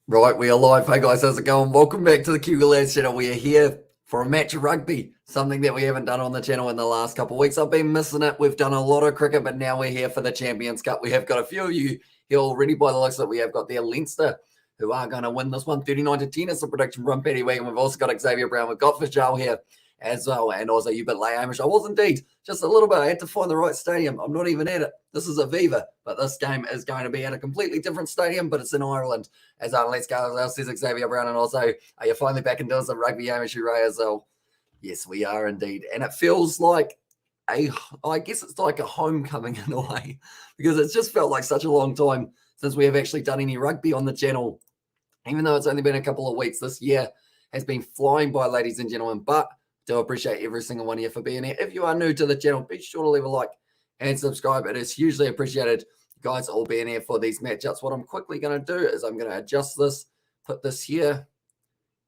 Right, we are live. Hey guys, how's it going? Welcome back to the Kiwi Lads channel. We are here for a match of rugby, something that we haven't done on the channel in the last couple of weeks. I've been missing it. We've done a lot of cricket, but now we're here for the Champions Cup. We have got a few of you here already by the looks of it. We have got their Leinster, who are going to win this one 39-10 is the prediction from Paddy Wigan. We've also got Xavier Brown. We've got Fitzgerald here as well, and also you bit late, Amish. I was indeed just a little bit. I had to find the right stadium. I'm not even at it. This is Aviva, but this game is going to be at a completely different stadium, but it's in Ireland. As let's go. As says Xavier Brown, and also are you finally back into the rugby, Amish Ray as well? Yes, we are indeed, and it feels like I guess it's like a homecoming in a way, because it's just felt like such a long time since we have actually done any rugby on the channel. Even though it's only been a couple of weeks, this year has been flying by, ladies and gentlemen. But do appreciate every single one of you for being here. If you are new to the channel, be sure to leave a like and subscribe. It is hugely appreciated, you guys all being here for these matchups. What I'm quickly going to do is I'm going to adjust this, put this here,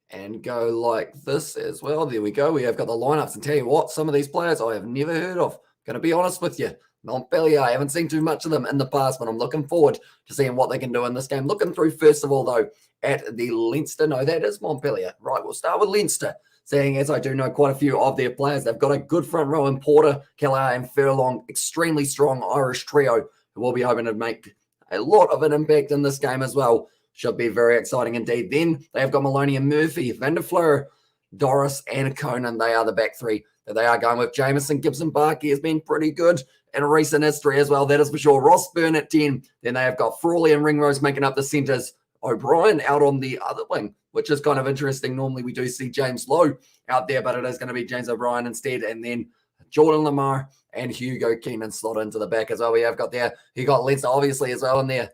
and go like this as well. There we go. We have got the lineups, and tell you what, some of these players I have never heard of. Going to be honest with you. Montpellier, I haven't seen too much of them in the past, but I'm looking forward to seeing what they can do in this game. Looking through, first of all, though, at the Leinster. No, that is Montpellier. Right, we'll start with Leinster. Seeing as I do know quite a few of their players, they've got a good front row in Porter, Kelleher, and Furlong. Extremely strong Irish trio who will be hoping to make a lot of an impact in this game as well. Should be very exciting indeed. Then they have got Maloney and Murphy, Van der Fleur, Doris, and Conan. They are the back three that they are going with. Jameson, Gibson, Barkey has been pretty good in recent history as well. That is for sure. Ross Byrne at 10. Then they have got Frawley and Ringrose making up the centres. O'Brien out on the other wing, which is kind of interesting. Normally we do see James Lowe out there, but it is going to be James O'Brien instead. And then Jordan Lamar and Hugo Keenan slot into the back as well. We have got there. You got Leinster obviously as well in there.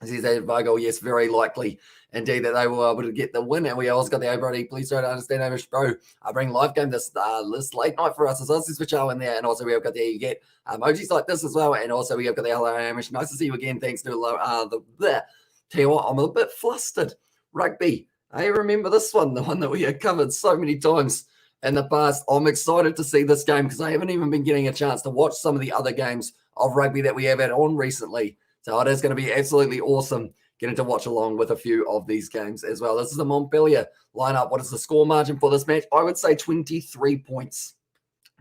Zizé Vogel, yes, very likely indeed that they will be able to get the win. And we also got the Brody. Please try to understand, Amish bro. I bring live game this late night for us as well. This is for show in there. And also we have got there, you get emojis like this as well. And also we have got the hello, Amish. Nice to see you again. Thanks to the tell you what, I'm a bit flustered. Rugby. I remember this one, the one that we had covered so many times in the past. I'm excited to see this game because I haven't even been getting a chance to watch some of the other games of rugby that we have had on recently. So it is going to be absolutely awesome getting to watch along with a few of these games as well. This is the Montpellier lineup. What is the score margin for this match? I would say 23 points.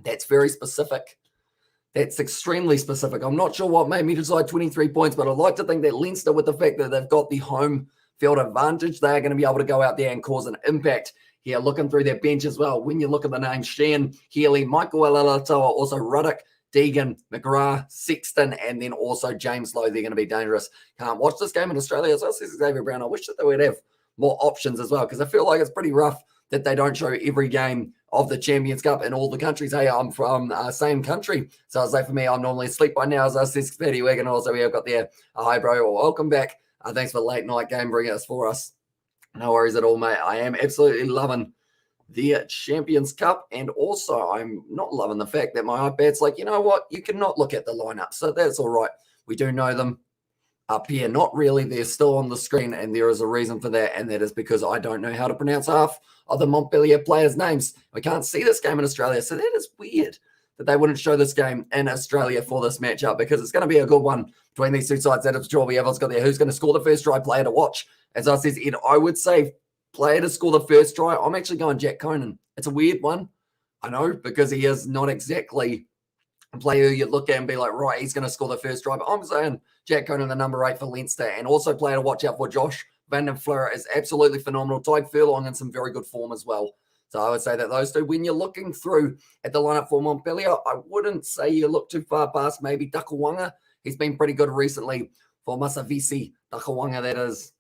That's very specific. That's extremely specific. I'm not sure what made me decide 23 points, but I'd like to think that Leinster, with the fact that they've got the home field advantage, they're going to be able to go out there and cause an impact here. Looking through their bench as well, when you look at the names, Sheehan, Healy, Michael Alalatoa, also Ruddock, Deegan, McGrath, Sexton, and then also James Lowe. They're going to be dangerous. Can't watch this game in Australia as well, says Xavier Brown. I wish that they would have more options as well, because I feel like it's pretty rough that they don't show every game of the Champions Cup in all the countries. Hey, I'm from same country. So I was like, for me, I'm normally asleep by now, as I said, Paddy Wigan. Also, we have got there, hi, bro, or welcome back. Thanks for the late night game bringing us for us. No worries at all, mate. I am absolutely loving the Champions Cup, and also I'm not loving the fact that my iPad's like, you know what, you cannot look at the lineup, so that's all right. We do know them up here. Not really. They're still on the screen, and there is a reason for that, and that is because I don't know how to pronounce half of the Montpellier players' names. We can't see this game in Australia, so that is weird that they wouldn't show this game in Australia for this matchup, because it's going to be a good one between these two sides. That is sure. We have also got there who's going to score the first try, player to watch. As I said, Ed, I would say player to score the first try. I'm actually going Jack Conan. It's a weird one, I know, because he is not exactly a player who you look at and be like, right, he's going to score the first try. But I'm saying Jack Conan, the number 8 for Leinster, and also player to watch out for Josh Van der Fleur is absolutely phenomenal. Tyke Furlong in some very good form as well. So I would say that those two, when you're looking through at the lineup for Montpellier, I wouldn't say you look too far past maybe Dakawanga. He's been pretty good recently for Masavisi. Dakawanga, that is.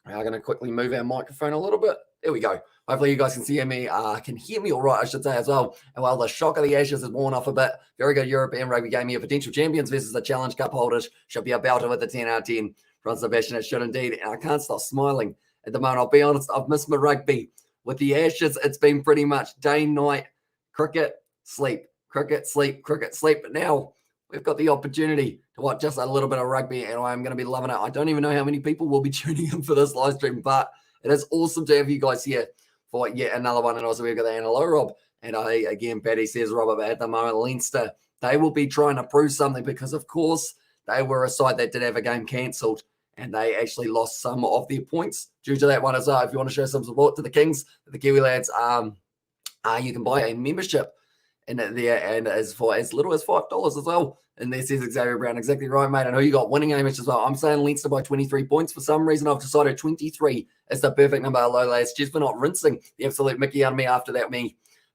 We are going to quickly move our microphone a little bit. There we go. Hopefully you guys can hear me. Can hear me all right, I should say, as well. And while the shock of the Ashes has worn off a bit, very good European rugby game here. Potential champions versus the Challenge Cup holders. Should be a belter with the 10 out of 10. From Sebastian, it should indeed. And I can't stop smiling at the moment. I'll be honest, I've missed my rugby. With the Ashes, it's been pretty much day, night, cricket, sleep, cricket, sleep, cricket, sleep. But now we've got the opportunity to watch just a little bit of rugby, and I'm going to be loving it. I don't even know how many people will be tuning in for this live stream, but it is awesome to have you guys here for yet another one. And also we've got the hello, Rob. And again, Paddy says, Robert, at the moment, Leinster, they will be trying to prove something because, of course, they were a side that did have a game cancelled and they actually lost some of their points due to that one as well. If you want to show some support to the Kings, the Kiwi lads, you can buy a membership in it there, and as for as little as $5 as well. And there says Xavier Brown, exactly right, mate. I know you got winning Amish as well. I'm saying Leinster by 23 points. For some reason, I've decided 23 is the perfect number. Hello, lads. Just for not rinsing the absolute Mickey out of me after that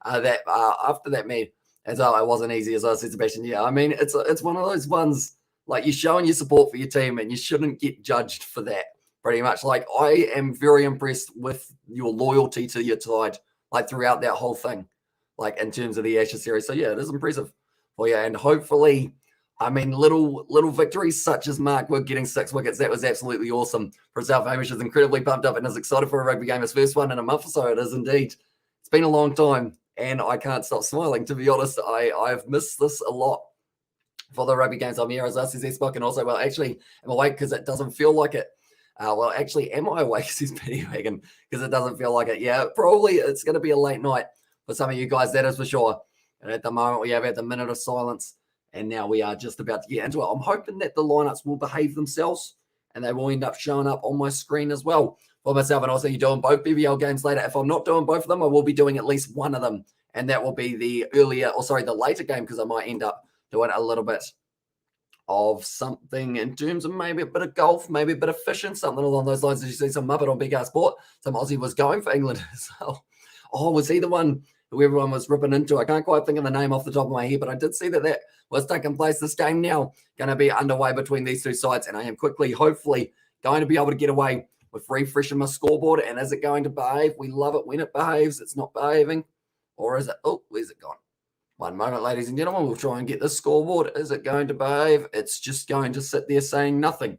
after that me. As well, it wasn't easy, as I said, Sebastian. Yeah, I mean, it's one of those ones, like, you're showing your support for your team, and you shouldn't get judged for that, pretty much. Like, I am very impressed with your loyalty to your side, like, throughout that whole thing, like, in terms of the Ashes series. So, yeah, it is impressive for you. And hopefully, I mean, little victories such as Mark Wood getting 6 wickets, that was absolutely awesome for himself. Hamish is incredibly pumped up and is excited for a rugby game. His first one in a month or so, it is indeed. It's been a long time, and I can't stop smiling, to be honest. I've missed this a lot for the rugby games. I'm here as us, says Spock, and also, well, actually, I'm awake because it doesn't feel like it. Well, actually, am I awake, says Penny Wagon, because it doesn't feel like it. Yeah, probably it's going to be a late night for some of you guys, that is for sure. And at the moment, we have had the minute of silence, and now we are just about to get into it. I'm hoping that the lineups will behave themselves, and they will end up showing up on my screen as well for myself. And also, you're doing both BBL games later. If I'm not doing both of them, I will be doing at least one of them, and that will be the later game, because I might end up doing a little bit of something in terms of maybe a bit of golf, maybe a bit of fishing, something along those lines. As you see, some Muppet on Big Ass Sport, some Aussie was going for England as well. Oh, was he the one who everyone was ripping into? I can't quite think of the name off the top of my head, but I did see that was taking place. This game now going to be underway between these two sides, and I am quickly, hopefully, going to be able to get away with refreshing my scoreboard. And is it going to behave? We love it when it behaves. It's not behaving. Or is it? Oh, where's it gone? One moment, ladies and gentlemen. We'll try and get this scoreboard. Is it going to behave? It's just going to sit there saying nothing.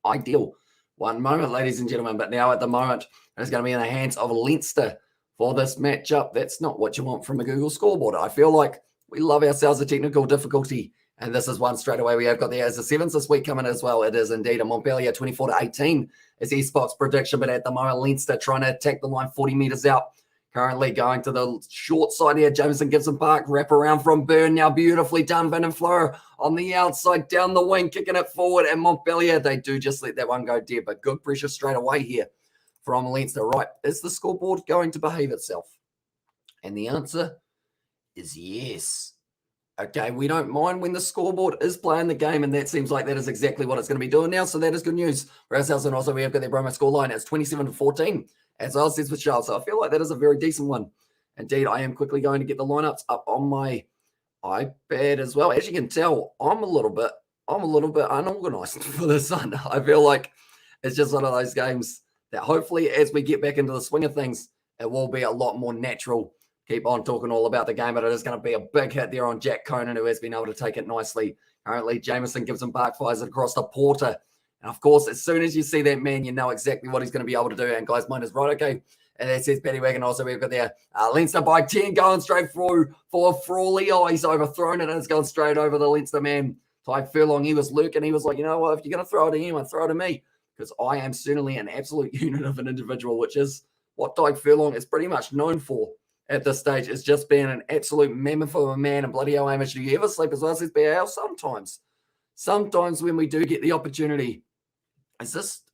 Ideal. One moment, ladies and gentlemen. But now at the moment, it's going to be in the hands of Leinster for this matchup. That's not what you want from a Google scoreboard. I feel like we love ourselves a technical difficulty, and this is one straight away. We have got the as the sevens this week coming as well. It is indeed a Montpellier 24-18 is Esport's prediction, but at the moment, Leinster trying to attack the line 40 meters out. Currently going to the short side here. Jameson Gibson Park, wrap around from Byrne. Now beautifully done. Van den Fleur on the outside, down the wing, kicking it forward. And Montpellier, they do just let that one go dead, but good pressure straight away here from Leinster. Right, is the scoreboard going to behave itself? And the answer is yes. Okay, we don't mind when the scoreboard is playing the game, and that seems like that is exactly what it's going to be doing now. So that is good news for ourselves. And also, we have got the promo score line. It's 27-14, as I said with Charles. So I feel like that is a very decent one. Indeed, I am quickly going to get the lineups up on my iPad as well. As you can tell, I'm a little bit unorganized for this one. I feel like it's just one of those games that hopefully, as we get back into the swing of things, it will be a lot more natural. Keep on talking all about the game, but it is going to be a big hit there on Jack Conan, who has been able to take it nicely. Currently, Jameson Gibson Park fires it across the Porter. And of course, as soon as you see that man, you know exactly what he's going to be able to do. And guys, mine is right, okay. And that says Paddy Wagon. Also, we've got there Leinster by 10 going straight through for Frawley. Oh, he's overthrown it, and it's gone straight over the Leinster man. Tyke Furlong, he was lurking. He was like, you know what, if you're going to throw it to anyone, throw it to me. Because I am certainly an absolute unit of an individual, which is what Tyke Furlong is pretty much known for at this stage. It's just being an absolute mammoth of a man. And bloody hell, Amish, do you ever sleep as well as BAL? Sometimes when we do get the opportunity.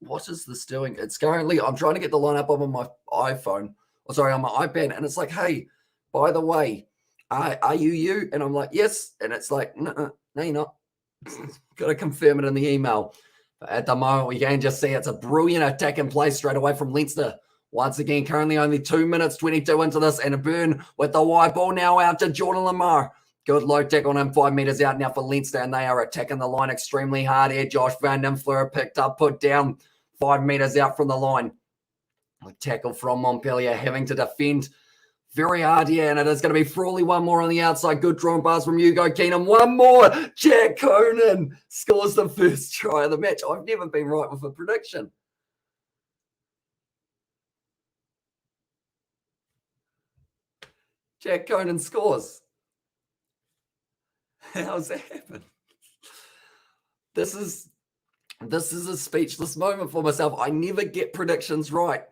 What is this doing? It's currently, I'm trying to get the lineup up on my iPhone, on my iPad, and it's like, hey, by the way, are you you? And I'm like, yes. And it's like, no, you're not. Got to confirm it in the email. But at the moment, we can just see it's a brilliant attack in place straight away from Leinster. Once again, currently only 2 minutes, 22 into this, and a Byrne with the wide ball now out to Jordan Lamar. Good low tackle on him, 5 meters out now for Leinster, and they are attacking the line extremely hard here. Josh Van den Fleur picked up, put down 5 meters out from the line. A tackle from Montpellier having to defend very hard here, and it is going to be Frawley one more on the outside. Good drawn pass from Hugo Keenan. One more. Jack Conan scores the first try of the match. I've never been right with a prediction. Jack Conan scores. How's that happen? This is a speechless moment for myself. I never get predictions right.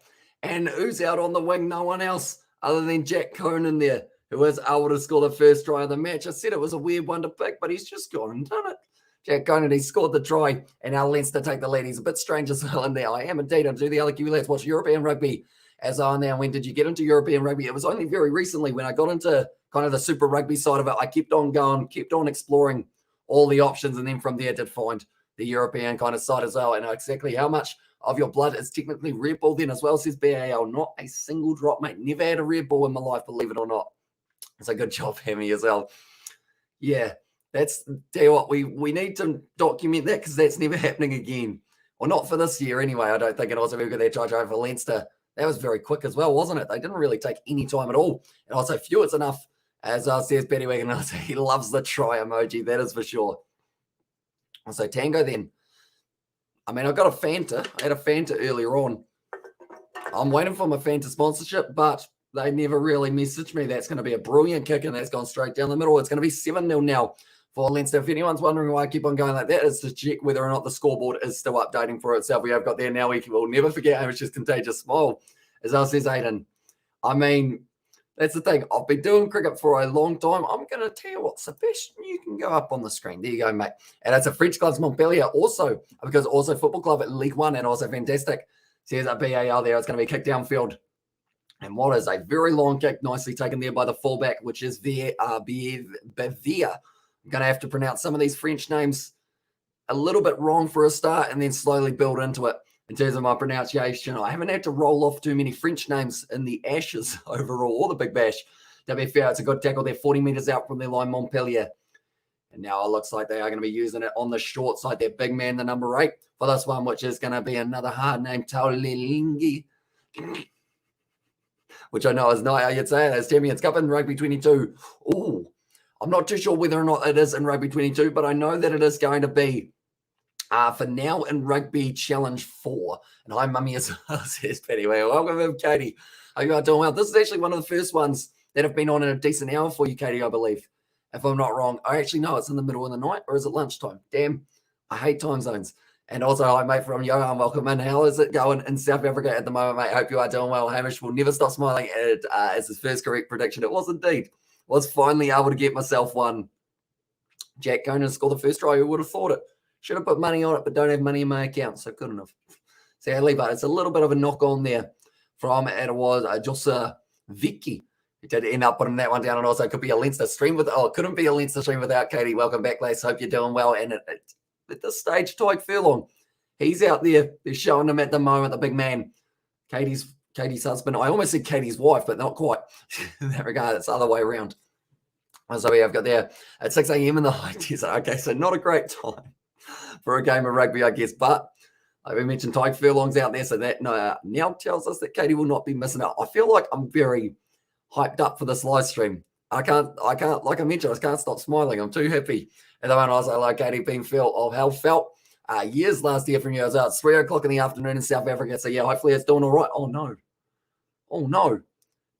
And who's out on the wing? No one else other than Jack Conan there, who was able to score the first try of the match. I said it was a weird one to pick, but he's just gone and done it. Jack Kennedy scored the try, and now Leinster take the lead. He's a bit strange as well in there. I am indeed. I do the other Kiwi lads watch European rugby as I am now. When did you get into European rugby? It was only very recently when I got into kind of the Super Rugby side of it. I kept on going, kept on exploring all the options, and then from there did find the European kind of side as well. And exactly how much of your blood is technically Red Bull then as well, says BAL. Not a single drop, mate. Never had a Red Bull in my life, believe it or not. It's a good job, Hammy, as well. Yeah, tell you what, we need to document that because that's never happening again. Well, not for this year anyway, I don't think. And also, we've got their charge over Leinster. That was very quick as well, wasn't it? They didn't really take any time at all. And also, few is enough, as says Betty Wagon. He loves the try emoji, that is for sure. So Tango then. I mean, I got a Fanta. I had a Fanta earlier on. I'm waiting for my Fanta sponsorship, but they never really messaged me. That's going to be a brilliant kick, and that's gone straight down the middle. It's going to be 7-0 now for Leinster. If anyone's wondering why I keep on going like that, is to check whether or not the scoreboard is still updating for itself. We have got there now. We'll never forget Hamish's contagious smile, as I says Aiden. I mean, that's the thing. I've been doing cricket for a long time. I'm going to tell you what, Sebastian, you can go up on the screen. There you go, mate. And it's a French club's Montpellier also, because also football club at League One, and also fantastic. Says a BAL there. It's going to be kicked downfield. And what is a very long kick, nicely taken there by the fullback, which is Bavia. I'm going to have to pronounce some of these French names a little bit wrong for a start and then slowly build into it in terms of my pronunciation. I haven't had to roll off too many French names in the Ashes overall, or the Big Bash. To be fair, it's a good tackle there, 40 metres out from their line, Montpellier. And now it looks like they are going to be using it on the short side. Their big man, the number 8, for this one, which is going to be another hard name, Taulilingi, which I know is not how you'd say it. It's Champions Cup in Rugby 22. Oh, I'm not too sure whether or not it is in Rugby 22, but I know that it is going to be for now in Rugby Challenge 4. And hi, Mummy, as well, says Patty. Welcome, Katie. Hope you are doing well. This is actually one of the first ones that have been on in a decent hour for you, Katie, I believe. If I'm not wrong. I actually know it's in the middle of the night, or is it lunchtime? Damn, I hate time zones. And also, hi, mate, from Johan. Welcome in. How is it going in South Africa at the moment, mate? Hope you are doing well. Hamish will never stop smiling. It is his first correct prediction. It was indeed. Was finally able to get myself one. Jack Conan scored the first try. Who would have thought it? Should have put money on it, but don't have money in my account, so good enough. Sadly, but it's a little bit of a knock on there from it was Jossa Vicky. He did end up putting that one down, and also it could be a Leinster stream with. Oh, it couldn't be a Leinster stream without Katie. Welcome back, Lace. Hope you're doing well. And at this stage, Tyke Furlong, he's out there. They're showing him at the moment, the big man. Katie's husband. I almost said Katie's wife, but not quite. In that regard, it's the other way around. So we have got there at 6 a.m. in the high desert. Okay, so not a great time for a game of rugby, I guess. But we mentioned Tyke Furlong's out there, so that now tells us that Katie will not be missing out. I feel like I'm very hyped up for this live stream. I can't, like I mentioned, I can't stop smiling. I'm too happy. And then I was like Katie being felt years last year from you. I was out at 3 o'clock in the afternoon in South Africa. So yeah, hopefully it's doing all right. Oh no.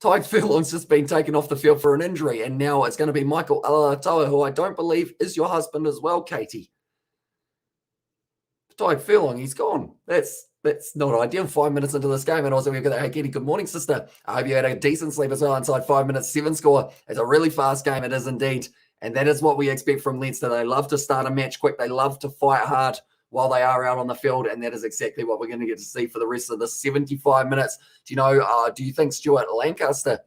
Tyke Furlong's just been taken off the field for an injury, and now it's going to be Michael Alatoa, who I don't believe is your husband as well, Katie. Tyke Furlong, he's gone. That's not ideal. 5 minutes into this game, and also we've got hey Katie, good morning, sister. I hope you had a decent sleep as well inside 5 minutes, 7 score. It's a really fast game, it is indeed, and that is what we expect from Leinster. They love to start a match quick. They love to fight hard while they are out on the field, and that is exactly what we're going to get to see for the rest of the 75 minutes. Do you think Stuart Lancaster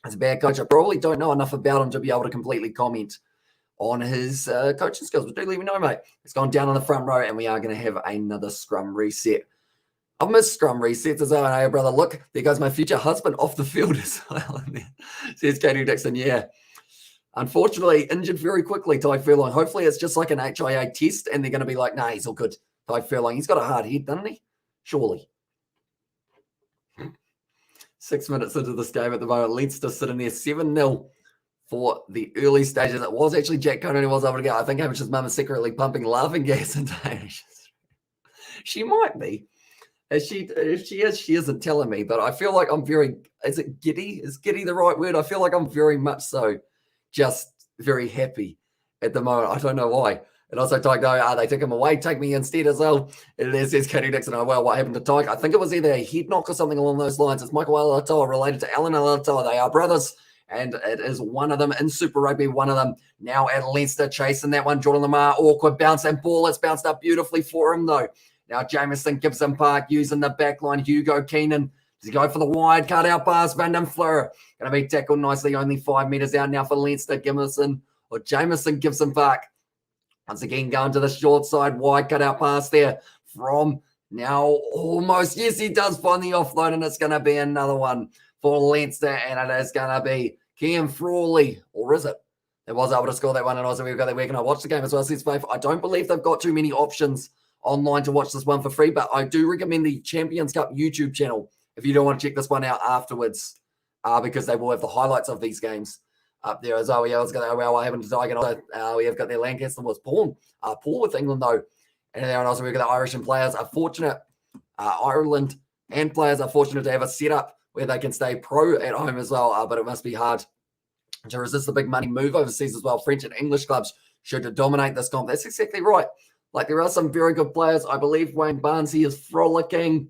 is a bad coach? I probably don't know enough about him to be able to completely comment on his coaching skills, but do let me know, mate. It's gone down on the front row, and we are going to have another scrum reset. I've missed scrum resets as well. And hey, brother, look, there goes my future husband off the field as well. Says Katie Dixon, yeah. Unfortunately, injured very quickly, Tyke Furlong. Hopefully it's just like an HIA test, and they're going to be like, nah, he's all good. Tyke Furlong, he's got a hard head, doesn't he? Surely. 6 minutes into this game at the moment. Leinster sitting there 7-0 for the early stages. It was actually Jack Conan who was able to go. I think Hamish's mum is secretly pumping laughing gas into Hamish. She might be. If she is, she isn't telling me, but I feel like I'm very, is it giddy? Is giddy the right word? I feel like I'm very much so just very happy at the moment. I don't know why. And also Tyke, they took him away, take me instead as well. And it says Katie Dixon, well, what happened to Tyke? I think it was either a head knock or something along those lines. It's Michael Alatoa related to Alan Alatoa. They are brothers. and it is one of them in Super Rugby, one of them now at Leinster, chasing that one. Jordan Lamar, awkward bounce and ball. It's bounced up beautifully for him, though. Now Jamison Gibson Park using the back line. Hugo Keenan to go for the wide cut out pass. Van den Fleur going to be tackled nicely, only 5 meters out now for Leinster. Jamison Gibson Park. Once again, going to the short side, wide cut out pass there from now almost. Yes, he does find the offload, and it's going to be another one for Leinster, and it is going to be Cian Frawley, or is it? They was able to score that one, and also we've got that week, and I watched the game as well. Says Faith, I don't believe they've got too many options online to watch this one for free, but I do recommend the Champions Cup YouTube channel if you don't want to check this one out afterwards, because they will have the highlights of these games up there as well. Yeah, I was going to, well, I haven't decided. We have got their Lancaster was poor with England, though. And then also we've got the Irish and players are fortunate, Ireland and players are fortunate to have a setup where they can stay pro at home as well, but it must be hard to resist the big money move overseas as well. French and English clubs should dominate this comp. That's exactly right. Like, there are some very good players. I believe Wayne Barnes, he is frolicking.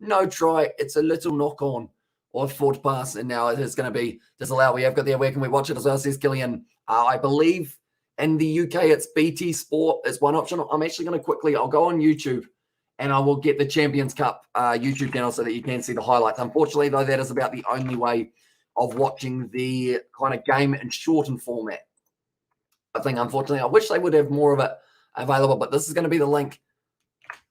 No try. It's a little knock on or forward pass, and now it is going to be disallowed. We have got there. Where can we watch it as well, says Killian. I believe in the UK, it's BT Sport is one option. I'm actually going to quickly, I'll go on YouTube and I will get the Champions Cup YouTube channel so that you can see the highlights. Unfortunately, though, that is about the only way of watching the kind of game in shortened format. I think, unfortunately, I wish they would have more of it available, but this is going to be the link.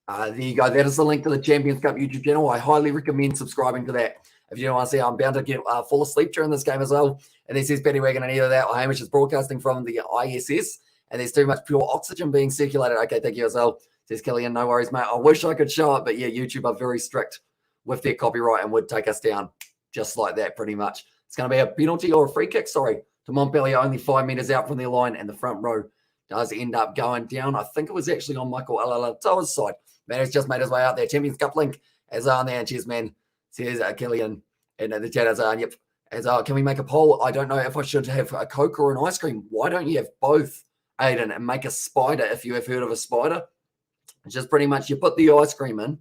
There you go. That is the link to the Champions Cup YouTube channel. I highly recommend subscribing to that. If you don't want to see, I'm bound to get fall asleep during this game as well. And this is Petty Wagon and either that or Hamish is broadcasting from the ISS, and there's too much pure oxygen being circulated. Okay, thank you as well, says Killian. No worries, mate. I wish I could show it, but yeah, YouTube are very strict with their copyright and would take us down just like that pretty much. It's going to be a penalty or a free kick, sorry, to Montpellier, only 5 meters out from their line, and the front row does end up going down. I think it was actually on Michael Alalatoa's side. Man has just made his way out there. Champions Cup link as on there. Cheers, man. Says Killian. And the chat is yep. As can we make a poll? I don't know if I should have a Coke or an ice cream. Why don't you have both, Aiden, and make a spider if you have heard of a spider? It's just pretty much you put the ice cream in,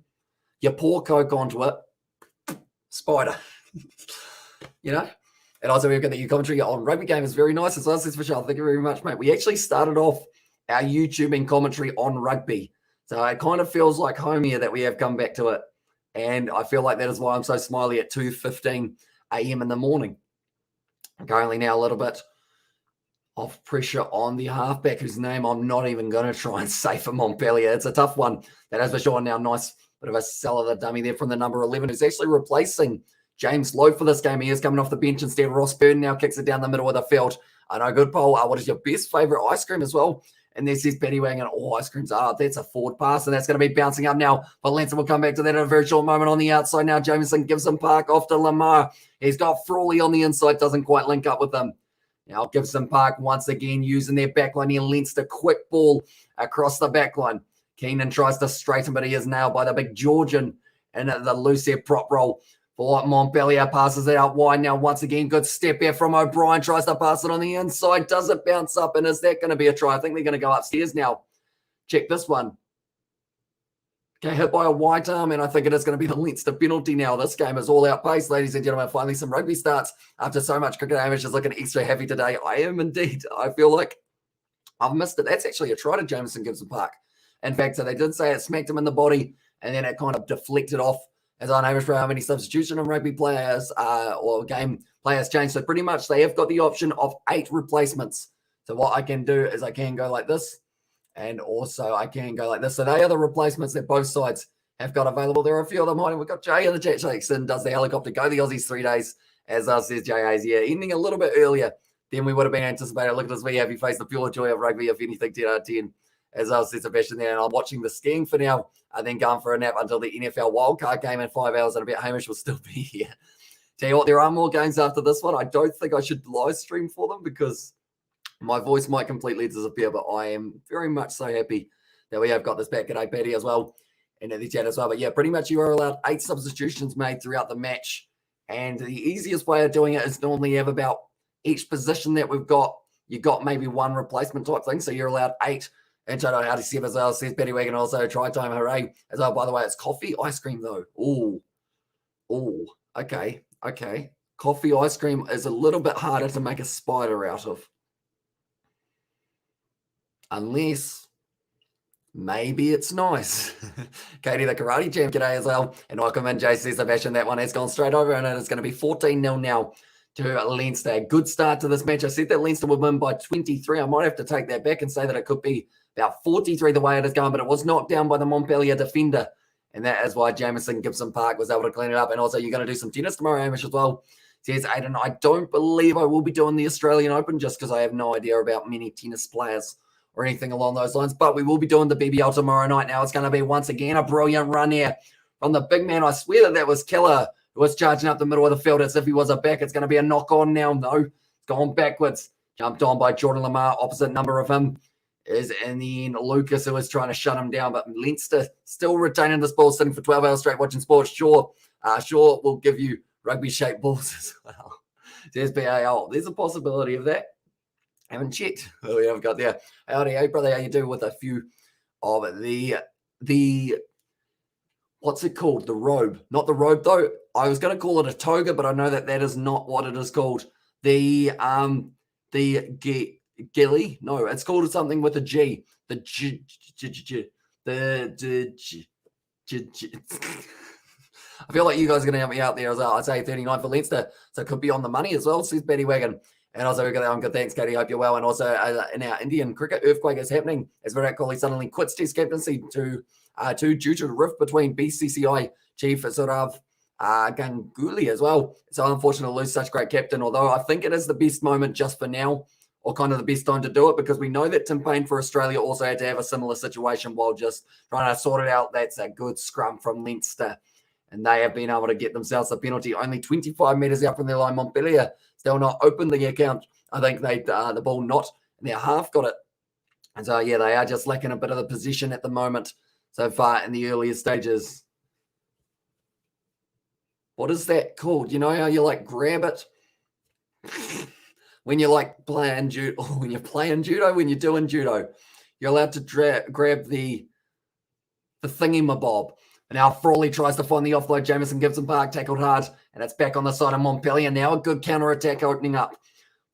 you pour Coke onto it, spider. You know? And also we've got the commentary on Rugby Game is very nice as well, says Michelle. Thank you very much, mate. We actually started off our YouTubing commentary on rugby. So it kind of feels like home here that we have come back to it. And I feel like that is why I'm so smiley at 2:15 a.m. in the morning. Currently now a little bit of pressure on the halfback, whose name I'm not even going to try and say for Montpellier. It's a tough one. That is for sure. Now, nice bit of a sell of the dummy there from the number 11, who's actually replacing James Lowe for this game. He is coming off the bench instead. Ross Byrne now kicks it down the middle of the field. I know, good poll. What is your best favourite ice cream as well? And this is Petty Wang, and all ice creams are. That's a forward pass, and that's going to be bouncing up now. But Leinster will come back to that in a very short moment on the outside now. Jamison Gibson Park off to Lamar. He's got Frawley on the inside, doesn't quite link up with them. Now Gibson Park once again using their backline here. Leinster, quick ball across the backline. Keenan tries to straighten, but he is nailed by the big Georgian and the loose air prop roll. For Montpellier, passes it out wide now. Once again, good step here from O'Brien. Tries to pass it on the inside. Does it bounce up? And is that going to be a try? I think they're going to go upstairs now. Check this one. Okay, hit by a white arm, and I think it is going to be the Leinster penalty now. This game is all out pace, ladies and gentlemen. Finally, some rugby starts after so much cricket. Hamish is looking extra happy today. I am indeed. I feel like I've missed it. That's actually a try to Jamison Gibson Park. In fact, so they did say it smacked him in the body, and then it kind of deflected off. As I know, for how many substitution and rugby players or game players change. So pretty much they have got the option of 8 replacements. So what I can do is I can go like this, and also I can go like this. So they are the replacements that both sides have got available. There are a few of them hiding. We've got Jay in the chat section. Does the helicopter go the Aussies 3 days? As says Jay yeah, ending a little bit earlier than we would have been anticipated. Look at this wee happy face, the pure joy of rugby, if anything, 10 out of 10. As I said, Sebastian there, and I'm watching the skiing for now. And then going for a nap until the NFL wildcard game in 5 hours and a bit. Hamish will still be here. Tell you what, there are more games after this one. I don't think I should live stream for them because my voice might completely disappear, but I am very much so happy that we have got this back. G'day, Patty, as well, and in the chat as well. But yeah, pretty much you are allowed 8 substitutions made throughout the match. And the easiest way of doing it is normally have about each position that we've got, you've got maybe 1 replacement type thing. So you're allowed 8. And shout out how to see as well, says Betty Wagon also. Try time, hooray. As well, by the way, it's coffee ice cream though. Ooh. Okay. coffee ice cream is a little bit harder to make a spider out of. Unless maybe it's nice. Katie, the karate champ, g'day as well. And welcome in, JC Sebastian. That one has gone straight over, and it is going to be 14-0 now to Leinster. Good start to this match. I said that Leinster would win by 23. I might have to take that back and say that it could be about 43 the way it is going, but it was knocked down by the Montpellier defender. And that is why Jamison Gibson Park was able to clean it up. And also, you're going to do some tennis tomorrow, Hamish, as well. Says Aiden, I don't believe I will be doing the Australian Open just because I have no idea about many tennis players or anything along those lines. But we will be doing the BBL tomorrow night. Now it's going to be, once again, a brilliant run here from the big man. I swear that was Killer, who was charging up the middle of the field as if he was a back. It's going to be a knock-on now. No, it's gone backwards. Jumped on by Jordan Lamar. Opposite number of him is in the end Lucas, who was trying to shut him down. But Leinster still retaining this ball, sitting for 12 hours straight watching sports. Sure will give you rugby-shaped balls as well. There's BAL. There's a possibility of that. Haven't checked. Oh, yeah, I've got there. Howdy, hey, brother, how you doing with a few of the what's it called? The robe. Not the robe, though. I was going to call it a toga, but I know that that is not what it is called. The gilly. No, it's called something with a G. The G. I feel like you guys are going to help me out there as well. I'd say 39 for Leinster, so it could be on the money as well, says Betty Wagon. And also, I'm good. Thanks, Katie. Hope you're well. And also, in our Indian cricket, earthquake is happening as Virat Kohli suddenly quits Test captaincy due to the rift between BCCI chief Sourav Ganguly as well. So unfortunate to lose such great captain, although I think it is the best moment just for now, or kind of the best time to do it, because we know that Tim Payne for Australia also had to have a similar situation while just trying to sort it out. That's a good scrum from Leinster. And they have been able to get themselves a penalty only 25 metres out from their line. Montpellier still not opened the account. I think they the ball not in their half got it. And so, yeah, they are just lacking a bit of the position at the moment so far in the earlier stages. What is that called? You know how you like grab it? When you're like playing judo, when you're doing judo, you're allowed to grab the thingy-mabob. And now Frawley tries to find the offload. Jamison Gibson Park tackled hard, and it's back on the side of Montpellier. Now a good counter-attack opening up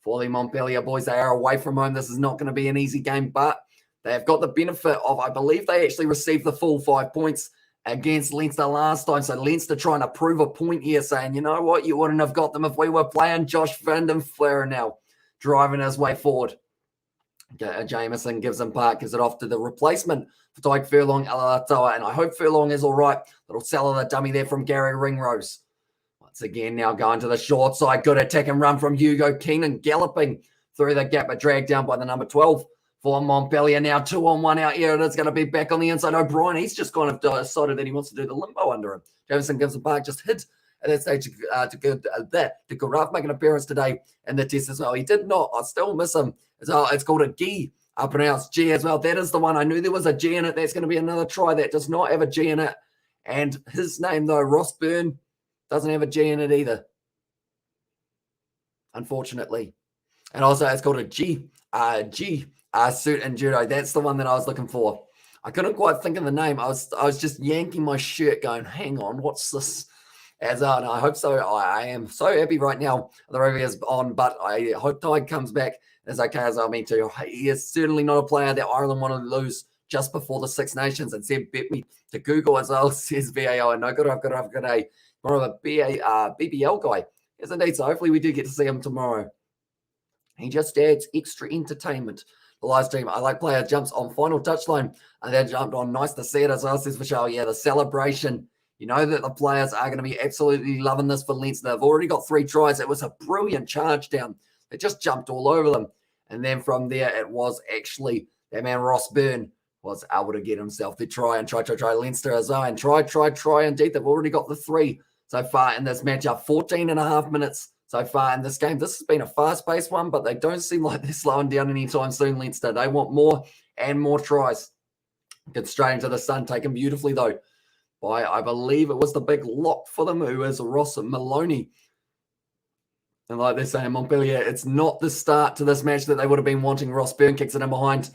for the Montpellier boys. They are away from home. This is not going to be an easy game, but they have got the benefit of, I believe they actually received the full 5 points against Leinster last time. So Leinster trying to prove a point here, saying, you know what, you wouldn't have got them if we were playing. Josh Van Den Fleur now driving his way forward. Jamison Gibson Park gives it off to the replacement for Tyke Furlong, Alatoa, and I hope Furlong is all right. Little cellular dummy there from Gary Ringrose. Once again, now going to the short side. Good attack and run from Hugo Keenan, galloping through the gap, but dragged down by the number 12 for Montpellier. Now 2-on-1 out here, and it's going to be back on the inside. O'Brien, he's just kind of decided that he wants to do the limbo under him. Jamison Gibson Park just hit at that stage to Garaf make an appearance today in the test as well. He did not. I still miss him as well. It's called a G, pronounced G as well. That is the one. I knew there was a G in it. That's going to be another try that does not have a G in it. And his name, though, Ross Byrne, doesn't have a G in it either, unfortunately. And also, it's called a G suit and judo. That's the one that I was looking for. I couldn't quite think of the name. I was just yanking my shirt going, hang on, what's this? And I hope so. I am so happy right now. The rugby is on, but I hope Tyke comes back as okay as I mean to. He is certainly not a player that Ireland wanted to lose just before the Six Nations. And Seb bet me to Google as well, says VAO. And no, good day. More of a BBL guy. Yes, indeed. So hopefully we do get to see him tomorrow. He just adds extra entertainment. The live stream, I like player jumps on final touchline. And then jumped on. Nice to see it as well, says Michelle. Yeah, the celebration. You know that the players are going to be absolutely loving this for Leinster. They've already got 3 tries. It was a brilliant charge down. They just jumped all over them. And then from there, it was actually that man Ross Byrne was able to get himself the try and try Leinster as well. And try indeed. They've already got the 3 so far in this matchup. 14 and a half minutes so far in this game. This has been a fast-paced one, but they don't seem like they're slowing down anytime soon, Leinster. They want more and more tries. Get straight into the sun. Taken beautifully, though, by, I believe it was the big lock for them, who is Ross Maloney. And like they're saying, Montpellier, it's not the start to this match that they would have been wanting. Ross Byrne kicks it in behind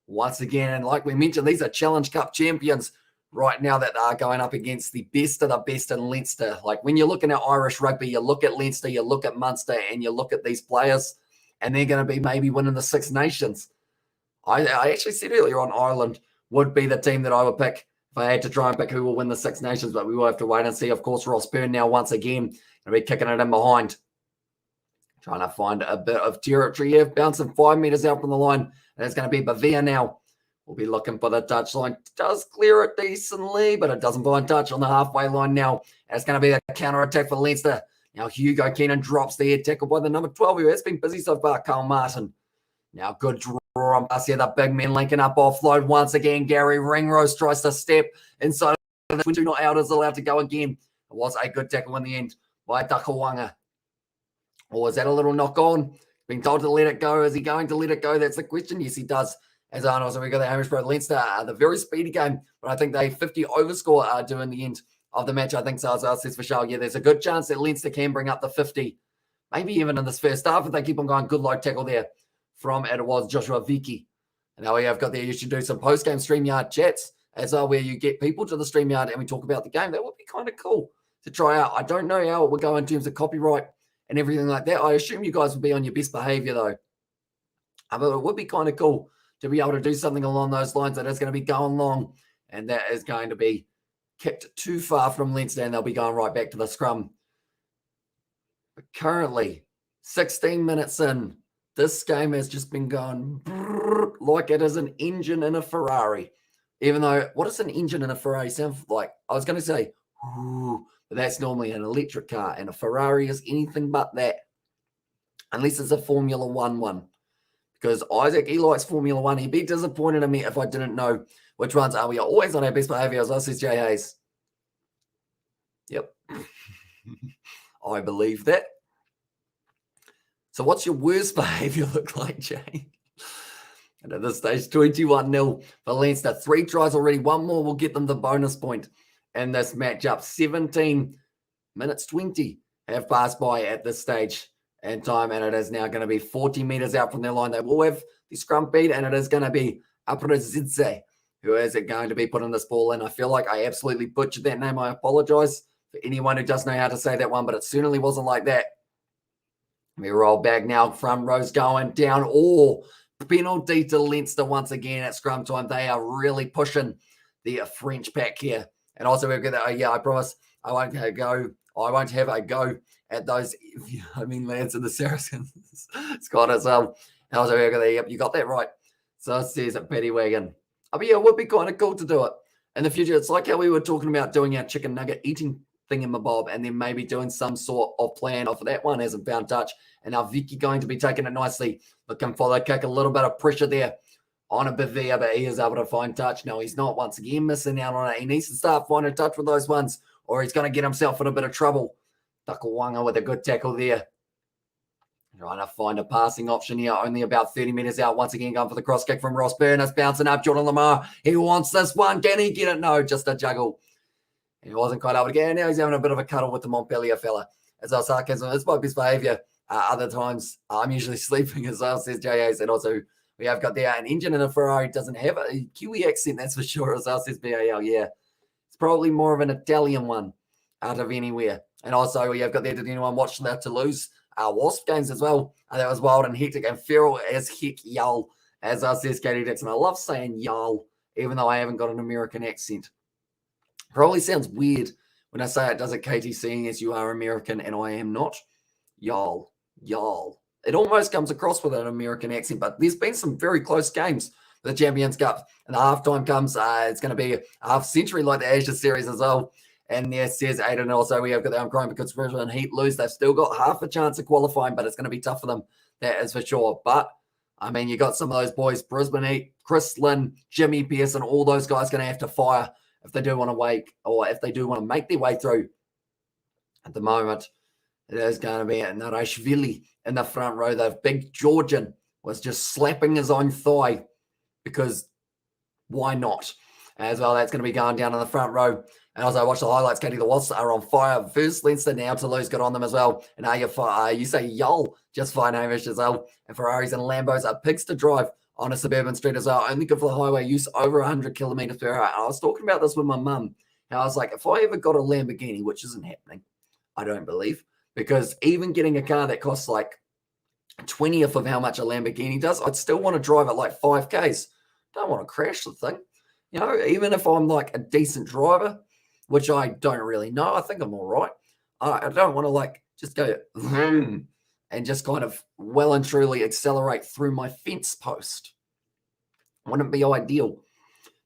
once again. And like we mentioned, these are Challenge Cup champions. right now that are going up against the best of the best in Leinster. Like when you're looking at Irish rugby, you look at Leinster, you look at Munster, and you look at these players, and they're going to be maybe winning the Six Nations. I actually said earlier on Ireland would be the team that I would pick if I had to try and pick who will win the Six Nations, but we will have to wait and see. Of course, Ross Byrne now once again going to be kicking it in behind. Trying to find a bit of territory here, bouncing 5 meters out from the line, and it's going to be Bavia now. We'll be looking for the touchline. Does clear it decently, but it doesn't find touch on the halfway line now. And it's going to be a counter-attack for Leinster. Now Hugo Keenan drops the head tackle by the number 12, who has been busy so far, Carl Martin. Now good draw on pass here. The big men linking up offload once again. Gary Ringrose tries to step inside of the 22 not out is allowed to go again. It was a good tackle in the end by Takawanga. Or was that a little knock on? Being told to let it go. Is he going to let it go? That's the question. Yes, he does. As I know, so we got the Hamish Pro Leinster, the very speedy game, but I think they 50 overscore do in the end of the match. I think so. So says for sure. Yeah, there's a good chance that Leinster can bring up the 50, maybe even in this first half if they keep on going. Good low tackle there from, and it was Joshua Vicky. And now we have got there. You should do some post-game StreamYard chats as well, where you get people to the StreamYard and we talk about the game. That would be kind of cool to try out. I don't know how it would go in terms of copyright and everything like that. I assume you guys would be on your best behavior though. But it would be kind of cool to be able to do something along those lines that is going to be going long, and that is going to be kept too far from Leinster, and they'll be going right back to the scrum. But currently, 16 minutes in, this game has just been going like it is an engine in a Ferrari. Even though, what does an engine in a Ferrari sound like? I was going to say, but that's normally an electric car, and a Ferrari is anything but that, unless it's a Formula One one. Because Isaac, he likes Formula One. He'd be disappointed in me if I didn't know which ones are. We are always on our best behavior, as I says Jay Hayes. Yep. I believe that. So what's your worst behavior look like, Jay? And at this stage, 21-0 for Leinster. 3 tries already. 1 more will get them the bonus point in this matchup. 17 minutes 20 have passed by at this stage in time, and it is now going to be 40 meters out from their line. They will have the scrum beat, and it is going to be Aprozidze who is going to be putting this ball in. I feel like I absolutely butchered that name. I apologize for anyone who does know how to say that one, but it certainly wasn't like that. We roll back now. Front row's going down. Oh, penalty to Leinster once again at scrum time. They are really pushing the French pack here. And also we've got that. Yeah, I promise I won't have a go at those, lads in the Saracens. Scott as well. And also we've got that. Yep, you got that right. So it says at Paddy Wagon. But yeah, it would be kind of cool to do it in the future. It's like how we were talking about doing our chicken nugget eating thingamabob, and then maybe doing some sort of plan off of that. One hasn't found touch. And now Vicky going to be taking it nicely. Looking for the kick. A little bit of pressure there on a Bavia, but he is able to find touch. No, he's not. Once again, missing out on it. He needs to start finding touch with those ones, or he's going to get himself in a bit of trouble. Takawanga with a good tackle there. Trying to find a passing option here. Only about 30 meters out. Once again, going for the cross kick from Ross Byrne. It's bouncing up. Jordan Lamar. He wants this one. Can he get it? No, just a juggle. He wasn't quite able to get it. Now he's having a bit of a cuddle with the Montpellier fella. As our sarcasm, it's my best behavior. Other times, I'm usually sleeping as well, says J.A.S. And also, we have got there an engine in a Ferrari. Doesn't have a Kiwi accent, that's for sure, as well, says BAL. Yeah, it's probably more of an Italian one out of anywhere. And also, we have got there, did anyone watch the Toulouse Wasp games as well? That was wild and hectic and feral as heck, y'all, as says Katie Dixon. I love saying y'all, even though I haven't got an American accent. Probably sounds weird when I say it, does it, Katie, seeing as you are American and I am not? Y'all. It almost comes across with an American accent, but there's been some very close games for the Champions Cup. And the halftime comes, it's going to be a half century like the Asia series as well. And there says Aiden also, we have got I'm crying because Brisbane and Heat lose. They've still got half a chance of qualifying, but it's going to be tough for them. That is for sure. But, I mean, you got some of those boys, Brisbane Heat, Chris Lynn, Jimmy Pearson, all those guys going to have to fire if they do want to wake, or if they do want to make their way through. At the moment, it is going to be Narashvili in the front row. The big Georgian was just slapping his own thigh because why not? As well, that's going to be going down in the front row. And also, I watched the highlights. Katie, the Wasps are on fire. First, Leinster, now Toulouse got on them as well. And you say y'all, just fine, Hamish as well. And Ferraris and Lambos are pigs to drive on a suburban street as well. Only good for the highway use, over 100 kilometers per hour. And I was talking about this with my mum. And I was like, if I ever got a Lamborghini, which isn't happening, I don't believe, because even getting a car that costs like 20th of how much a Lamborghini does, I'd still want to drive it like 5Ks. Don't want to crash the thing. You know, even if I'm like a decent driver, which I don't really know, I think I'm all right. I don't want to like just go vroom, and just kind of well and truly accelerate through my fence post. Wouldn't be ideal.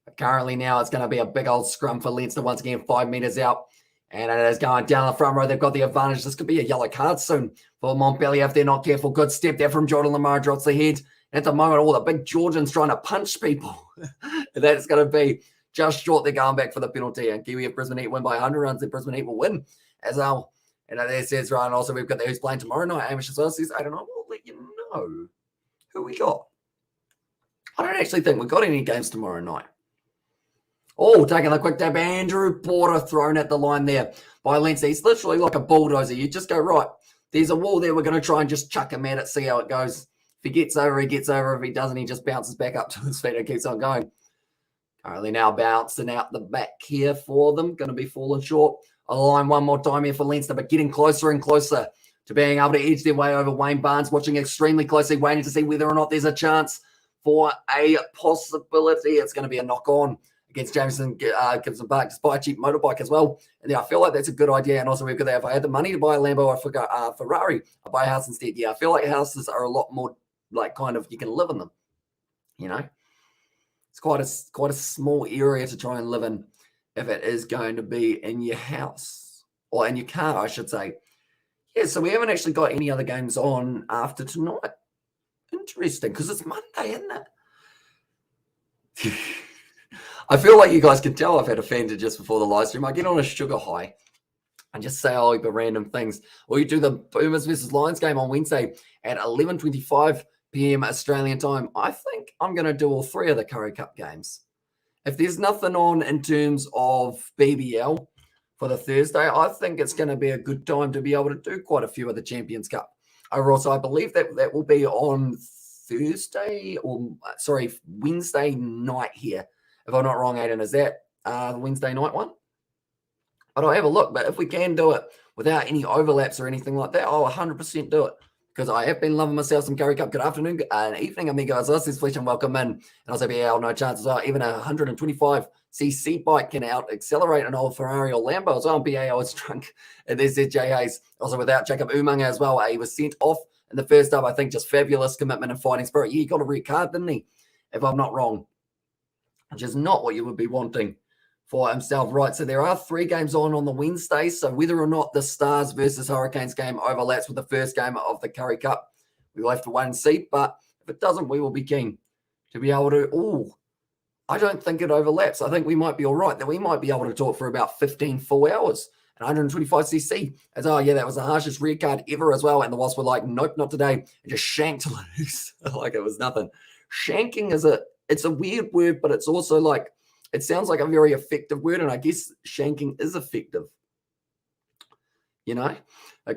But currently now it's going to be a big old scrum for Leinster once again, 5 meters out. And it is going down the front row. They've got the advantage. This could be a yellow card soon for Montpellier if they're not careful. Good step there from Jordan Lamar, drops the head. At the moment, all the big Georgians trying to punch people. That's going to be just short. They're going back for the penalty. And Kiwi of Brisbane Heat win by 100 runs. And Brisbane Heat will win as well. And there says Ryan. Also, we've got the who's playing tomorrow night. Amish as well says, I don't know. We'll let you know who we got. I don't actually think we've got any games tomorrow night. Oh, taking the quick tap. Andrew Porter thrown at the line there by Leinster. He's literally like a bulldozer. You just go, right, there's a wall there. We're going to try and just chuck him at it, see how it goes. If he gets over, he gets over. If he doesn't, he just bounces back up to his feet and keeps on going. Currently now bouncing out the back here for them. Going to be falling short. A line one more time here for Leinster, but getting closer and closer to being able to edge their way over Wayne Barnes, watching extremely closely, waiting to see whether or not there's a chance for a possibility. It's going to be a knock-on against Jameson Gibson Park, just buy a cheap motorbike as well. And yeah, I feel like that's a good idea. And also we've got that. If I had the money to buy a Lambo or a Ferrari, I'd buy a house instead. Yeah, I feel like houses are a lot more like kind of, you can live in them, you know. It's quite a small area to try and live in if it is going to be in your house or in your car, I should say. Yeah, so we haven't actually got any other games on after tonight. Interesting, because it's Monday, isn't it? I feel like you guys can tell I've had a Fanta just before the live stream. I get on a sugar high and just say all the random things. Or you do the Boomers versus Lions game on Wednesday at 11:25 p.m. Australian time. I think I'm going to do all three of the Curry Cup games. If there's nothing on in terms of BBL for the Thursday, I think it's going to be a good time to be able to do quite a few of the Champions Cup overall. So I believe that will be on Wednesday night here. If I'm not wrong, Aiden, is that the Wednesday night one? But I'll have a look. But if we can do it without any overlaps or anything like that, I'll 100% do it. Because I have been loving myself some Curry Cup. Good afternoon and evening, amigos. This is Flesh and welcome in. And also BAL, no chance as well. Even a 125cc bike can out-accelerate an old Ferrari or Lambo as well. BAL is drunk. And there's Jay Hayes. Also without Jacob Umaga as well. He was sent off in the first up. I think just fabulous commitment and fighting spirit. Yeah, he got a red card, didn't he? If I'm not wrong. Which is not what you would be wanting for himself, right? So there are 3 games on the Wednesday. So whether or not the Stars versus Hurricanes game overlaps with the first game of the Curry Cup, we will have to wait and see. But if it doesn't, we will be keen to be able to. I don't think it overlaps. I think we might be all right. That we might be able to talk for about 15 full hours. And 125cc. As that was the harshest red card ever as well. And the Wasps were like, nope, not today. And just shanked loose like it was nothing. Shanking it's a weird word, but it's also like, it sounds like a very effective word, and I guess shanking is effective. You know?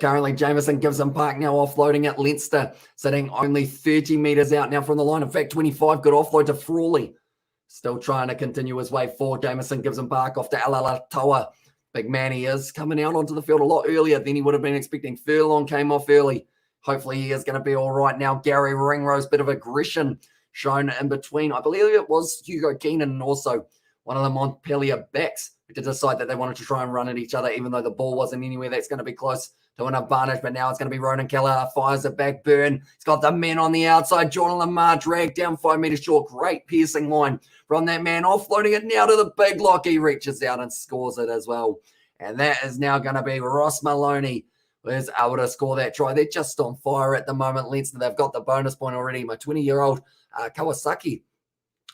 Currently, Jameson Gibson Park now offloading at Leinster, sitting only 30 meters out now from the line. In fact, 25, good offload to Frawley. Still trying to continue his way forward. Jameson Gibson Park off to Alalatoa. Big man he is, coming out onto the field a lot earlier than he would have been expecting. Furlong came off early. Hopefully he is going to be all right now. Gary Ringrose, bit of aggression shown in between. I believe it was Hugo Keenan and also one of the Montpellier backs who did decide that they wanted to try and run at each other, even though the ball wasn't anywhere that's going to be close to an advantage. But now it's going to be Ronan Keller, fires it back. Byrne, he's got the men on the outside. Jordan Lamar dragged down 5 meters short. Great piercing line from that man, offloading it now to the big lock. He reaches out and scores it as well. And that is now going to be Ross Maloney, who is able to score that try. They're just on fire at the moment, Leinster. They've got the bonus point already. My 20-year-old Kawasaki,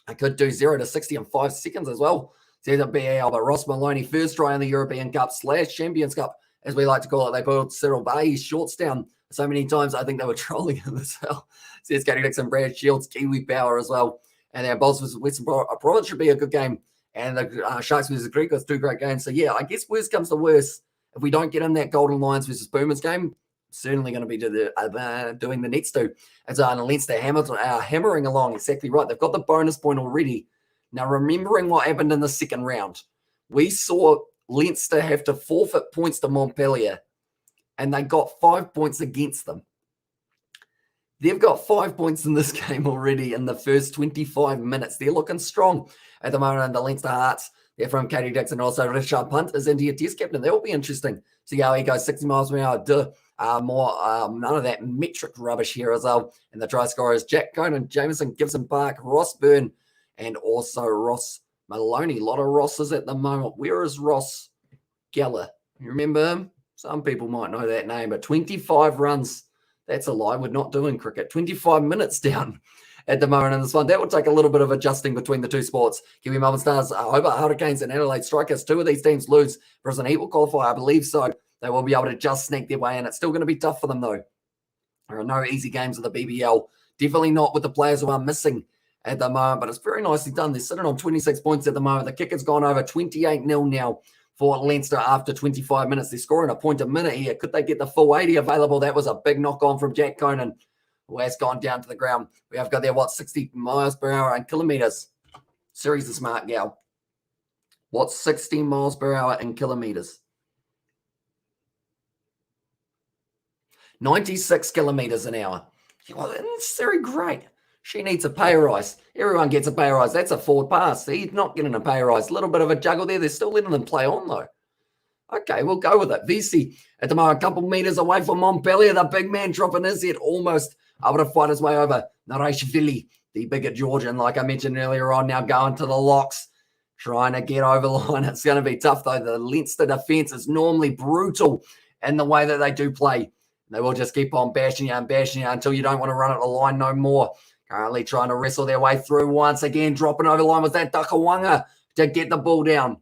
I could do 0 to 60 in 5 seconds as well. Says a BAL, but Ross Maloney, first try in the European Cup / Champions Cup, as we like to call it. They pulled Cyril Bay's shorts down so many times. I think they were trolling him as well. Says Cody Dixon, Brad Shields, Kiwi Power as well. And then Bolts versus Western Province should be a good game. And the Sharks versus Greek was 2 great games. So, yeah, I guess worst comes to worst. If we don't get in that Golden Lions versus Boomers game, certainly going to be doing the next two. As Leinster hammering along, exactly right. They've got the bonus point already. Now, remembering what happened in the second round, we saw Leinster have to forfeit points to Montpellier, and they got 5 points against them. They've got 5 points in this game already in the first 25 minutes. They're looking strong at the moment in the Leinster Hearts. They're from Katie Dixon. Also, Richard Punt is India Test captain. That will be interesting. See how he goes 60 miles per hour. None of that metric rubbish here as well. And the try scorers, Jack Conan, Jameson, Gibson Park, Ross Byrne, and also Ross Maloney. A lot of Rosses at the moment. Where is Ross Geller? You remember him? Some people might know that name, but 25 runs. That's a lie. We're not doing cricket. 25 minutes down at the moment in this one. That will take a little bit of adjusting between the two sports. Kiwi Melbourne Stars, Hobart Hurricanes and Adelaide Strikers. Two of these teams lose for an equal qualifier. I believe so. They will be able to just sneak their way in. It's still going to be tough for them, though. There are no easy games of the BBL. Definitely not with the players who are missing at the moment, but it's very nicely done. They're sitting on 26 points at the moment. The kicker's gone over 28-0 now for Leinster after 25 minutes. They're scoring a point a minute here. Could they get the full 80 available? That was a big knock-on from Jack Conan, who has gone down to the ground. We have got there, 60 miles per hour in kilometres. Siri's a smart gal. What's 60 miles per hour in kilometres? 96 kilometres an hour. Well, Siri, great. She needs a pay rise. Everyone gets a pay rise. That's a forward pass. He's not getting a pay rise. A little bit of a juggle there. They're still letting them play on, though. Okay, we'll go with it. VC at the moment, a couple metres away from Montpellier. The big man dropping his head, almost able to fight his way over. Nareshvili, the bigger Georgian, like I mentioned earlier on, now going to the locks, trying to get over the line. It's going to be tough, though. The Leinster defence is normally brutal in the way that they do play. They will just keep on bashing you until you don't want to run at the line no more. Currently trying to wrestle their way through once again, dropping over the line. Was that Dakawanga to get the ball down?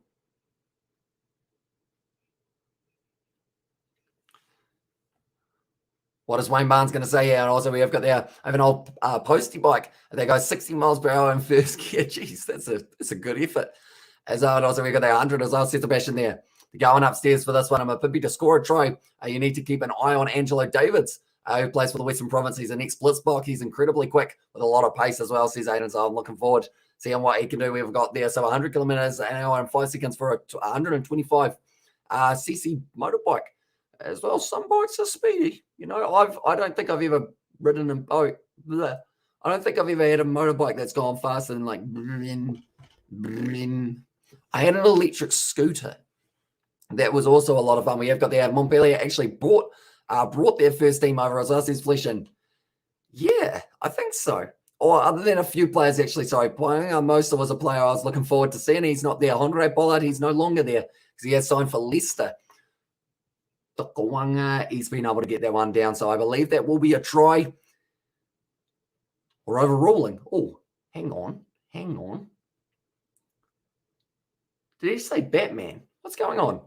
What is Wayne Barnes going to say here? And also we have got there, I have an old postie bike. They go 60 miles per hour in first gear. Jeez, that's a good effort. As also we got there 100 as well. Sebastian there. Going upstairs for this one. I'm a Pippi to score a try. You need to keep an eye on Angelo Davids, who plays for the Western Province. He's an ex-Blitzbach. He's incredibly quick with a lot of pace as well, says Aiden. So I'm looking forward to seeing what he can do. We've got there. So 100 kilometers an hour in 5 seconds for a 125 cc motorbike as well. Some bikes are speedy. You know, I don't think I've ever ridden a I don't think I've ever had a motorbike that's gone faster than like I had an electric scooter. That was also a lot of fun. We have got there. Montpellier actually brought their first team over as well, says Flesh. And yeah, I think so. Or other than a few players actually, playing. Mosa was a player I was looking forward to seeing. He's not there. Honore Pollard, he's no longer there because he has signed for Leicester. Tokawanga, he's been able to get that one down. So I believe that will be a try or overruling. Oh, hang on. Did he say Batman? What's going on?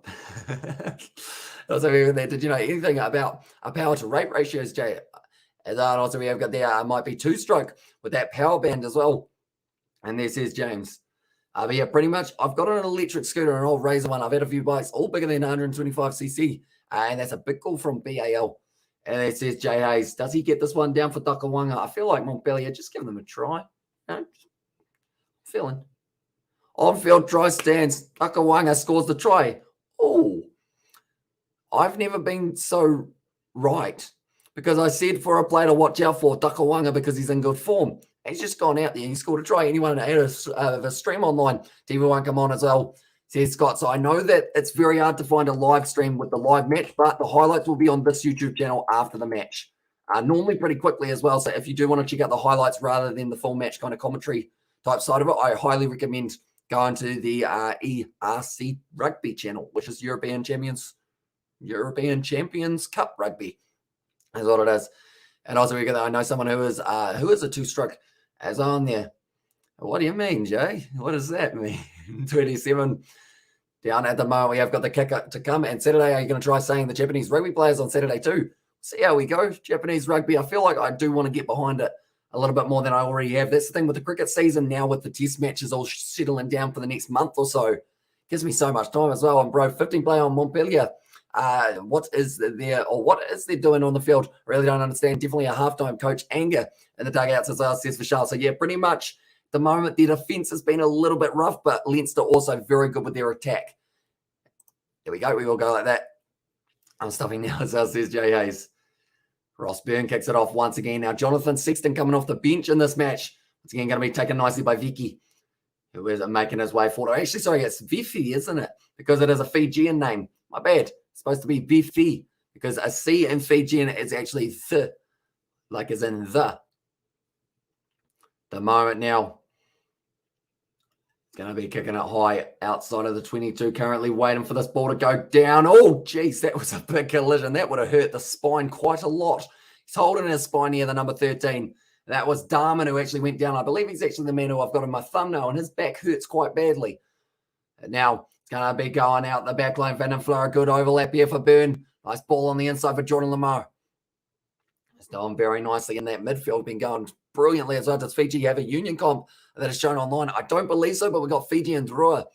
Also, did you know anything about power to rate ratios, Jay? And also we have got there might be 2-stroke with that power band as well. And there says James. But yeah, pretty much I've got an electric scooter, an old Razor one. I've had a few bikes, all bigger than 125cc. And that's a big call from BAL. And it says Jay Hayes. Does he get this one down for Dakawanga? I feel like Montpellier, just give them a try. You know, feeling. On-field try stands. Dakawanga scores the try. Oh, I've never been so right because I said for a player to watch out for Dakawanga because he's in good form. He's just gone out there and he scored a try. Anyone that had a stream online, TV won't come on as well, says Scott. So I know that it's very hard to find a live stream with the live match, but the highlights will be on this YouTube channel after the match. Normally pretty quickly as well. So if you do want to check out the highlights rather than the full match kind of commentary type side of it, I highly recommend going to the ERC Rugby channel, which is European Champions Cup Rugby, is what it is. And also, I know someone who is a 2-stroke as on there. What do you mean, Jay? What does that mean? 27 down at the moment. We have got the kick to come. And Saturday, are you going to try saying the Japanese rugby players on Saturday too? See how we go. Japanese rugby. I feel like I do want to get behind it a little bit more than I already have. That's the thing with the cricket season now, with the test matches all settling down for the next month or so. Gives me so much time as well. And bro, 15 play on Montpellier what is there doing on the field? Really don't understand. Definitely a halftime coach anger in the dugouts as well, says Vishal. So yeah, pretty much the moment the defense has been a little bit rough, but Leinster also very good with their attack. There we go. We will go like that. I'm stuffing now as well, says Jay Hayes. Ross Byrne kicks it off once again. Now Jonathan Sexton coming off the bench in this match. Once again, going to be taken nicely by Vicky, who is making his way forward. Actually, sorry, it's Vifi, isn't it? Because it is a Fijian name. My bad. It's supposed to be Vifi, because a C in Fijian is actually th, like as in the. The moment now, it's going to be kicking it high outside of the 22, currently waiting for this ball to go down. Oh, geez, that was a big collision. That would have hurt the spine quite a lot. He's holding his spine here, the number 13. That was Darman who actually went down. I believe he's actually the man who I've got in my thumbnail, and his back hurts quite badly. And now it's going to be going out the back line. Van den Floor, a good overlap here for Byrne. Nice ball on the inside for Jordan Lamar. It's doing very nicely in that midfield. Been going brilliantly as well. Does Fiji have a union comp that is shown online? I don't believe so, but we've got Fiji and Drua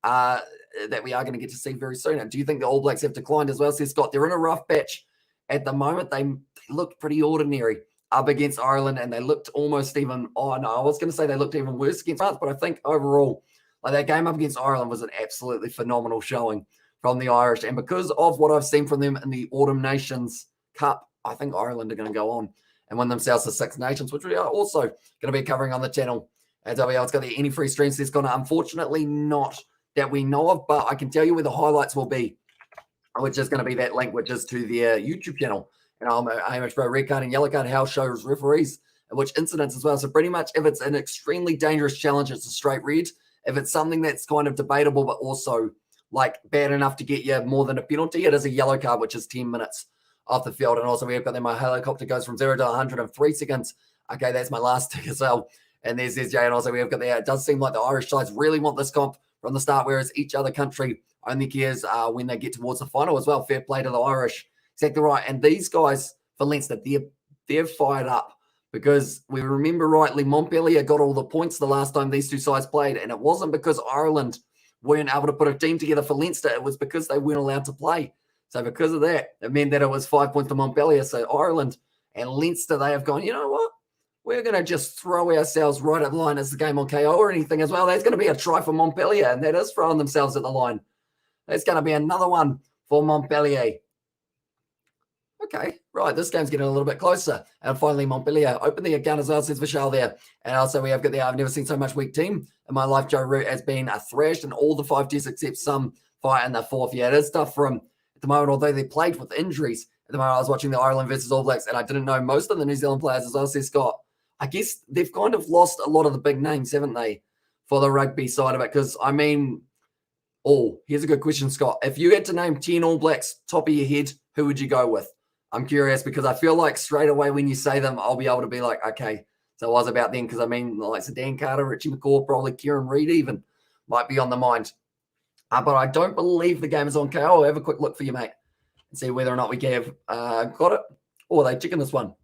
that we are going to get to see very soon. And do you think the All Blacks have declined as well? Says Scott, they're in a rough patch at the moment. They looked pretty ordinary up against Ireland, and they looked almost even, oh no, I was going to say they looked even worse against France, but I think overall, like that game up against Ireland was an absolutely phenomenal showing from the Irish. And because of what I've seen from them in the Autumn Nations Cup, I think Ireland are going to go on and win themselves the Six Nations, which we are also going to be covering on the channel. As WL, it's got the any free streams. There's going to, unfortunately, not that we know of, but I can tell you where the highlights will be, which is going to be that link, which is to their YouTube channel. And I'm Hamish Bro, red card and yellow card, how shows referees, and which incidents as well. So pretty much if it's an extremely dangerous challenge, it's a straight red. If it's something that's kind of debatable, but also like bad enough to get you more than a penalty, it is a yellow card, which is 10 minutes off the field. And also we have got there, my helicopter goes from 0 to 100 in 3 seconds. Okay, that's my last tick as well. And there's Jay, and also we have got there, it does seem like the Irish sides really want this comp from the start, whereas each other country only cares when they get towards the final as well. Fair play to the Irish. Exactly right. And these guys for Leinster, they're fired up because we remember rightly, Montpellier got all the points the last time these two sides played, and it wasn't because Ireland weren't able to put a team together for Leinster. It was because they weren't allowed to play. So because of that, it meant that it was 5 points to Montpellier. So Ireland and Leinster, they have gone, you know what? We're going to just throw ourselves right at the line as the game on KO or anything as well. There's going to be a try for Montpellier, and that is throwing themselves at the line. There's going to be another one for Montpellier. Okay, right, this game's getting a little bit closer. And finally, Montpellier open the account as well, says Vishal there. And also we have got the, I've never seen so much weak team in my life. Joe Root has been thrashed in all the 5 tests except some fight in the 4th. Yeah, it is tough for him at the moment, although they played with injuries. At the moment, I was watching the Ireland versus All Blacks, and I didn't know most of the New Zealand players as well, says Scott. I guess they've kind of lost a lot of the big names, haven't they, for the rugby side of it? Because, I mean, here's a good question, Scott. If you had to name 10 All Blacks top of your head, who would you go with? I'm curious because I feel like straight away when you say them, I'll be able to be like, okay, so it was about them. Because, I mean, like Dan Carter, Richie McCaw, probably Kieran Reid even might be on the mind. But I don't believe the game is on KO. I'll have a quick look for you, mate, and see whether or not we have got it. Or they chicken this one.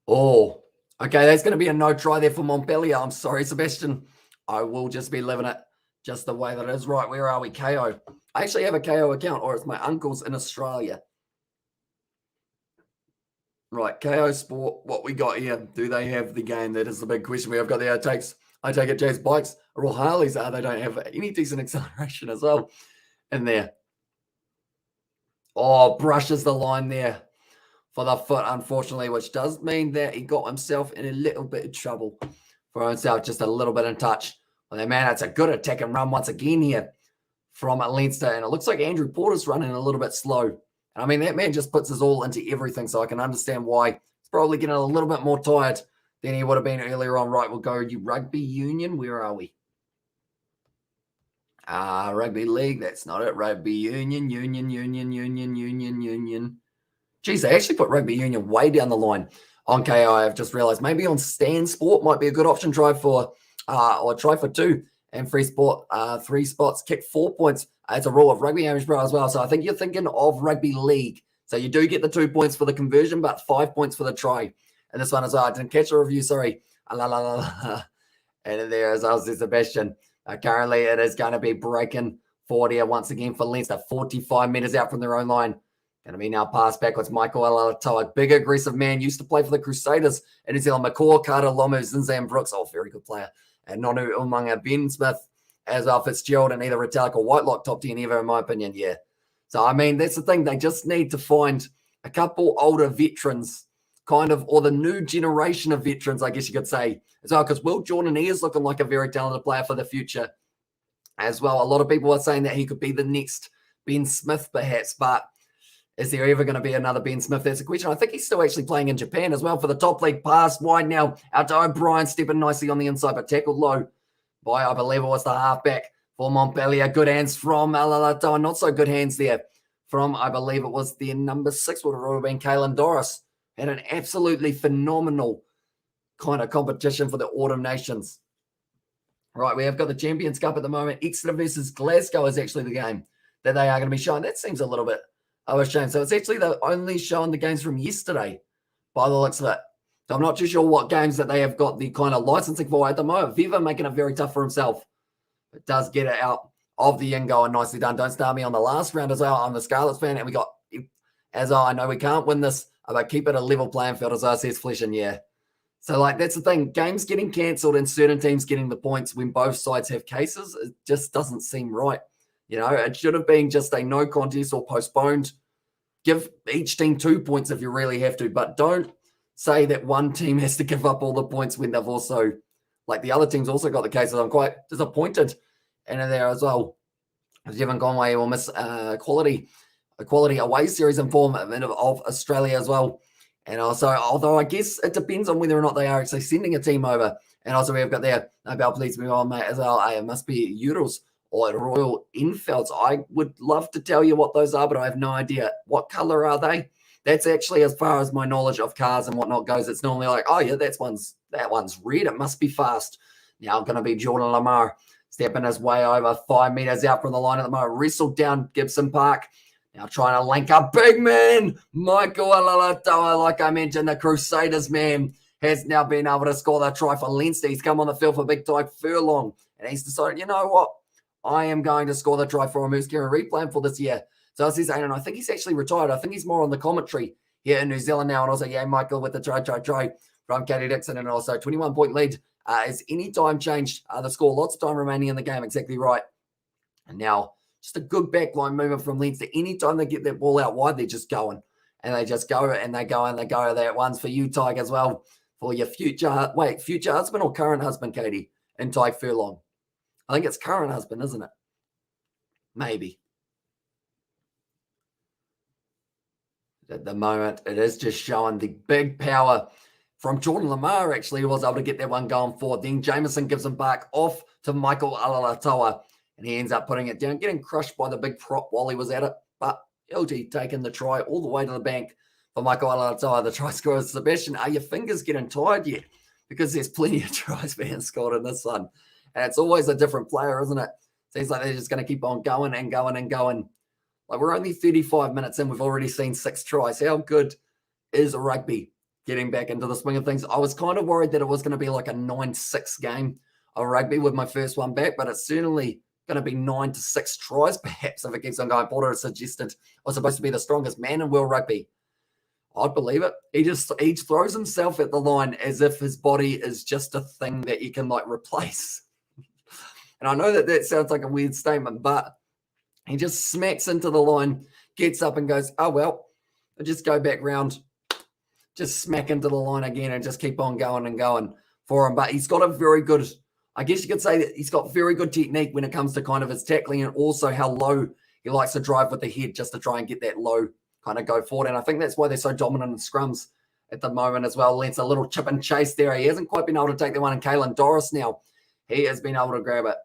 Oh, okay, that's going to be a no try there for Montpellier. I'm sorry, Sebastian. I will just be living it just the way that it is. Right, where are we? KO. I actually have a KO account, or it's my uncle's in Australia. Right, KO Sport, what we got here? Do they have the game? That is the big question we have got there. I take it Jay's bikes are all Harleys. They don't have any decent acceleration as well in there. Oh, brushes the line there for the foot, unfortunately, which does mean that he got himself in a little bit of trouble for himself, just a little bit in touch. Well, man, it's a good attack and run once again here from Leinster, and it looks like Andrew Porter's running a little bit slow. And I mean, that man just puts his all into everything, so I can understand why he's probably getting a little bit more tired than he would have been earlier on. Right, we'll go Rugby Union. Where are we? Rugby League. That's not it. Rugby Union. Geez, they actually put Rugby Union way down the line on KO. I've just realized maybe on Stan Sport might be a good option. Try for 2 and free sport 3 spots. Kick 4 points. It's a rule of Rugby Amish Bro as well. So I think you're thinking of Rugby League. So you do get the 2 points for the conversion, but 5 points for the try. And this one as well. I didn't catch a review. Sorry. And there as well, Sebastian. Currently, it is going to be breaking forward here once again for Leinster. 45 metres out from their own line. Going to be now passed backwards. Michael Alatoa, big aggressive man, used to play for the Crusaders in New Zealand. McCaw, Carter, Lomu, Zinzan Brooks, very good player. And Nonu Umanga, Ben Smith, as well Fitzgerald, and either Retallick or Whitelock, top 10 ever, in my opinion, yeah. So, I mean, that's the thing. They just need to find a couple older veterans, kind of, or the new generation of veterans, I guess you could say, as well, because Will Jordan, he is looking like a very talented player for the future as well. A lot of people are saying that he could be the next Ben Smith, perhaps, but is there ever going to be another Ben Smith? That's a question. I think he's still actually playing in Japan as well for the top league. Pass wide now out to O'Brien, stepping nicely on the inside, but tackled low by, I believe it was the halfback for Montpellier. Good hands from Alatoa. Not so good hands there from, I believe it was their number 6, would have been Kalen Doris. Had an absolutely phenomenal kind of competition for the Autumn Nations. Right, we have got the Champions Cup at the moment. Exeter versus Glasgow is actually the game that they are going to be showing. That seems a little bit of a shame. So it's actually only showing the games from yesterday by the looks of it. So I'm not too sure what games that they have got the kind of licensing for at the moment. Viva making it very tough for himself. It does get it out of the end goal and nicely done. Don't start me on the last round as well. I'm the Scarlets fan, and we got, as I know we can't win this, but keep it a level playing field, as I says, Flesh and yeah. So, like, that's the thing. Games getting cancelled and certain teams getting the points when both sides have cases, it just doesn't seem right. You know, it should have been just a no contest or postponed. Give each team 2 points if you really have to, but don't say that one team has to give up all the points when they've also, like, the other team's also got the cases. I'm quite disappointed in there as well. Devon Conway will miss a quality away series in form of Australia as well. And also, although I guess it depends on whether or not they are actually sending a team over. And also, we've got there, Nobel, please move on, mate, as well. It must be Urals or Royal Enfields. I would love to tell you what those are, but I have no idea. What color are they? That's actually, as far as my knowledge of cars and whatnot goes, it's normally like, oh, yeah, that one's red. It must be fast. Now going to be Jordan Lamar stepping his way over 5 meters out from the line at the moment. Wrestled down Gibson Park. Now trying to link up big man, Michael Alatoa, like I mentioned, the Crusaders man has now been able to score the try for Leinster. He's come on the field for Big Ty Furlong, and he's decided, you know what, I am going to score the try for him, who's carrying replaying for this year. So as he's saying, and I think he's actually retired. I think he's more on the commentary here in New Zealand now, and also, yeah, Michael with the try from Katie Dixon, and also 21-point lead. Is any time changed the score? Lots of time remaining in the game, exactly right. And now, just a good backline movement from Leinster. Anytime they get that ball out wide, they're just going. And they just go and they go and they go. That one's for you, Tyke, as well. For your future husband or current husband, Katie, and Tyke Furlong. I think it's current husband, isn't it? Maybe. At the moment, it is just showing the big power from Jordan Lamar, actually, who was able to get that one going forward. Then Jameson gives him back off to Michael Alatoa. And he ends up putting it down, getting crushed by the big prop while he was at it. But LG taking the try all the way to the bank for Michael Alatoa. The try scorer, Sebastian, are your fingers getting tired yet? Because there's plenty of tries being scored in this one. And it's always a different player, isn't it? Seems like they're just going to keep on going and going and going. Like, we're only 35 minutes in. We've already seen 6 tries. How good is rugby getting back into the swing of things? I was kind of worried that it was going to be like a 9-6 game of rugby with my first one back, but it's certainly going to be 9-6 tries, perhaps, if it keeps on going. Porter suggested was supposed to be the strongest man in world rugby. I'd believe it. He throws himself at the line as if his body is just a thing that you can, like, replace. And I know that sounds like a weird statement, but he just smacks into the line, gets up and goes, oh, well, I'll just go back round, just smack into the line again and just keep on going and going for him. But he's got a very good, I guess you could say that he's got very good technique when it comes to kind of his tackling and also how low he likes to drive with the head just to try and get that low kind of go forward. And I think that's why they're so dominant in scrums at the moment as well. Lance a little chip and chase there. He hasn't quite been able to take the one. And Kalen Doris now, he has been able to grab it.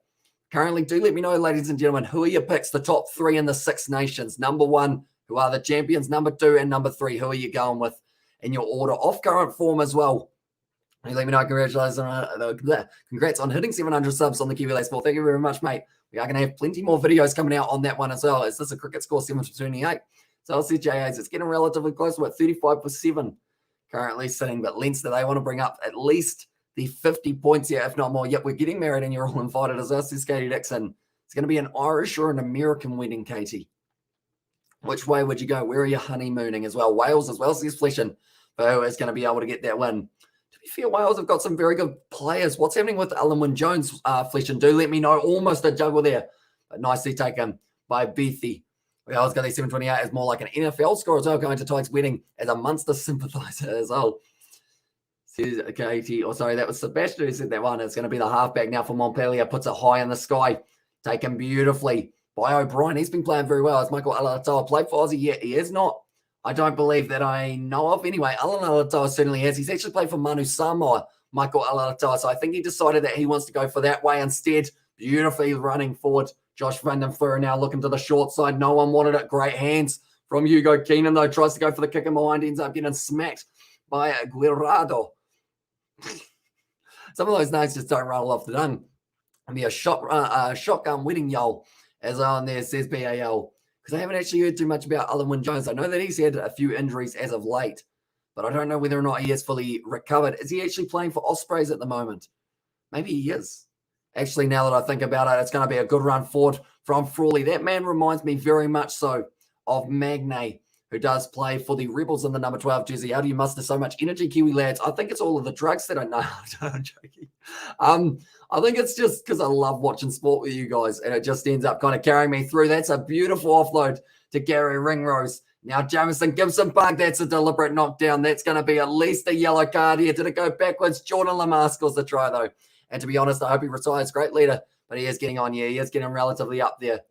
Currently, do let me know, ladies and gentlemen, who are your picks? The top 3 in the 6 nations. Number 1, who are the champions? Number 2 and number 3, who are you going with in your order? Off current form as well. And let me know. Congrats on hitting 700 subs on the Kiwi Sport. Thank you very much, mate. We are going to have plenty more videos coming out on that one as well. Is this a cricket score 7-28? So I'll see JAs. It's getting relatively close. We're at 35 for 7 currently sitting. But Leinster, they want to bring up at least the 50 points here, if not more. Yep, we're getting married and you're all invited as well, says Katie Dixon. It's going to be an Irish or an American wedding, Katie. Which way would you go? Where are you honeymooning as well? Wales as well. So there's Fletcher, who is going to be able to get that win. To be fair, Wales have got some very good players. What's happening with Alan Wynne-Jones, Fletcher? Do let me know. Almost a juggle there, but nicely taken by Beathy. Wales got the 728 is more like an NFL score as well, going to Tyke's wedding as a Munster sympathiser as well. Says Katie, or sorry, that was Sebastian who said that one. It's going to be the halfback now for Montpellier. Puts it high in the sky. Taken beautifully by O'Brien. He's been playing very well. As Michael Alatoa played for Aussie? Yeah, he is not. I don't believe that I know of. Anyway, Alan Alatoa certainly has. He's actually played for Manu Samoa, Michael Alatoa. So I think he decided that he wants to go for that way instead. Beautifully running forward. Josh Van Den Fleur now looking to the short side. No one wanted it. Great hands from Hugo Keenan, though. Tries to go for the kick in behind. Ends up getting smacked by Guirado. Some of those names just don't roll off the tongue. And be a shotgun winning yell as on there says BAL. Because I haven't actually heard too much about Alan Wynne-Jones. I know that he's had a few injuries as of late, but I don't know whether or not he is fully recovered. Is he actually playing for Ospreys at the moment? Maybe he is. Actually, now that I think about it, it's going to be a good run forward from Frawley. That man reminds me very much so of Magnay, who does play for the Rebels in the number 12 jersey. How do you muster so much energy, Kiwi lads? I think it's all of the drugs that I know. I'm joking. I think it's just because I love watching sport with you guys, and it just ends up kind of carrying me through. That's a beautiful offload to Gary Ringrose. Now, Jamison Gibson Park, that's a deliberate knockdown. That's going to be at least a yellow card here. Did it go backwards? Jordan Lamar scores the try, though. And to be honest, I hope he retires. Great leader, but he is getting on. Yeah, he is getting relatively up there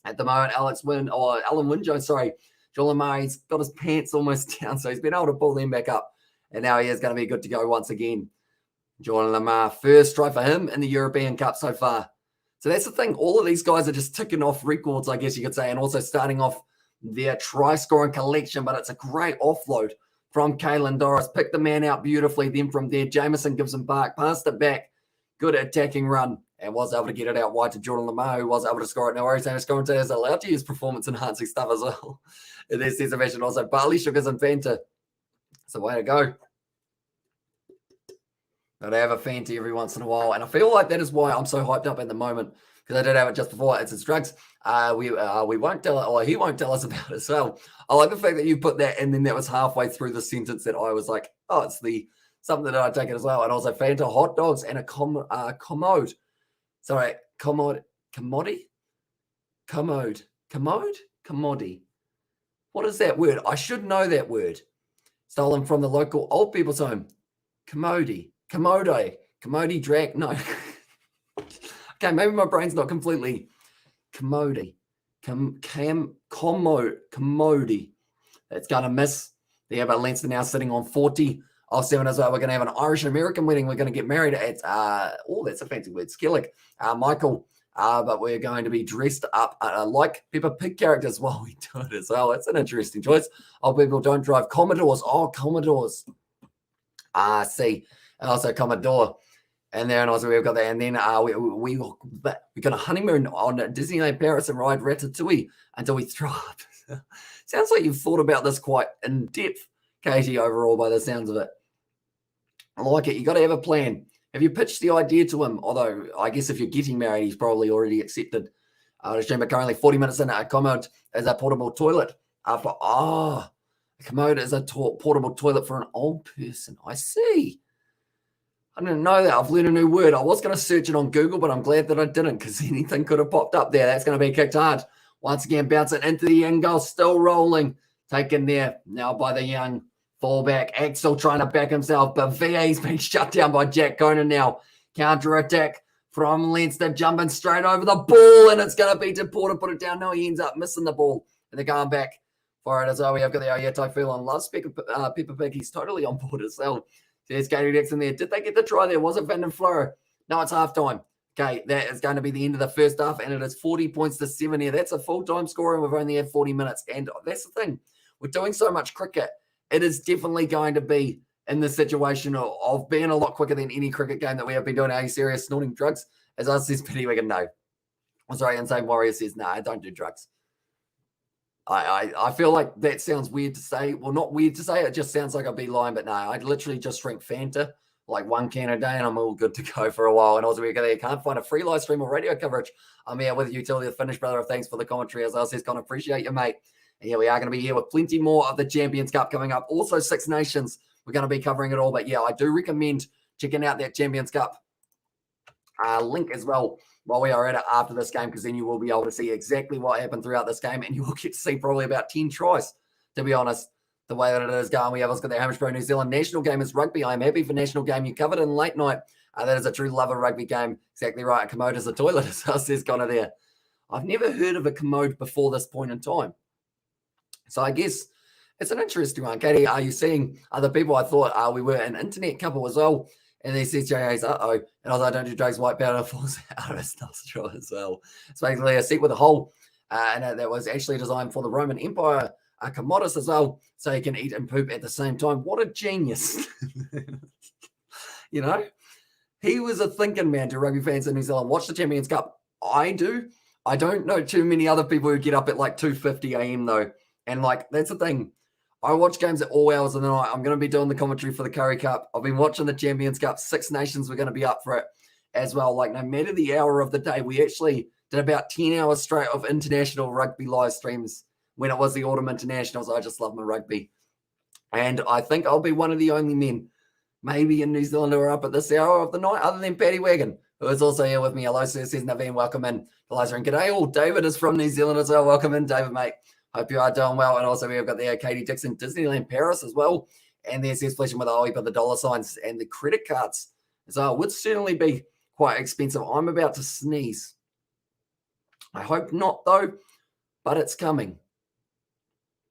at the moment. Alan Wynne-Jones, sorry. Jordan Lamar, he's got his pants almost down, so he's been able to pull them back up. And now he is going to be good to go once again. Jordan Lamar, first try for him in the European Cup so far. So that's the thing. All of these guys are just ticking off records, I guess you could say, and also starting off their try-scoring collection. But it's a great offload from Caelan Doris. Picked the man out beautifully. Then from there, Jamison Gibson Park passed it back. Good attacking run. And was able to get it out wide to Jordan Lamar, who was able to score it. No worries, Amos Scorington is allowed to use performance-enhancing stuff as well. And there's Mention also barley sugars and Fanta. It's the way to go. But I have a Fanta every once in a while. And I feel like that is why I'm so hyped up at the moment, because I did have it just before. It's drugs. We won't tell it, or he won't tell us about it as well. I like the fact that you put that, and then that was halfway through the sentence that I was like, oh, it's the something that I take it as well. And also Fanta hot dogs and a commode. Sorry, commodity? Commodity. What is that word? I should know that word. Stolen from the local old people's home. Commodity drag. No. Okay, maybe my brain's not completely. Commodity. Commodity. That's going to miss. There, but Leinster now sitting on 40. 7 as well. We're going to have an Irish-American wedding. We're going to get married at, that's a fancy word, Skillick, Michael. But we're going to be dressed up like Peppa Pig characters while we do it as well. That's an interesting choice. Old people don't drive Commodores. Oh, Commodores. See. Also Commodore. And then also we've got that. And then we're going to honeymoon on Disneyland Paris and ride Ratatouille until we throw up. Sounds like you've thought about this quite in depth, Katie, overall, by the sounds of it. I like it. You got to have a plan. Have you pitched the idea to him? Although, I guess if you're getting married, he's probably already accepted. I would assume, but currently 40 minutes in, a commode is a portable toilet. A commode is a portable toilet for an old person. I see. I didn't know that. I've learned a new word. I was going to search it on Google, but I'm glad that I didn't, because anything could have popped up there. That's going to be kicked hard. Once again, bouncing into the end goal, still rolling. Taken there now by the young fullback. Axel trying to back himself, but VA's been shut down by Jack Conan now. Counter attack from Leinster, jumping straight over the ball, and it's going to be to Porter, put it down. No, he ends up missing the ball, and they're going back for it as well. We have got the Typhoon on loves Peppa Pig. He's totally on board as well. There's Katie Dixon there. Did they get the try there? Was it Van den Fleur? No, it's halftime. Okay, that is going to be the end of the first half, and it is 40 points to 7 here. That's a full-time score, and we've only had 40 minutes. And that's the thing. We're doing so much cricket. It is definitely going to be in the situation of being a lot quicker than any cricket game that we have been doing. Are you serious? Snorting drugs? As I says, Penny Wigan, no. I'm sorry, Insane Warrior says, no, I don't do drugs. I feel like that sounds weird to say. Well, not weird to say. It just sounds like I'd be lying, but no, I literally just drink Fanta like 1 can a day, and I'm all good to go for a while. And also, we can't find a free live stream or radio coverage. I'm here with Utility the Finnish brother. Thanks for the commentary. As I says, kind of appreciate you, mate. And here we are going to be here with plenty more of the Champions Cup coming up. Also, Six Nations. We're going to be covering it all. But yeah, I do recommend checking out that Champions Cup link as well while we are at it after this game, because then you will be able to see exactly what happened throughout this game, and you will get to see probably about 10 tries, to be honest, the way that it is going. We have also got the Hamish Pro New Zealand national game is rugby. I'm happy for national game. You covered in late night. That is a true love of rugby game. Exactly right. A commode is a toilet, as I says Connor there. I've never heard of a commode before this point in time. So I guess it's an interesting one. Katie, are you seeing other people? I thought we were an internet couple as well. And they said, JA's, uh-oh. And I was like, don't do drugs, white powder falls out of his nostril as well. It's basically a seat with a hole. And that was actually designed for the Roman Empire commodus as well. So you can eat and poop at the same time. What a genius. You know, he was a thinking man to rugby fans in New Zealand. Watch the Champions Cup. I do. I don't know too many other people who get up at like 2:50 a.m. though. And like, that's the thing. I watch games at all hours of the night. I'm going to be doing the commentary for the Curry Cup. I've been watching the Champions Cup. Six Nations, we're going to be up for it as well. Like, no matter the hour of the day, we actually did about 10 hours straight of international rugby live streams when it was the Autumn Internationals. I just love my rugby. And I think I'll be one of the only men, maybe in New Zealand, who are up at this hour of the night, other than Paddy Wagon, who is also here with me. Hello, says Naveen. Welcome in. Eliza and G'day. Oh, David is from New Zealand as well. Welcome in, David, mate. Hope you are doing well. And also we've got the Katie Dixon, Disneyland Paris as well. And there's this flashing with the OE, but the dollar signs and the credit cards. So it would certainly be quite expensive. I'm about to sneeze. I hope not, though, but it's coming.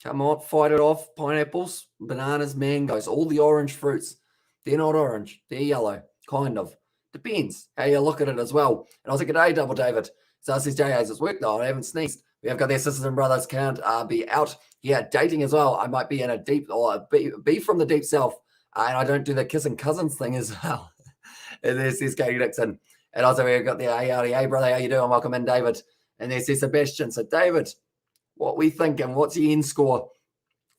Come on, fight it off. Pineapples, bananas, mangoes, all the orange fruits. They're not orange. They're yellow, kind of. Depends how you look at it as well. And I was like, g'day, Double David. So I says, JA's, it's work though. I haven't sneezed. We have got their sisters and brothers can't be out. Yeah, dating as well. I might be in a deep, or be from the deep south. And I don't do the kissing cousins thing as well. And there's Katie Dixon. And also we've got the ARDA brother. How you doing? Welcome in, David. And there's Sebastian. So David, what we thinking? What's the end score?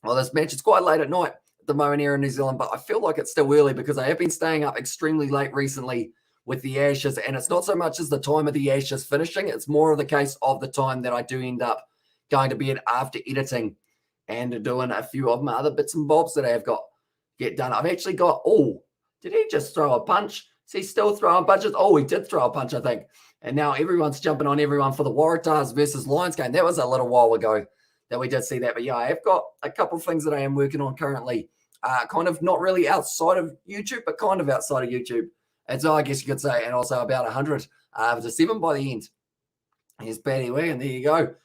Well, this match is quite late at night at the moment here in New Zealand, but I feel like it's still early because I have been staying up extremely late recently with the Ashes, and it's not so much as the time of the Ashes finishing, it's more of the case of the time that I do end up going to bed after editing and doing a few of my other bits and bobs that I have got get done. I've actually got, oh, did he just throw a punch? Is he still throwing punches? Oh, he did throw a punch, I think. And now everyone's jumping on everyone for the Waratahs versus Lions game. That was a little while ago that we did see that. But yeah, I have got a couple of things that I am working on currently, kind of not really outside of YouTube, but kind of outside of YouTube. And so I guess you could say, and also about 100 to 7 by the end. Here's Paddy Wagon. There you go.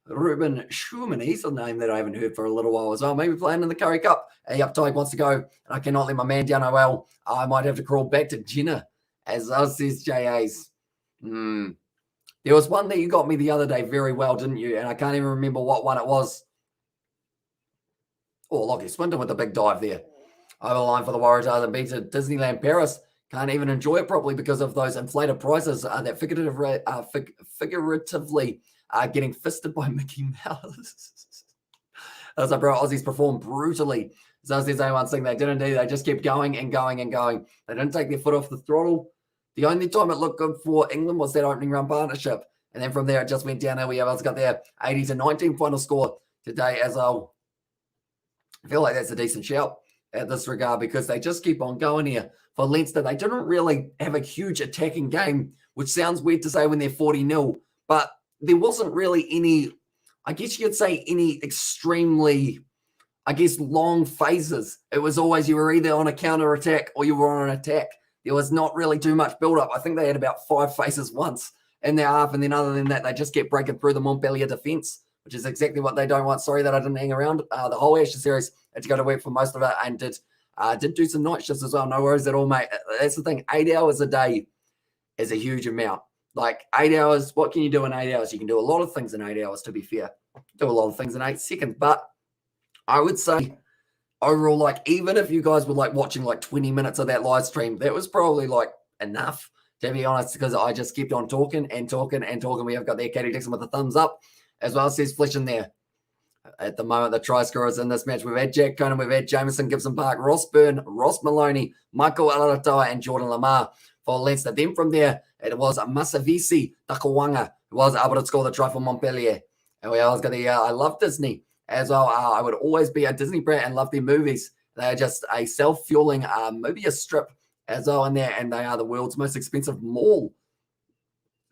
Ruben Schumann. He's a name that I haven't heard for a little while as well. Maybe playing in the Curry Cup. Hey, Uptide wants to go, and I cannot let my man down. Oh, well, I might have to crawl back to Jenna, as us says JA's. There was one that you got me the other day very well, didn't you? And I can't even remember what one it was. Oh, Lockie Swinton with the big dive there. Over the line for the Waratahs and beats at Disneyland Paris. Can't even enjoy it properly because of those inflated prices that figuratively are getting fisted by Mickey Mouse. As I bro, Aussies performed brutally. So as there's one thing they didn't do, they just kept going and going and going. They didn't take their foot off the throttle. The only time it looked good for England was that opening run partnership. And then from there, it just went down. We have also got their 80-19 final score today as well. I feel like that's a decent shout at this regard because they just keep on going here. For Leinster, they didn't really have a huge attacking game, which sounds weird to say when they're 40-0, but there wasn't really any, I guess you could say, any extremely, I guess, long phases. It was always you were either on a counter attack or you were on an attack. There was not really too much build-up. I think they had about 5 phases once in their half, and then other than that, they just kept breaking through the Montpellier defence, which is exactly what they don't want. Sorry that I didn't hang around the whole Ashes series. Had to go to work for most of it and did do some night shifts as well. No worries at all, mate. That's the thing. 8 hours a day is a huge amount. Like 8 hours, what can you do in 8 hours? You can do a lot of things in 8 hours, to be fair. Do a lot of things in 8 seconds. But I would say overall, like, even if you guys were like watching like 20 minutes of that live stream, that was probably like enough, to be honest, because I just kept on talking and talking and talking. We have got there Katie Dixon with a thumbs up as well. It says Flesh in there. at the moment, the try scorers in this match. We've had Jack Conan, we've had Jameson Gibson Park, Ross Byrne, Ross Maloney, Michael Alatoa, and Jordan Lamar for Leinster. Then from there, it was Masavisi Takawanga who was able to score the try for Montpellier. And we always got the, I love Disney as well. I would always be a Disney brat and love their movies. They are just a self-fueling movie, a strip as well in there, and they are the world's most expensive mall.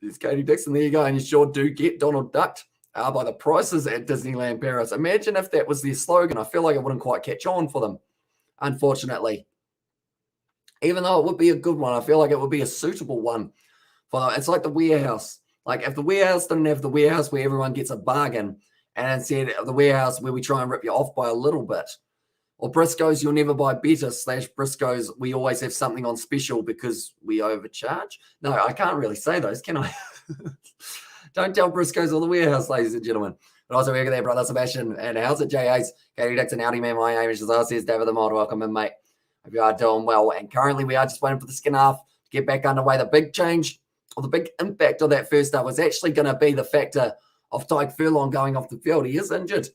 There's Katie Dixon, there you go, and you sure do get Donald Duck by the prices at Disneyland Paris. Imagine if that was their slogan. I feel like it wouldn't quite catch on for them, unfortunately. Even though it would be a good one, I feel like it would be a suitable one for them. It's like the warehouse. Like if the warehouse didn't have the warehouse where everyone gets a bargain, and instead of the warehouse where we try and rip you off by a little bit, or Briscoe's, you'll never buy better, / Briscoe's, we always have something on special because we overcharge. No, I can't really say those, can I? Don't tell Briscoe's or the warehouse, ladies and gentlemen. But also, we're there, brother Sebastian. And how's it, J. Hayes? Katie Dixon, howdy, man. My name is Giselle, says David the Mod. Welcome in, mate. Hope you are doing well. And currently, we are just waiting for the skin half to get back underway. The big change, or the big impact of that first half was actually going to be the factor of Tyke Furlong going off the field. He is injured.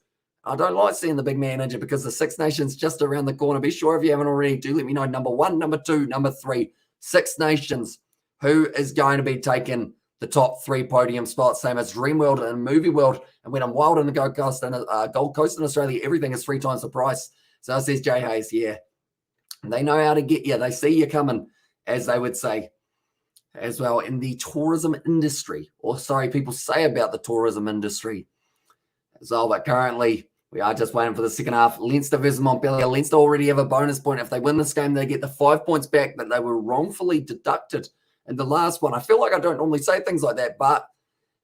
I don't like seeing the big man injured because the Six Nations just around the corner. Be sure if you haven't already, do let me know number 1, number 2, number 3, Six Nations. Who is going to be taking the top 3 podium spots, same as Dreamworld and Movie World. And when I'm wild in the Gold Coast in Australia, everything is 3 times the price. So says Jay Hayes, yeah. They know how to get you. They see you coming, as they would say, as well in the tourism industry. Or sorry, people say about the tourism industry as well. But currently, we are just waiting for the second half. Leinster versus Montpellier. Leinster already have a bonus point. If they win this game, they get the 5 points back that they were wrongfully deducted in the last one. I feel like I don't normally say things like that, but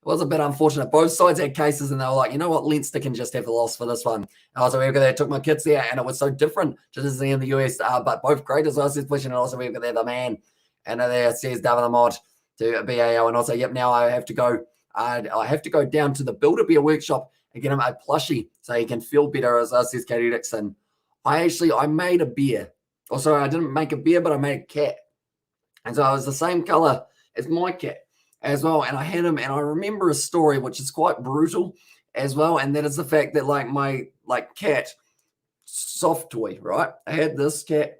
it was a bit unfortunate. Both sides had cases, and they were like, you know what, Leinster can just have the loss for this one. I was aware that I took my kids there, and it was so different to Disney in the US, but both great as well. Says Pushing, and also we've got there the man, and there says David the Mod to BAO, and also, yep, now I have to go. I have to go down to the Build-A-Beer workshop and get him a plushie so he can feel better, as says Katie Dixon. I made a beer. Oh, sorry, I didn't make a beer, but I made a cat. And so I was the same color as my cat as well. And I had him, and I remember a story which is quite brutal as well. And that is the fact that my cat soft toy, right? I had this cat,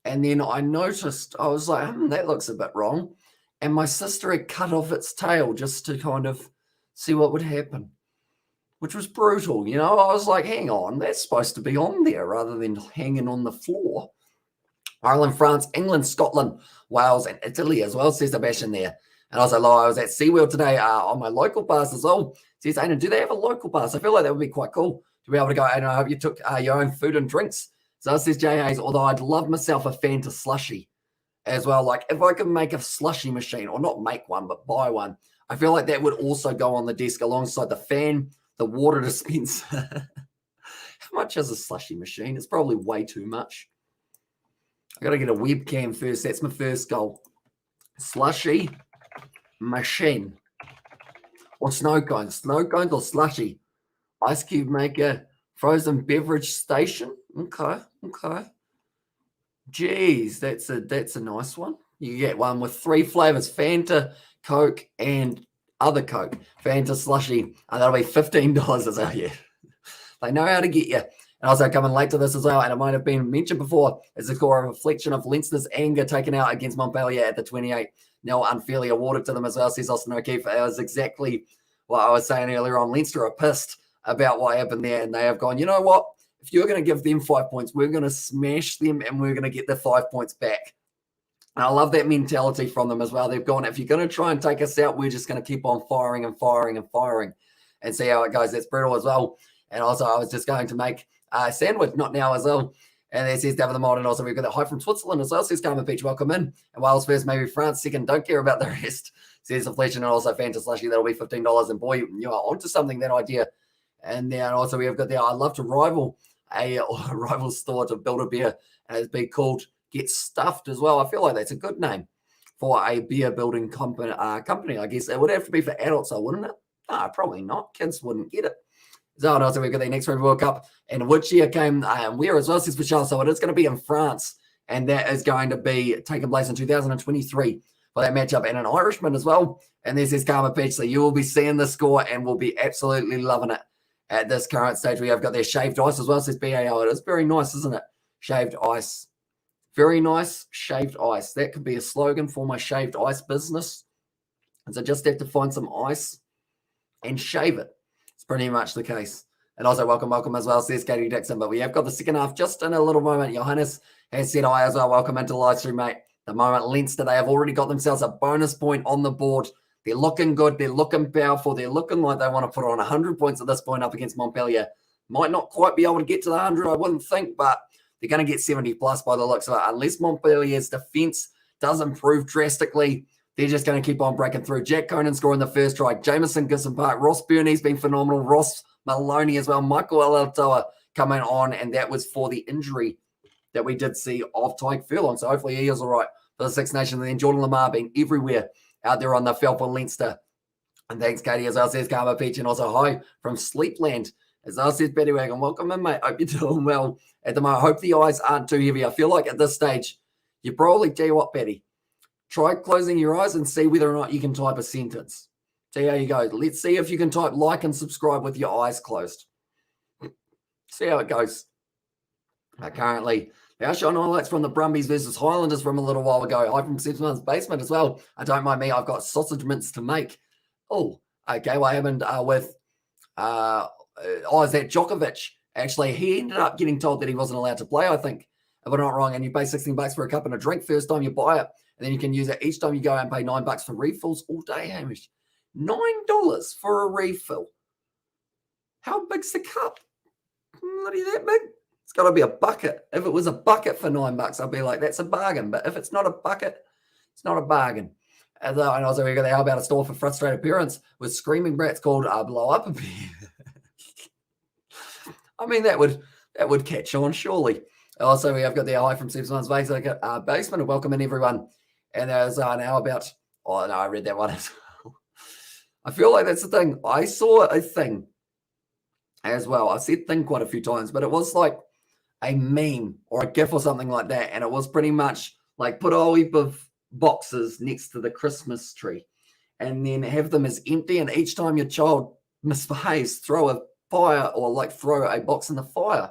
and then I noticed, I was like, that looks a bit wrong. And my sister had cut off its tail just to kind of see what would happen, which was brutal. You know, I was like, hang on, that's supposed to be on there rather than hanging on the floor. Ireland, France, England, Scotland, Wales, and Italy as well, says Sebastian there. And also, I was at SeaWorld today on my local pass as well. Says, Aiden, do they have a local pass? I feel like that would be quite cool to be able to go. And I hope you took your own food and drinks. So says Jay Hayes, although I'd love myself a Fanta slushie as well. Like if I could make a slushie machine, or not make one, but buy one, I feel like that would also go on the desk alongside the fan, the water dispenser. How much is a slushie machine? It's probably way too much. I got to get a webcam first. That's my first goal. Slushy machine. Or snow cones. Snow cones or slushy. Ice cube maker. Frozen beverage station. Okay. Geez, that's a nice one. You get one with 3 flavors. Fanta, Coke, and other Coke. Fanta slushy. That'll be $15 as well, yeah. They know how to get you. And also coming late to this as well, and it might have been mentioned before, is the score of a reflection of Leinster's anger taken out against Montpellier at the 28. Now unfairly awarded to them as well, says Austin O'Keefe. That was exactly what I was saying earlier on. Leinster are pissed about what happened there, and they have gone, you know what? If you're going to give them 5 points, we're going to smash them, and we're going to get the 5 points back. And I love that mentality from them as well. They've gone, if you're going to try and take us out, we're just going to keep on firing and firing and firing and see how it goes. That's brutal as well. And also, I was just going to make sandwich, not now as well. And there says David the Mod, and also we've got that hi from Switzerland as well. Says Carmen Beach, welcome in. And Wales first, maybe France second. Don't care about the rest. Says Inflation, and also Fanta Slushy. That'll be $15. And boy, you are onto something, that idea. And then also we have got there, I'd love to rival a rival store to build a beer, and it's been called Get Stuffed as well. I feel like that's a good name for a beer building company. I guess it would have to be for adults, though, wouldn't it? No, probably not. Kids wouldn't get it. So also we've got the next Rugby World Cup, and which year came where as well, says Michelle. So it is going to be in France, and that is going to be taking place in 2023 for that matchup, and an Irishman as well. And this is Karma Peach, so you will be seeing the score and will be absolutely loving it at this current stage. We have got their shaved ice as well. It says BAL. It is very nice, isn't it? Shaved ice. Very nice, shaved ice. That could be a slogan for my shaved ice business. And so just have to find some ice and shave it. It's pretty much the case. And also welcome as well, says Katie Dixon. But we have got the second half just in a little moment. Johannes has said hi as well. Welcome into Livestream, mate. The moment Leinster, they have already got themselves a bonus point on the board. They're looking good. They're looking powerful. They're looking like they want to put on 100 points at this point up against Montpellier. Might not quite be able to get to the 100, I wouldn't think, but they're going to get 70 plus by the looks of it. Unless Montpellier's defence does improve drastically, they're just going to keep on breaking through. Jack Conan scoring the first try. Jameson Gibson Park. Ross Burney's been phenomenal. Ross Maloney as well. Michael Alatoa coming on, and that was for the injury that we did see of Tyke Furlong. So hopefully he is all right for the Six Nations. And then Jordan Lamar being everywhere out there on the field for Leinster. And thanks, Katie, as well, says Karma Peach. And also hi from Sleepland. As well, says Betty Wagon. Welcome in, mate. Hope you're doing well at the moment. I hope the eyes aren't too heavy. I feel like at this stage, you probably, tell you what, Betty, try closing your eyes and see whether or not you can type a sentence. See how you go. Let's see if you can type like and subscribe with your eyes closed. See how it goes. Currently, the outshine highlights from the Brumbies versus Highlanders from a little while ago. Hi from Simpson's basement as well. Don't mind me. I've got sausage mince to make. Oh, okay. What happened with, is that Djokovic? Actually, he ended up getting told that he wasn't allowed to play, I think, if I'm not wrong. And you pay $16 for a cup and a drink first time you buy it. And then you can use it each time you go and pay $9 for refills all day, Hamish. $9 for a refill. How big's the cup? Bloody that big? It's got to be a bucket. If it was a bucket for $9, I'd be like, that's a bargain. But if it's not a bucket, it's not a bargain. And also, we got how about a store for frustrated parents with screaming brats called Blow Up a Beer. I mean, that would catch on, surely. Also, we have got the hi from Simpson's basement, and welcome in everyone. And there's now about, oh no, I read that one as well. I feel like that's the thing. I saw a thing as well. I said thing quite a few times, but it was like a meme or a GIF or something like that. And it was pretty much like put a whole heap of boxes next to the Christmas tree and then have them as empty. And each time your child misbehaves, throw a fire or like throw a box in the fire.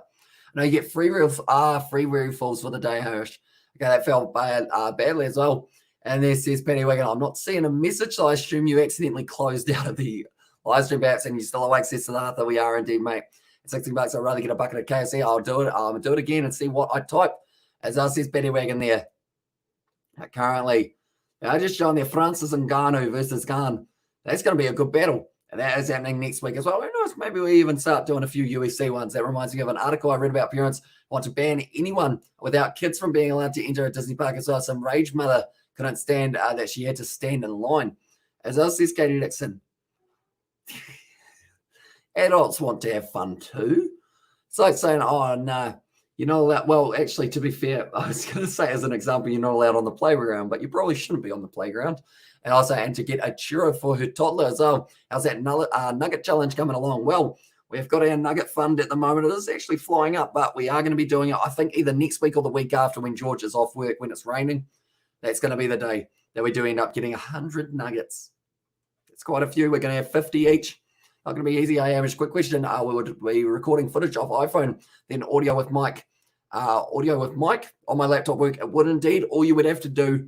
No, you get free refills for the day, Harsh. Okay, that felt badly as well. And there says Penny Wagon, I'm not seeing a message, so I assume you accidentally closed out of the live stream apps and you're still awake, says Siddhartha. We are indeed, mate. At $16, I'd rather get a bucket of KFC. I'll do it. I'll do it again and see what I type. As I says Penny Wagon there. Currently, I just showing there Francis and Ngannou versus Ghan. That's going to be a good battle. And that is happening next week as well. Who knows? Maybe we even start doing a few USC ones. That reminds me of an article I read about parents want to ban anyone without kids from being allowed to enter a Disney park as well. Some rage mother couldn't stand that she had to stand in line. As I says Katie Dixon, adults want to have fun too. It's like saying, oh, no, you're not allowed. Well, actually, to be fair, I was going to say as an example, you're not allowed on the playground, but you probably shouldn't be on the playground. And also, and to get a churro for her toddler as well. How's that nugget challenge coming along? Well, we've got our nugget fund at the moment. It is actually flying up, but we are going to be doing it, I think, either next week or the week after when George is off work, when it's raining. That's going to be the day that we do end up getting 100 nuggets. It's quite a few. We're going to have 50 each. Not going to be easy. I have a quick question. We would be recording footage off iPhone, then audio with mic. Audio with mic on my laptop work. It would indeed. All you would have to do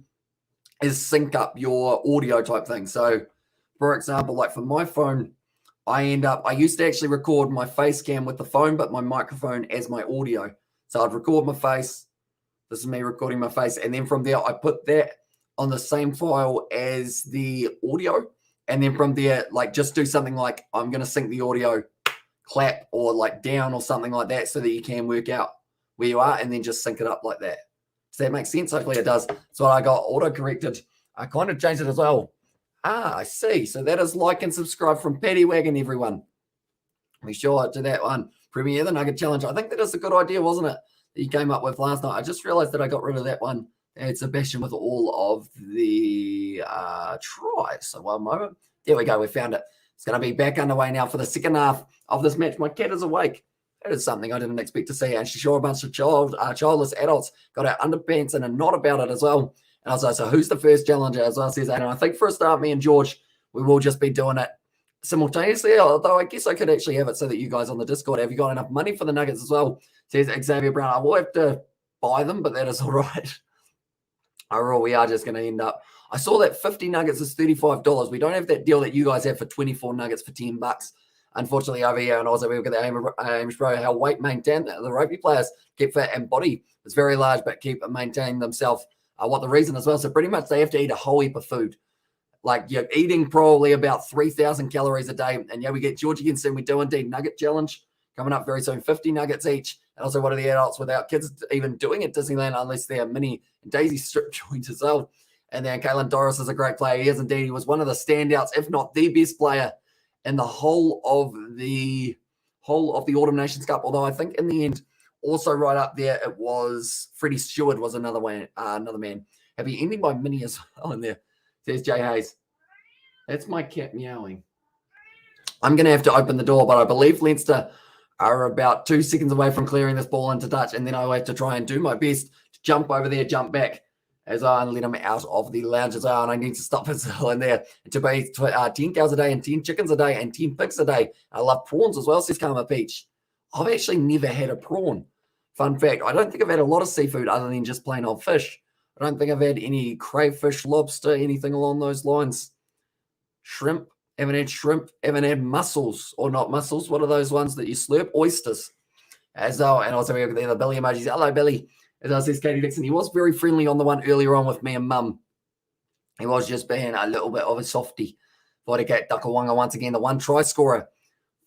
is sync up your audio type thing. So, for example, like for my phone, I used to actually record my face cam with the phone, but my microphone as my audio. So I'd record my face. This is me recording my face. And then from there, I put that on the same file as the audio. And then from there, like just do something like I'm going to sync the audio, clap or like down or something like that so that you can work out where you are and then just sync it up like that. Does that make sense? Hopefully it does. So I got auto-corrected. I kind of changed it as well. I see. So that is like and subscribe from Paddy Wagon, everyone. Be sure to that one. Premiere the Nugget Challenge. I think that is a good idea, wasn't it? That you came up with last night. I just realized that I got rid of that one. And Sebastian with all of the tries. So one moment. There we go. We found it. It's going to be back underway now for the second half of this match. My cat is awake. That is something I didn't expect to see. And she saw a bunch of childless adults got our underpants and a knot about it as well. And so who's the first challenger as well, says Adam? I think for a start, me and George, we will just be doing it simultaneously, although I guess I could actually have it so that you guys on the Discord, have you got enough money for the Nuggets as well? Says Xavier Brown. I will have to buy them, but that is all right. Overall, we are just going to end up. I saw that 50 Nuggets is $35. We don't have that deal that you guys have for 24 Nuggets for $10. Unfortunately, over here, and also we look at the Amish Pro, how weight maintained. The rugby players keep fit and body is very large, but keep maintaining themselves. What the reason as well? So pretty much they have to eat a whole heap of food. Like you're eating probably about 3,000 calories a day. And yeah, we get George against we do indeed Nugget Challenge coming up very soon, 50 nuggets each. And also one of the adults without kids even doing it at Disneyland unless they're mini and Daisy strip joints as well. And then Kalen Doris is a great player. He is indeed. He was one of the standouts, if not the best player in the whole of the Autumn Nations Cup. Although I think in the end, also right up there, it was Freddie Stewart was another man. Happy ending by Minnie as well in there. There's Jay Hayes. That's my cat meowing. I'm going to have to open the door, but I believe Leinster are about 2 seconds away from clearing this ball into touch, and then I'll have to try and do my best to jump over there, jump back as I let him out of the lounge as well, and I need to stop as well in there to be 10 cows a day and 10 chickens a day and 10 pigs a day. I love prawns as well, says Karma Peach. I've actually never had a prawn. Fun fact, I don't think I've had a lot of seafood other than just plain old fish. I don't think I've had any crayfish, lobster, anything along those lines. Shrimp, haven't had mussels, or not mussels. What are those ones that you slurp? Oysters. As well, and also we have the Billy emojis. Hello, Billy. As I says, Katie Dixon, he was very friendly on the one earlier on with me and Mum. He was just being a little bit of a softie. Vodicate Dakawanga once again, the one try scorer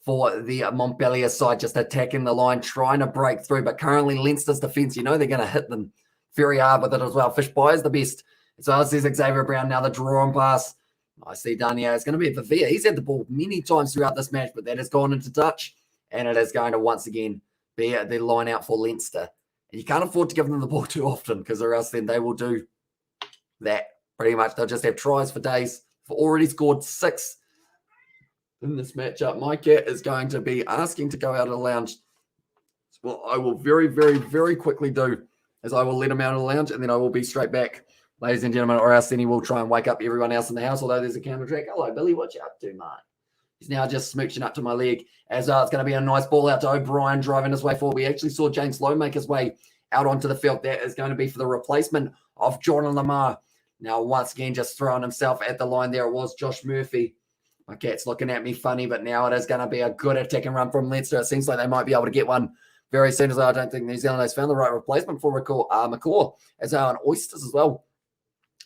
for the Montpellier side, just attacking the line, trying to break through. But currently, Leinster's defence, you know they're going to hit them very hard with it as well. Fish Pie is the best. So as says Xavier Brown, now the draw and pass. I see Daniel. It's going to be Vavia. He's had the ball many times throughout this match, but that has gone into touch. And it is going to once again be the line out for Leinster. And you can't afford to give them the ball too often, because or else then they will do that pretty much. They'll just have tries for days. They've already scored 6 in this matchup. My cat is going to be asking to go out of the lounge. Well, I will very, very, very quickly do, as I will let him out of the lounge, and then I will be straight back, ladies and gentlemen, or else then he will try and wake up everyone else in the house, although there's a camera track. Hello, Billy. What you up to, mate? He's now just smooching up to my leg. As it's going to be a nice ball out to O'Brien driving his way forward. We actually saw James Lowe make his way out onto the field. That is going to be for the replacement of Jordan Lamar. Now, once again, just throwing himself at the line there. It was Josh Murphy. My cat's looking at me funny, but now it is going to be a good attack and run from Leinster. It seems like they might be able to get one very soon as well. I don't think New Zealand has found the right replacement for McCaw, as well, and Oysters as well.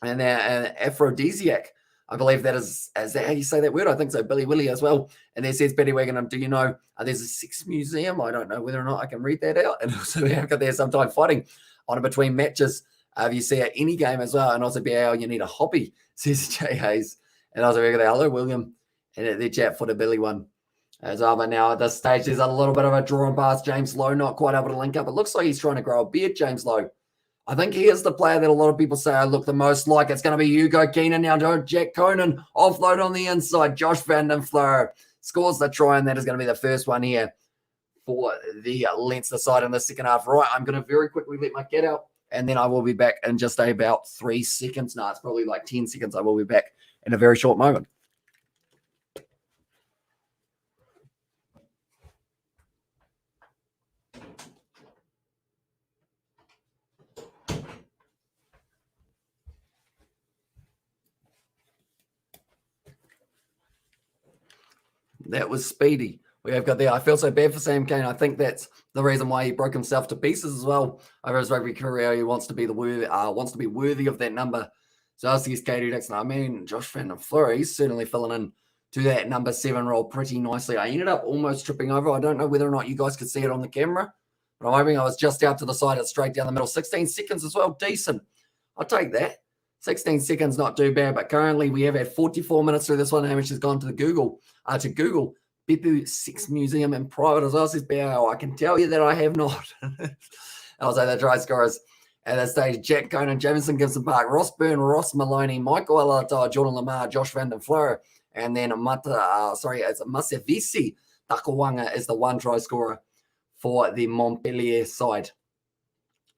And an aphrodisiac. I believe that is that how you say that word? I think so. Billy Willie as well. And there says Betty Wagon, do you know there's a sex museum? I don't know whether or not I can read that out. And also we have got there sometime fighting on and between matches. If you see at any game as well. And also be how you need a hobby, says Jay Hayes. And also we got there, hello, William. And the chat for the Billy one. As well, but now at this stage, there's a little bit of a draw and pass. James Lowe not quite able to link up. It looks like he's trying to grow a beard, James Lowe. I think he is the player that a lot of people say I look the most like. It's going to be Hugo Keenan now to Jack Conan. Offload on the inside. Josh Van Den Fleur scores the try, and that is going to be the first one here for the Leinster side in the second half. Right, I'm going to very quickly let my cat out, and then I will be back in just about 3 seconds. No, it's probably like 10 seconds. I will be back in a very short moment. That was speedy. We have got there. I feel so bad for Sam Cane. I think that's the reason why he broke himself to pieces as well over his rugby career. He wants to be worthy of that number. So I see Katie Dixon. I mean, Josh Van Den Fleur, he's certainly filling in to that number 7 role pretty nicely. I ended up almost tripping over. I don't know whether or not you guys could see it on the camera, but I'm hoping I was just out to the side. It's straight down the middle. 16 seconds as well. Decent. I'll take that. 16 seconds, not too bad. But currently we have had 44 minutes through this one. Hamish has gone to Google. Bipu Sex Museum in private as well, says BAO. I can tell you that I have not. I'll say the try scorers at that stage: Jack Conan, Jamison Gibson Park, Ross Byrne, Ross Maloney, Michael Alata, Jordan Lamar, Josh Van Den Fleur, and then it's Masavisi Takawanga is the one try scorer for the Montpellier side.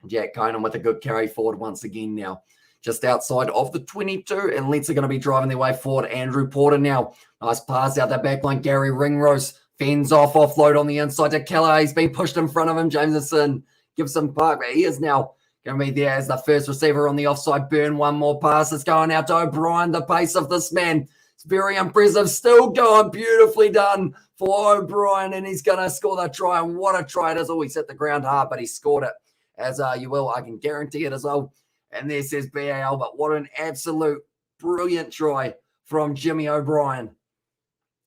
Jack Conan with a good carry forward once again now. just outside of the 22, and Leinster are going to be driving their way forward. Andrew Porter now. Nice pass out that back line. Gary Ringrose fends off, offload on the inside to Keller. He's been pushed in front of him. Jameson gives him park, but he is now going to be there as the first receiver on the offside burn. One more pass. It's going out to O'Brien. The pace of this man, it's very impressive. Still going, beautifully done for O'Brien, and he's going to score the try. And what a try it is. Oh, he's hit the ground hard, but he scored it, as you will. I can guarantee it as well. And there says BAL, but what an absolute brilliant try from Jimmy O'Brien.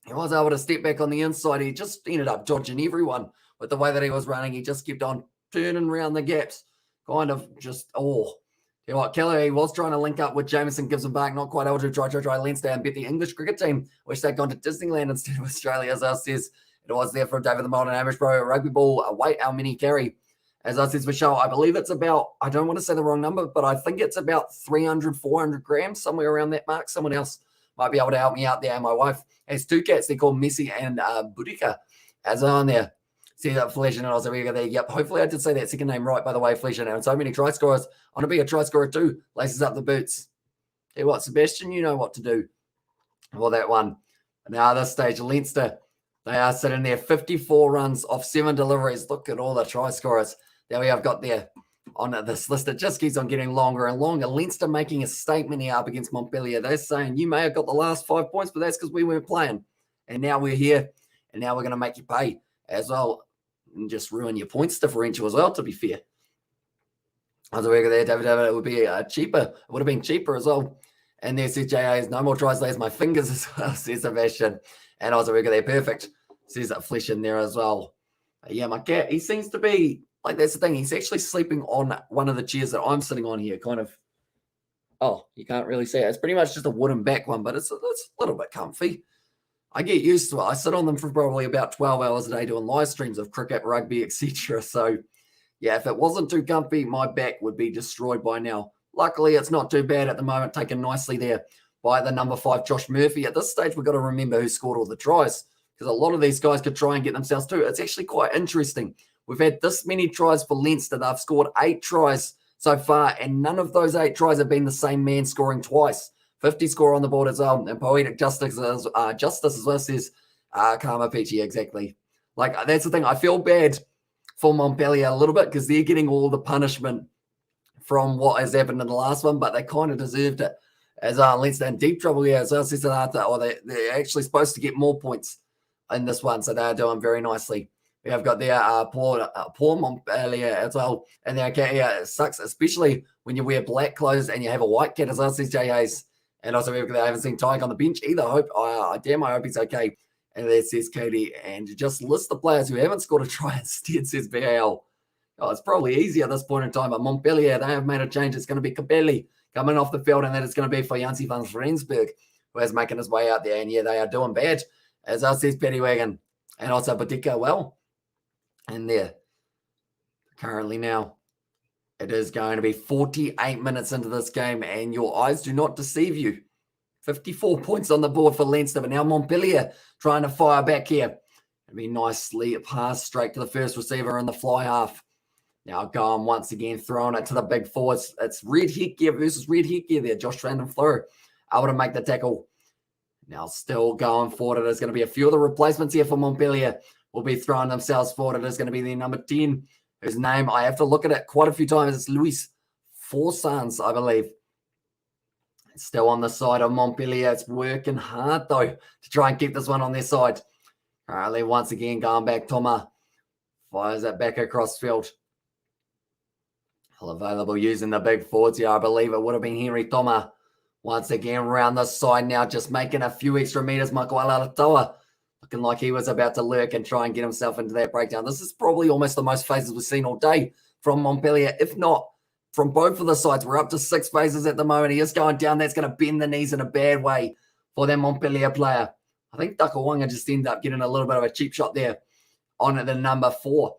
He was able to step back on the inside. He just ended up dodging everyone with the way that he was running. He just kept on turning around the gaps. Kind of just, you know what, Keller, he was trying to link up with Jameson, gives him back, not quite able to try Leinster and bet the English cricket team. Wish they'd gone to Disneyland instead of Australia, as us says. It was there for David the Molden Amish Bro, rugby ball, weight, our mini carry. As I says, Michelle, I believe it's about, I don't want to say the wrong number, but I think it's about 300, 400 grams, somewhere around that mark. Someone else might be able to help me out there. And my wife has two cats. They're called Messi and Boudica, as on there. See that Flesh and also we got there. Yep, hopefully I did say that second name right, by the way, Flesh and so many try scorers. I want to be a try scorer too. Laces up the boots. Tell you what, Sebastian, you know what to do for that one. Now, at this stage, Leinster, they are sitting there 54 runs off 7 deliveries. Look at all the try scorers that we have got there on this list. It just keeps on getting longer and longer. Leinster making a statement here up against Montpellier. They're saying, you may have got the last 5 points, but that's because we weren't playing. And now we're here, and now we're going to make you pay as well. And just ruin your points differential as well, to be fair. As a worker there, David, it would be cheaper. It would have been cheaper as well. And there says JA's no more tries, lays my fingers as well, says Sebastian. And I was a worker there, perfect. Says that Flesh in there as well. Yeah, my cat, he seems to be, like, that's the thing. He's actually sleeping on one of the chairs that I'm sitting on here, kind of. Oh, you can't really see it. It's pretty much just a wooden back one, but it's a little bit comfy. I get used to it. I sit on them for probably about 12 hours a day doing live streams of cricket, rugby, etc. So, yeah, if it wasn't too comfy, my back would be destroyed by now. Luckily, it's not too bad at the moment, taken nicely there by the number 5, Josh Murphy. At this stage, we've got to remember who scored all the tries, because a lot of these guys could try and get themselves too. It's actually quite interesting. We've had this many tries for Leinster. They've scored 8 tries so far, and none of those 8 tries have been the same man scoring twice. 50 score on the board as well. And Poetic Justice as well says Karma Peachy, exactly. Like, that's the thing. I feel bad for Montpellier a little bit because they're getting all the punishment from what has happened in the last one, but they kind of deserved it. As Leinster in deep trouble here as well, says they're actually supposed to get more points in this one, so they're doing very nicely. We have got their poor Montpellier as well. And their cat here, it sucks, especially when you wear black clothes and you have a white cat as well, says JA's. And also, I haven't seen Tyke on the bench either. I hope he's okay. And there says Katie. And just list the players who haven't scored a try instead, says BAL. Oh, it's probably easy at this point in time. But Montpellier, they have made a change. It's going to be Capelli coming off the field. And then it's going to be for Jancy van Rensburg, who is making his way out there. And yeah, they are doing bad, as says Petty Wagon. And also Boudica, well. And there. Currently now, it is going to be 48 minutes into this game, and your eyes do not deceive you. 54 points on the board for Leinster, but now Montpellier trying to fire back here. It'll be nicely passed straight to the first receiver in the fly half. Now going once again, throwing it to the big forwards. It's Red Headgear versus Red Headgear there. Josh Random Fleur able to make the tackle. Now still going forward. There's going to be a few of the replacements here for Montpellier. Will be throwing themselves forward. It is going to be their number 10. Whose name, I have to look at it quite a few times. It's Luis Forsans, I believe. It's still on the side of Montpellier. It's working hard, though, to try and keep this one on their side. Currently, once again, going back. Toma fires it back across field. All available using the big forwards here. I believe it would have been Henry Toma. Once again, around the side now, just making a few extra meters. Michael Alatoa looking like he was about to lurk and try and get himself into that breakdown. This is probably almost the most phases we've seen all day from Montpellier, if not from both of the sides. We're up to 6 phases at the moment. He is going down. That's going to bend the knees in a bad way for that Montpellier player. I think Dakawanga just ended up getting a little bit of a cheap shot there on the number 4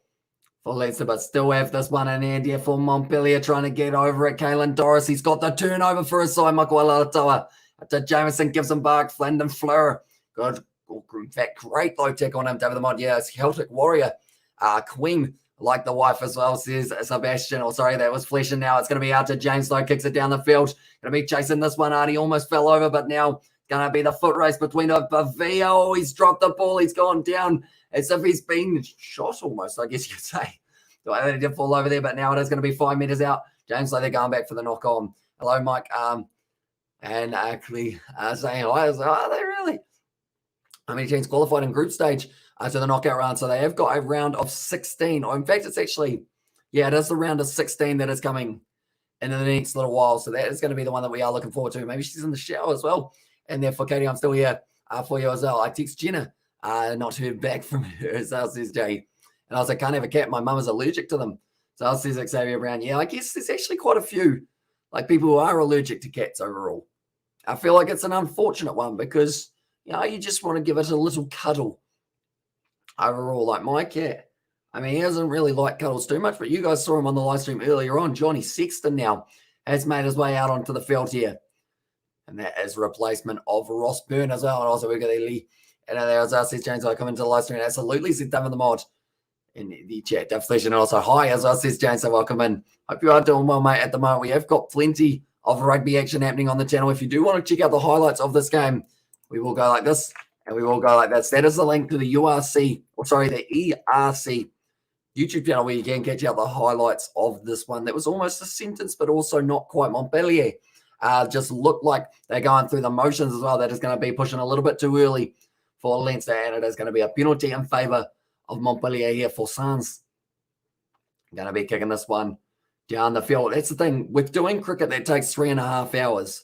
for Leinster, but still have this one in hand here for Montpellier trying to get over it. Kalen Doris, he's got the turnover for his side. Michael Alatoa to Jameson, gives him back. Flindon Fleur. Good. In fact, great low tech on him, David the Mod. Yeah, it's Celtic Warrior. Queen like the wife as well, says Sebastian. Oh, sorry, that was Flesh. And now it's going to be out to James, though. Kicks it down the field. Going to be chasing this one. Artie almost fell over, but now going to be the foot race between Bavia. Oh, he's dropped the ball. He's gone down as if he's been shot almost, I guess you could say. So I did fall over there, but now it is going to be 5 meters out. James, they're going back for the knock on. Hello, Mike. And actually saying hi. I was like, are they really? How many teams qualified in group stage to the knockout round? So they have got a round of 16. Or in fact, it's actually, yeah, it is the round of 16 that is coming in the next little while. So that is going to be the one that we are looking forward to. Maybe she's in the shower as well. And therefore, Katie, I'm still here for you as well. I text Jenna, not heard back from her as well, says Jay. And I was like, can't have a cat. My mum is allergic to them. So I says Xavier Brown. Yeah, I guess there's actually quite a few like people who are allergic to cats overall. I feel like it's an unfortunate one because, you know, you just want to give it a little cuddle overall. Like my cat, I mean, he doesn't really like cuddles too much, but you guys saw him on the live stream earlier on. Johnny Sexton now has made his way out onto the field here. And that is replacement of Ross Byrne as well. And also we've got Lee. And there's says James, I come into the live stream. Absolutely, said David the Mod in the chat. And also hi as well, says James. So welcome in. Hope you are doing well, mate. At the moment, we have got plenty of rugby action happening on the channel. If you do want to check out the highlights of this game, we will go like this and we will go like this. That is the link to the the ERC YouTube channel where you can catch out the highlights of this one. That was almost a sentence, but also not quite. Montpellier just looked like they're going through the motions as well. That is going to be pushing a little bit too early for Leinster, and it is going to be a penalty in favour of Montpellier here for Sans. Going to be kicking this one down the field. That's the thing. With doing cricket that takes 3.5 hours,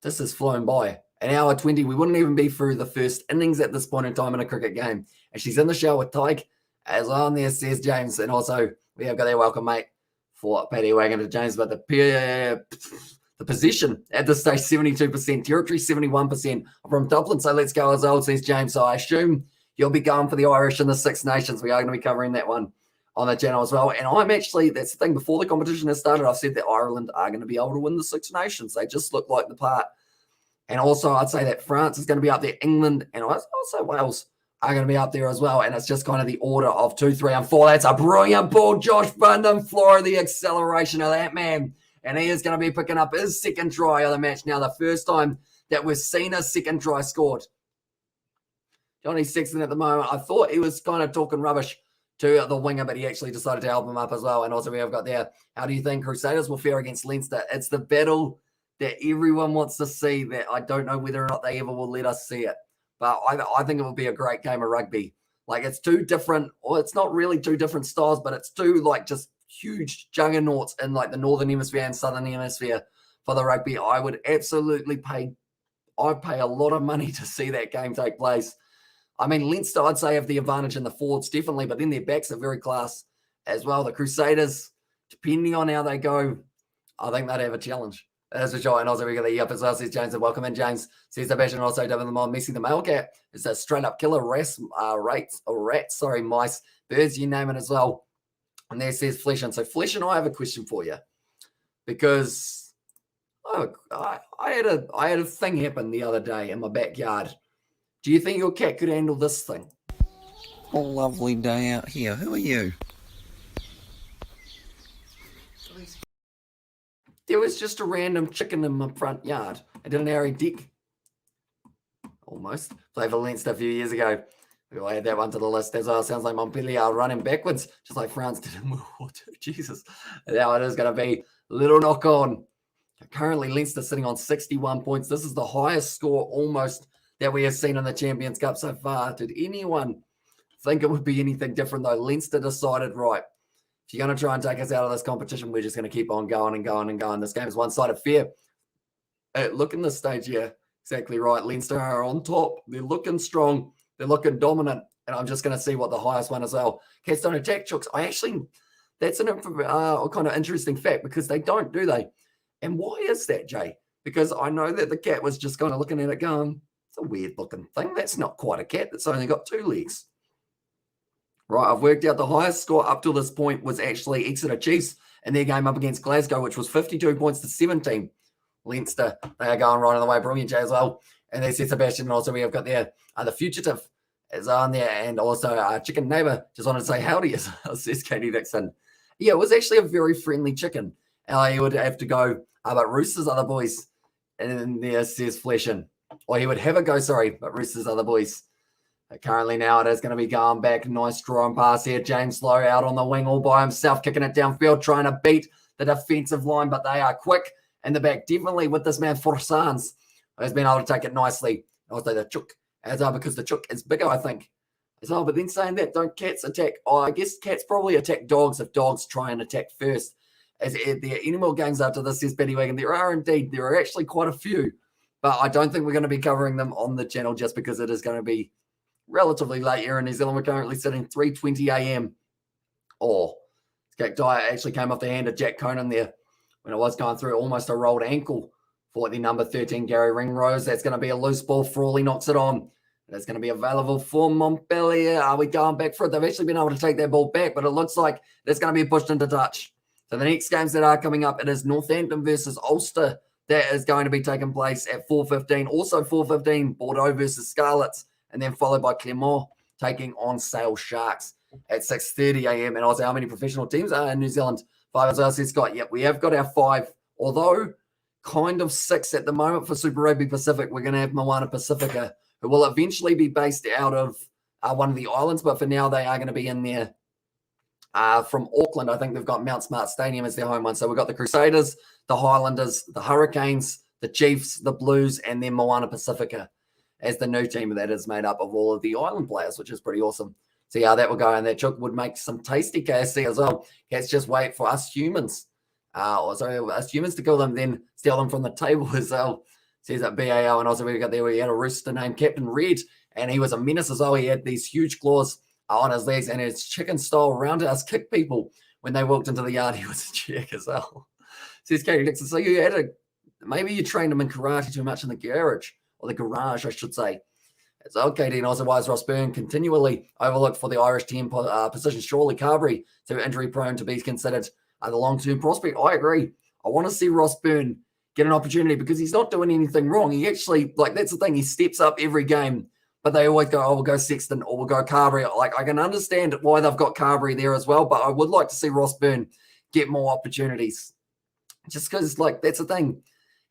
this has flown by. An hour 20, we wouldn't even be through the first innings at this point in time in a cricket game. And she's in the show with Tyke as well. And there says James. And also, we have got their welcome, mate, for Paddy Wagon to James. But the position at this stage, 72%. Territory, 71% from Dublin. So let's go as well, says James. So I assume you'll be going for the Irish and the Six Nations. We are going to be covering that one on the channel as well. And I'm actually, that's the thing, before the competition has started, I've said that Ireland are going to be able to win the Six Nations. They just look like the part. And also, I'd say that France is going to be up there. England and also Wales are going to be up there as well. And it's just kind of the order of 2, 3, and 4. That's a brilliant ball. Josh Bundham, Flora, the acceleration of that man. And he is going to be picking up his second try of the match now. The first time that we've seen a second try scored. Johnny Sexton at the moment, I thought he was kind of talking rubbish to the winger, but he actually decided to help him up as well. And also we have got there, how do you think Crusaders will fare against Leinster? It's the battle that everyone wants to see, that I don't know whether or not they ever will let us see it. But I think it will be a great game of rugby. Like it's two different, or it's not really two different styles, but it's two like just huge juggernauts in like the Northern Hemisphere and Southern Hemisphere for the rugby. I would absolutely I'd pay a lot of money to see that game take place. I mean, Leinster, I'd say, have the advantage in the forwards, definitely, but then their backs are very class as well. The Crusaders, depending on how they go, I think they'd have a challenge. That's for sure. And also, we got the up as well, says James. And welcome in, James. Says the Bash, and also David the Mon. Messi the male cat is a straight up killer. Rats, mice, birds, you name it as well. And there says Flesh. And so, Flesh and I have a question for you, because I had a thing happen the other day in my backyard. Do you think your cat could handle this thing? A lovely day out here. Who are you? There was just a random chicken in my front yard. I did an airy deck. Almost. Played for Leinster a few years ago. We'll add that one to the list as well. Sounds like Montpellier are running backwards, just like France did in World War II. Jesus. Now it is going to be a little knock on. Currently, Leinster sitting on 61 points. This is the highest score almost that we have seen in the Champions Cup so far. Did anyone think it would be anything different, though? Leinster decided, right, if you're going to try and take us out of this competition, we're just going to keep on going and going and going. This game is one-sided fair. Look in this stage here. Exactly right. Leinster are on top. They're looking strong. They're looking dominant. And I'm just going to see what the highest one as well. Cats don't attack chooks. That's an kind of interesting fact, because they don't, do they? And why is that, Jay? Because I know that the cat was just kind of looking at it going, it's a weird looking thing. That's not quite a cat. That's only got 2 legs. Right, I've worked out the highest score up to this point was actually Exeter Chiefs in their game up against Glasgow, which was 52 points to 17. Leinster, they are going right on the way. Brilliant, Jay, as well. And there's Sebastian. And also we have got there the Fugitive is on there. And also chicken neighbor just wanted to say howdy, says Katie Dixon. Yeah, it was actually a very friendly chicken. He would have to go, but Rooster's other boys in there, says Fleshin. Or he would have a go, sorry, but Rooster's other boys. Currently now it is going to be going back. Nice drawing pass here. James Lowe out on the wing all by himself, kicking it downfield, trying to beat the defensive line, but they are quick in the back. Definitely with this man, Forsans, has been able to take it nicely. Also the chook, as well, because the chook is bigger, I think. As well, but then saying that, don't cats attack? Oh, I guess cats probably attack dogs if dogs try and attack first. As there are any more games after this, says Betty Wagon. There are indeed. There are actually quite a few, but I don't think we're going to be covering them on the channel just because it is going to be relatively late here in New Zealand. We're currently sitting 3:20 a.m. Oh, Diet actually came off the hand of Jack Conan there when it was going through almost a rolled ankle for the number 13, Gary Ringrose. That's going to be a loose ball. Frawley knocks it on. It's going to be available for Montpellier. Are we going back for it? They've actually been able to take that ball back, but it looks like it's going to be pushed into touch. So the next games that are coming up, it is Northampton versus Ulster. That is going to be taking place at 4:15. Also 4:15, Bordeaux versus Scarlets, and then followed by Clermont taking on Sale Sharks at 6:30 a.m. And I was how many professional teams are in New Zealand? 5 as well, says Scott. Yep, we have got our 5, although kind of 6 at the moment for Super Rugby Pacific. We're going to have Moana Pacifica, who will eventually be based out of one of the islands, but for now they are going to be in there from Auckland. I think they've got Mount Smart Stadium as their home one. So we've got the Crusaders, the Highlanders, the Hurricanes, the Chiefs, the Blues, and then Moana Pacifica as the new team that is made up of all of the island players, which is pretty awesome. See how that will go, and that chook would make some tasty KFC as well. Let's just wait for us humans, us humans to kill them, then steal them from the table as well. Says that BAO, and also we got there, we had a rooster named Captain Red, and he was a menace as well. He had these huge claws on his legs, and his chicken-style roundhouse kick people when they walked into the yard. He was a jerk as well. Says Katie Dixon, so you had maybe you trained him in karate too much in the garage, or the garage, I should say. It's okay, Dean. Also, why is Ross Byrne continually overlooked for the Irish team position? Surely Carberry, so injury-prone to be considered the long-term prospect. I agree. I want to see Ross Byrne get an opportunity because he's not doing anything wrong. He actually, that's the thing, he steps up every game, but they always go, oh, we'll go Sexton or we'll go Carberry. I can understand why they've got Carberry there as well, but I would like to see Ross Byrne get more opportunities. Just because, that's the thing.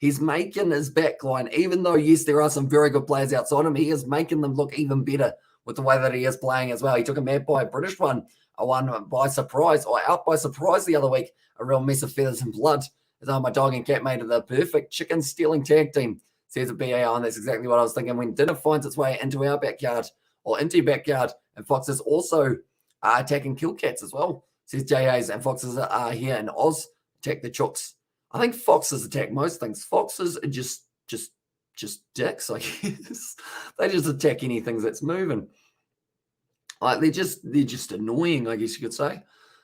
He's making his backline, even though, yes, there are some very good players outside him, he is making them look even better with the way that he is playing as well. He took a mad by a British one, a one by surprise, or out by surprise the other week, a real mess of feathers and blood. As my dog and cat made it the perfect chicken stealing tag team, says a BAO, and that's exactly what I was thinking. When dinner finds its way into our backyard or into your backyard, and foxes also are attacking kill cats as well, says JAs, and foxes are here in Oz, attack the chooks. I think foxes attack most things. Foxes are just dicks, I guess. They just attack anything that's moving. They're just annoying, I guess you could say.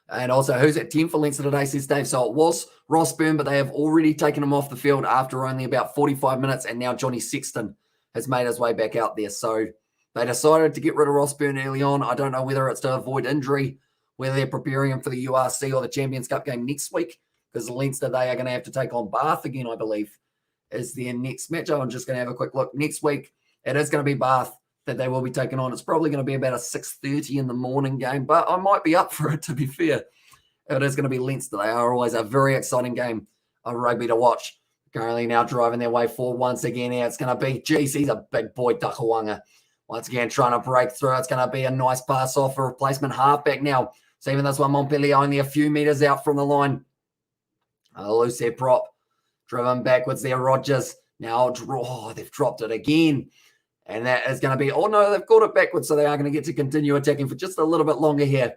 And also, who's at 10 for Leinster today, says Dave. So it was Ross Byrne, but they have already taken him off the field after only about 45 minutes, and now Johnny Sexton has made his way back out there. So they decided to get rid of Ross Byrne early on. I don't know whether it's to avoid injury, whether they're preparing him for the URC or the Champions Cup game next week, because Leinster, they are going to have to take on Bath again, I believe, is their next matchup. I'm just going to have a quick look. Next week, it is going to be Bath that they will be taking on. It's probably going to be about a 6:30 in the morning game, but I might be up for it, to be fair. It is going to be Leinster. They are always a very exciting game of rugby to watch. Currently now driving their way forward once again here. It's going to be, geez, he's a big boy, Duckawanga. Once again, trying to break through. It's going to be a nice pass off for replacement halfback now. So even this one, Montpellier only a few metres out from the line. A loose head prop. Driven backwards there, Rogers. Now, they've dropped it again. And that is going to be, oh no, they've got it backwards, so they are going to get to continue attacking for just a little bit longer here.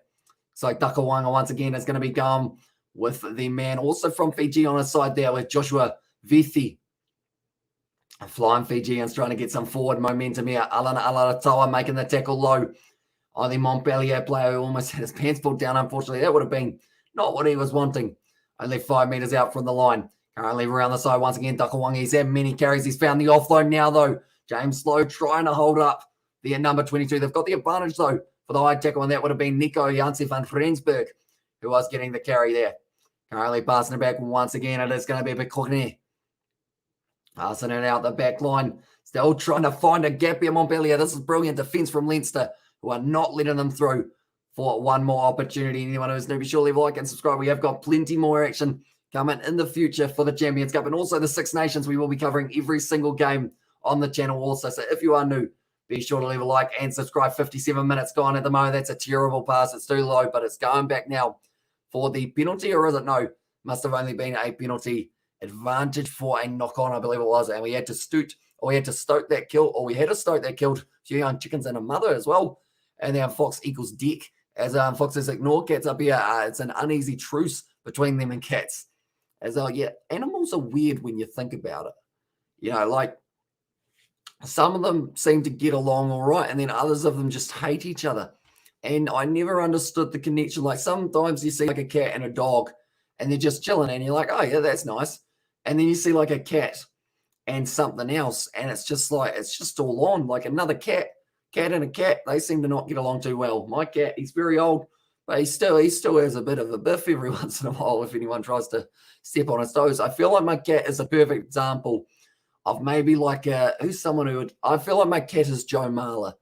So Duckawanga once again is going to be going with the man also from Fiji on his side there with Joshua Vithi. Flying Fijians trying to get some forward momentum here. Alana Alaratawa making the tackle low on the Montpellier player who almost had his pants pulled down, unfortunately. That would have been not what he was wanting. Only 5 metres out from the line. Currently around the side once again, Duckawanga. He's had many carries. He's found the offload now, though. James Lowe trying to hold up the number 22. They've got the advantage, though, for the high tackle, and that would have been Nico Janse van Frensburg, who was getting the carry there. Currently passing it back once again. It is going to be Bikone. Passing it out the back line. Still trying to find a gap here, Montpellier. This is brilliant defence from Leinster, who are not letting them through for one more opportunity. Anyone who's new, be sure to leave a like and subscribe. We have got plenty more action coming in the future for the Champions Cup and also the Six Nations. We will be covering every single game on the channel also. So if you are new, be sure to leave a like and subscribe. 57 minutes gone at the moment. That's a terrible pass. It's too low, but it's going back now for the penalty, or is it? No, must have only been a penalty advantage for a knock-on, I believe it was. And we had to stoke that kill, or we had to stoke that killed few young chickens and a mother as well. And then Fox equals Dick as Fox has ignored Cats up here. It's an uneasy truce between them and Cats. As yeah, animals are weird when you think about it. You know, like some of them seem to get along all right, and then others of them just hate each other. And I never understood the connection. Like sometimes you see like a cat and a dog, and they're just chilling, and you're like, oh yeah, that's nice. And then you see like a cat and something else, and it's just like it's just all on. Like another cat and a cat, they seem to not get along too well. My cat, he's very old, but he still has a bit of a biff every once in a while if anyone tries to step on his toes. I feel like my cat is a perfect example of maybe like who's someone who would. I feel like my cat is Joe Marler.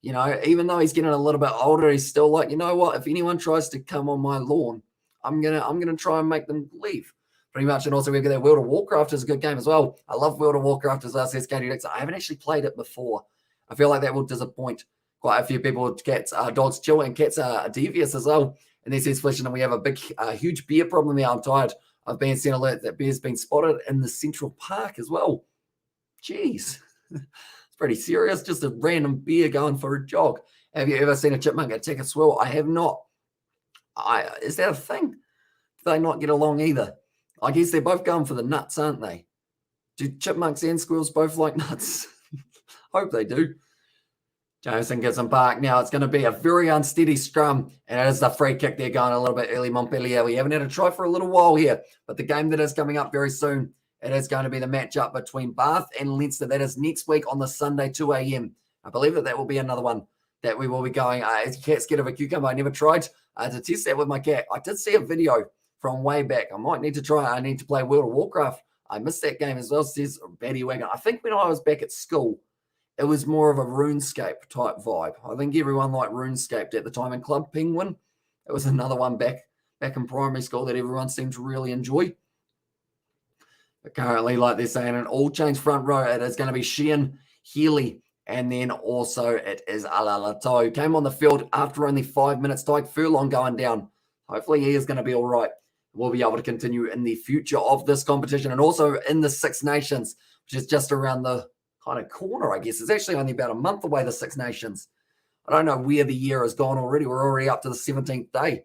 You know, even though he's getting a little bit older, he's still like, you know what? If anyone tries to come on my lawn, I'm gonna try and make them leave. Pretty much. And also we've got that World of Warcraft is a good game as well. I love World of Warcraft as RCS Katie Dix. I haven't actually played it before. I feel like that will disappoint quite a few people. Cats, dogs chill, and cats are devious as well. And this is Flesh, and we have a big, huge bear problem now. I'm tired of being sent alert that bear's been spotted in the Central Park as well. Jeez, it's pretty serious. Just a random bear going for a jog. Have you ever seen a chipmunk attack a squirrel? I have not. Is that a thing? Do they not get along either? I guess they're both going for the nuts, aren't they? Do chipmunks and squirrels both like nuts? Hope they do. Jameson gets him back. Now it's going to be a very unsteady scrum, and it is the free kick. They're going a little bit early, Montpellier. We haven't had a try for a little while here, but the game that is coming up very soon, it is going to be the matchup between Bath and Leinster. That is next week on the Sunday, 2 a.m. I believe that will be another one that we will be going. Is cat scared of a cucumber? I never tried to test that with my cat. I did see a video from way back. I might need to try. I need to play World of Warcraft. I missed that game as well, says Batty Wagon. I think when I was back at school, it was more of a RuneScape type vibe. I think everyone liked RuneScape at the time. And Club Penguin, it was another one back in primary school that everyone seemed to really enjoy. But currently, like they're saying, an all-change front row, it is going to be Sheehan, Healy, and then also it is Alalato, who came on the field after only 5 minutes. Tyke Furlong going down. Hopefully he is going to be all right. We'll be able to continue in the future of this competition and also in the Six Nations, which is just around the kind of corner, I guess. It's actually only about a month away, the Six Nations. I don't know where the year has gone already. We're already up to the 17th day.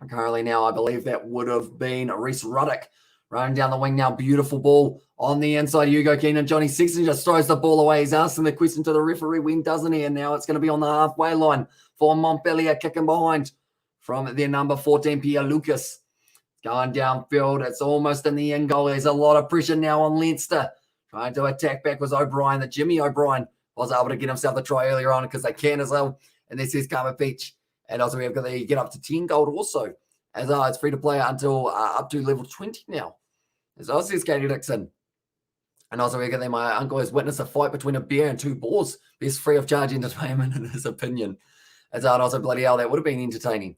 And currently now, I believe that would have been Reese Ruddock running down the wing now. Beautiful ball on the inside. Hugo Keenan. Johnny Sexton just throws the ball away. He's asking the question to the referee, when doesn't he? And now it's going to be on the halfway line for Montpellier, kicking behind from their number 14, Pierre Lucas. Going downfield. It's almost in the end goal. There's a lot of pressure now on Leinster. Trying to attack back was O'Brien. The Jimmy O'Brien was able to get himself a try earlier on because they can as well. And this is Karma Peach. And also we have got the get up to 10 gold also. As it's free to play until up to level 20 now. As also says Katie Dixon. And also we got there, my uncle has witnessed a fight between a bear and two boars. Best free of charge entertainment in his opinion. As also bloody hell, that would have been entertaining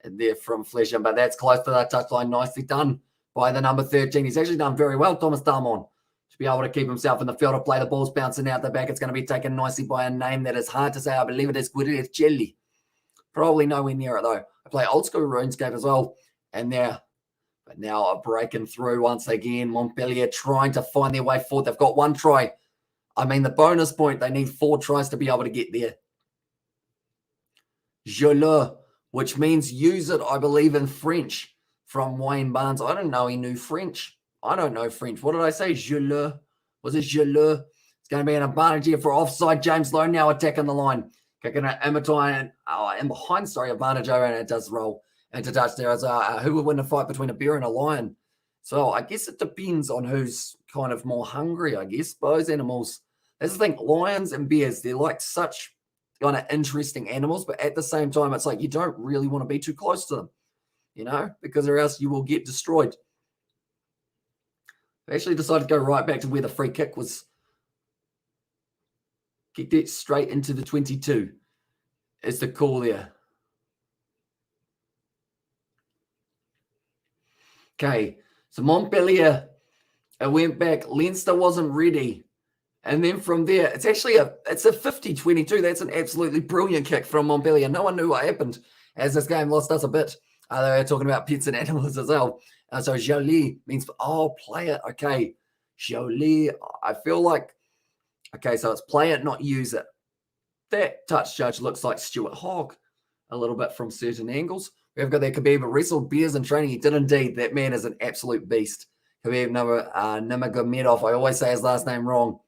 there from Flesham. But that's close to that touchline. Nicely done by the number 13. He's actually done very well, Thomas Darmon, to be able to keep himself in the field of play. The ball's bouncing out the back. It's going to be taken nicely by a name that is hard to say. I believe it is Guidicelli. Probably nowhere near it, though. I play old school RuneScape as well. And but now a breaking through once again. Montpellier trying to find their way forward. They've got one try. I mean, the bonus point, they need 4 tries to be able to get there. Je le, which means use it, I believe, in French from Wayne Barnes. I don't know he knew French. I don't know French. What did I say? Je le. Was it je le? It's going to be an advantage here for offside. James Lowe now attacking the line. Kicking it in behind, advantage over, and it does roll into touch there. As who would win a fight between a bear and a lion? So I guess it depends on who's kind of more hungry, I guess. Those animals, that's the thing, lions and bears, they're like such kind of interesting animals, but at the same time, it's like you don't really want to be too close to them, you know, because or else you will get destroyed. I actually decided to go right back to where the free kick was Kicked it straight into the 22. Is the call there. Okay, so Montpellier, it went back. Leinster wasn't ready. And then from there, it's actually a 50-22. That's an absolutely brilliant kick from Montpellier. No one knew what happened as this game lost us a bit. They were talking about pets and animals as well. So Jolie means, play it. Okay, Jolie, I feel like, okay, so it's play it, not use it. That touch judge looks like Stuart Hogg a little bit from certain angles. We've got that Khabib wrestled beers in training. He did indeed. That man is an absolute beast. Khabib Nurmagomedov. I always say his last name wrong.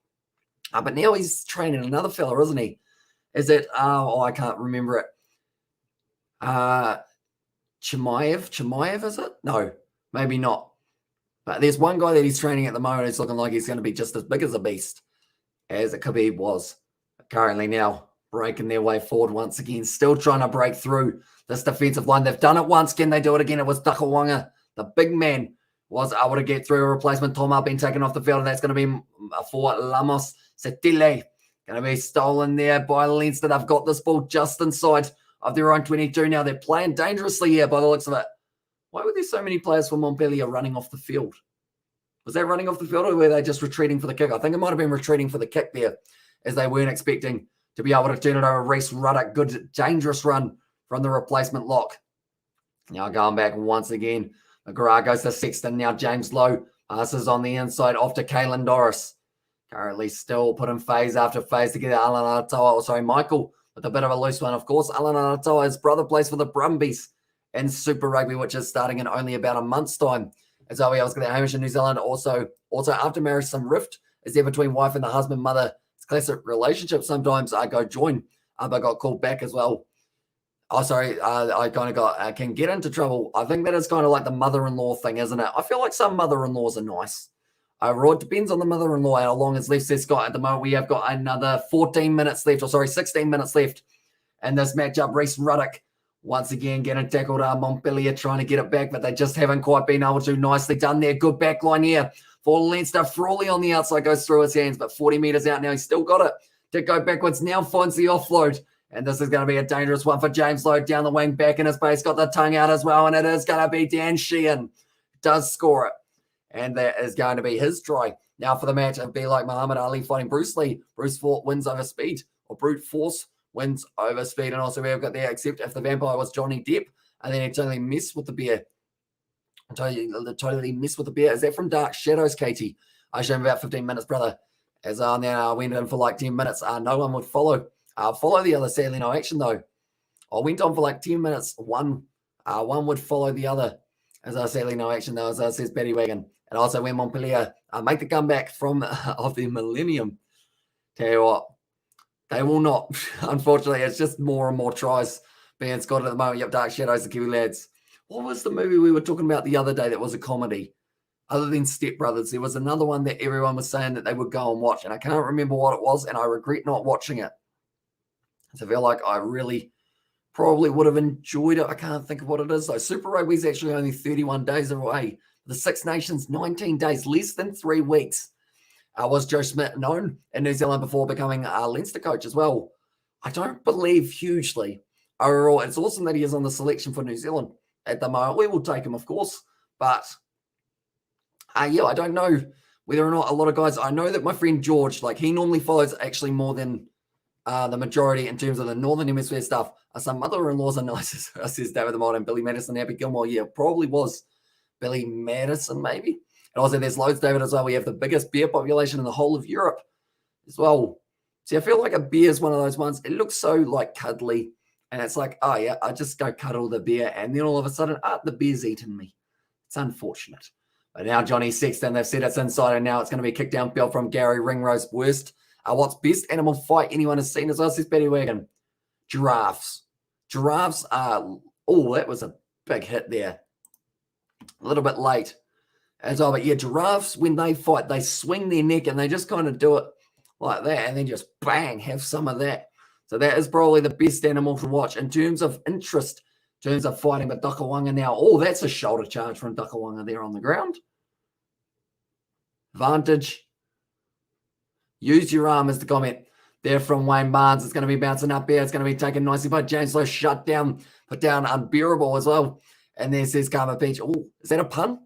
But now he's training another fella, isn't he? Is it, I can't remember it. Chimaev, is it? No, maybe not. But there's one guy that he's training at the moment who's looking like he's going to be just as big as a beast as Khabib was. Currently now breaking their way forward once again, still trying to break through this defensive line. They've done it once. Can they do it again? It was Takawanga, the big man, was able to get through. A replacement, Toma, being taken off the field, and that's going to be for Lamos Setile. Going to be stolen there by Leinster. They've got this ball just inside of their own 22 now. They're playing dangerously here by the looks of it. Why were there so many players from Montpellier running off the field? Was they running off the field, or were they just retreating for the kick? I think it might have been retreating for the kick there, as they weren't expecting to be able to turn it over. Reese Ruddock, good, dangerous run from the replacement lock. Now going back once again. McGrath goes to Sexton. Now James Lowe passes on the inside off to Caelan Doris. Currently still putting phase after phase together. Michael with a bit of a loose one. Of course, Alan Aratoa, his brother, plays for the Brumbies in Super Rugby, which is starting in only about a month's time. As I was going to Hamish in New Zealand. Also after marriage, some rift is there between wife and the husband, mother. It's classic relationship. Sometimes I go join. I got called back as well. I kind of can get into trouble. I think that is kind of like the mother-in-law thing, isn't it? I feel like some mother-in-laws are nice. It depends on the mother-in-law how long is left. Scott, at the moment, we have got another 16 minutes left in this matchup. Reese Ruddock, once again, getting tackled. Montpellier trying to get it back, but they just haven't quite been able to. Nicely done there. Good back line here for Leinster. Frawley on the outside goes through his hands, but 40 metres out now. He's still got it to go backwards. Now finds the offload. And this is going to be a dangerous one for James Lowe down the wing, back in his base. Got the tongue out as well, and it is going to be Dan Sheehan. Does score it. And that is going to be his try. Now for the match, it'd be like Muhammad Ali fighting Bruce Lee. Bruce wins over speed, or brute force wins over speed. And also we've got there, except if the vampire was Johnny Depp, and then he totally missed with the bear. Totally missed with the bear. Is that from Dark Shadows, Katie? I showed him about 15 minutes, brother. As then I went in for like 10 minutes. No one would follow. Follow the other, sadly no action though. I went on for like 10 minutes. One would follow the other. As I sadly no action though, as I says Betty Wagon. And also when Montpellier make the comeback from of the millennium. Tell you what, they will not. Unfortunately, it's just more and more tries being scored at the moment. Yep, Dark Shadows, the Kiwi lads. What was the movie we were talking about the other day that was a comedy? Other than Step Brothers, there was another one that everyone was saying that they would go and watch. And I can't remember what it was, and I regret not watching it. I feel like I really probably would have enjoyed it. I can't think of what it is, though. Super Rugby is actually only 31 days away. The Six Nations, 19 days, less than 3 weeks. Was Joe Schmidt known in New Zealand before becoming a Leinster coach as well? I don't believe hugely. Overall, it's awesome that he is on the selection for New Zealand at the moment. We will take him, of course. But, I don't know whether or not a lot of guys... I know that my friend George, he normally follows actually more than... the majority in terms of the Northern Hemisphere stuff. Some mother-in-laws are nice, says David the Mod and Billy Madison, Happy Gilmore. Yeah, probably was Billy Madison, maybe. And also there's loads, David, as well. We have the biggest bear population in the whole of Europe as well. See, I feel like a bear is one of those ones. It looks so, cuddly. And it's like, oh, yeah, I just go cuddle the bear. And then all of a sudden, the bear's eaten me. It's unfortunate. But now Johnny Sexton, they've said it's inside, and now it's going to be a kick down belt from Gary Ringrose. Worst. What's best animal fight anyone has seen as well, says Betty Wagon? Giraffes. Giraffes are... Oh, that was a big hit there. A little bit late as well. But yeah, giraffes, when they fight, they swing their neck and they just kind of do it like that and then just bang, have some of that. So that is probably the best animal to watch in terms of interest, in terms of fighting. But Dakawanga now, oh, that's a shoulder charge from Dakawanga there on the ground. Vantage. Use your arm as the comment. there from Wayne Barnes. It's going to be bouncing up here. It's going to be taken nicely by James Lowe. Shut down, put down, unbearable as well. And there says Karma Peach. Oh, is that a pun?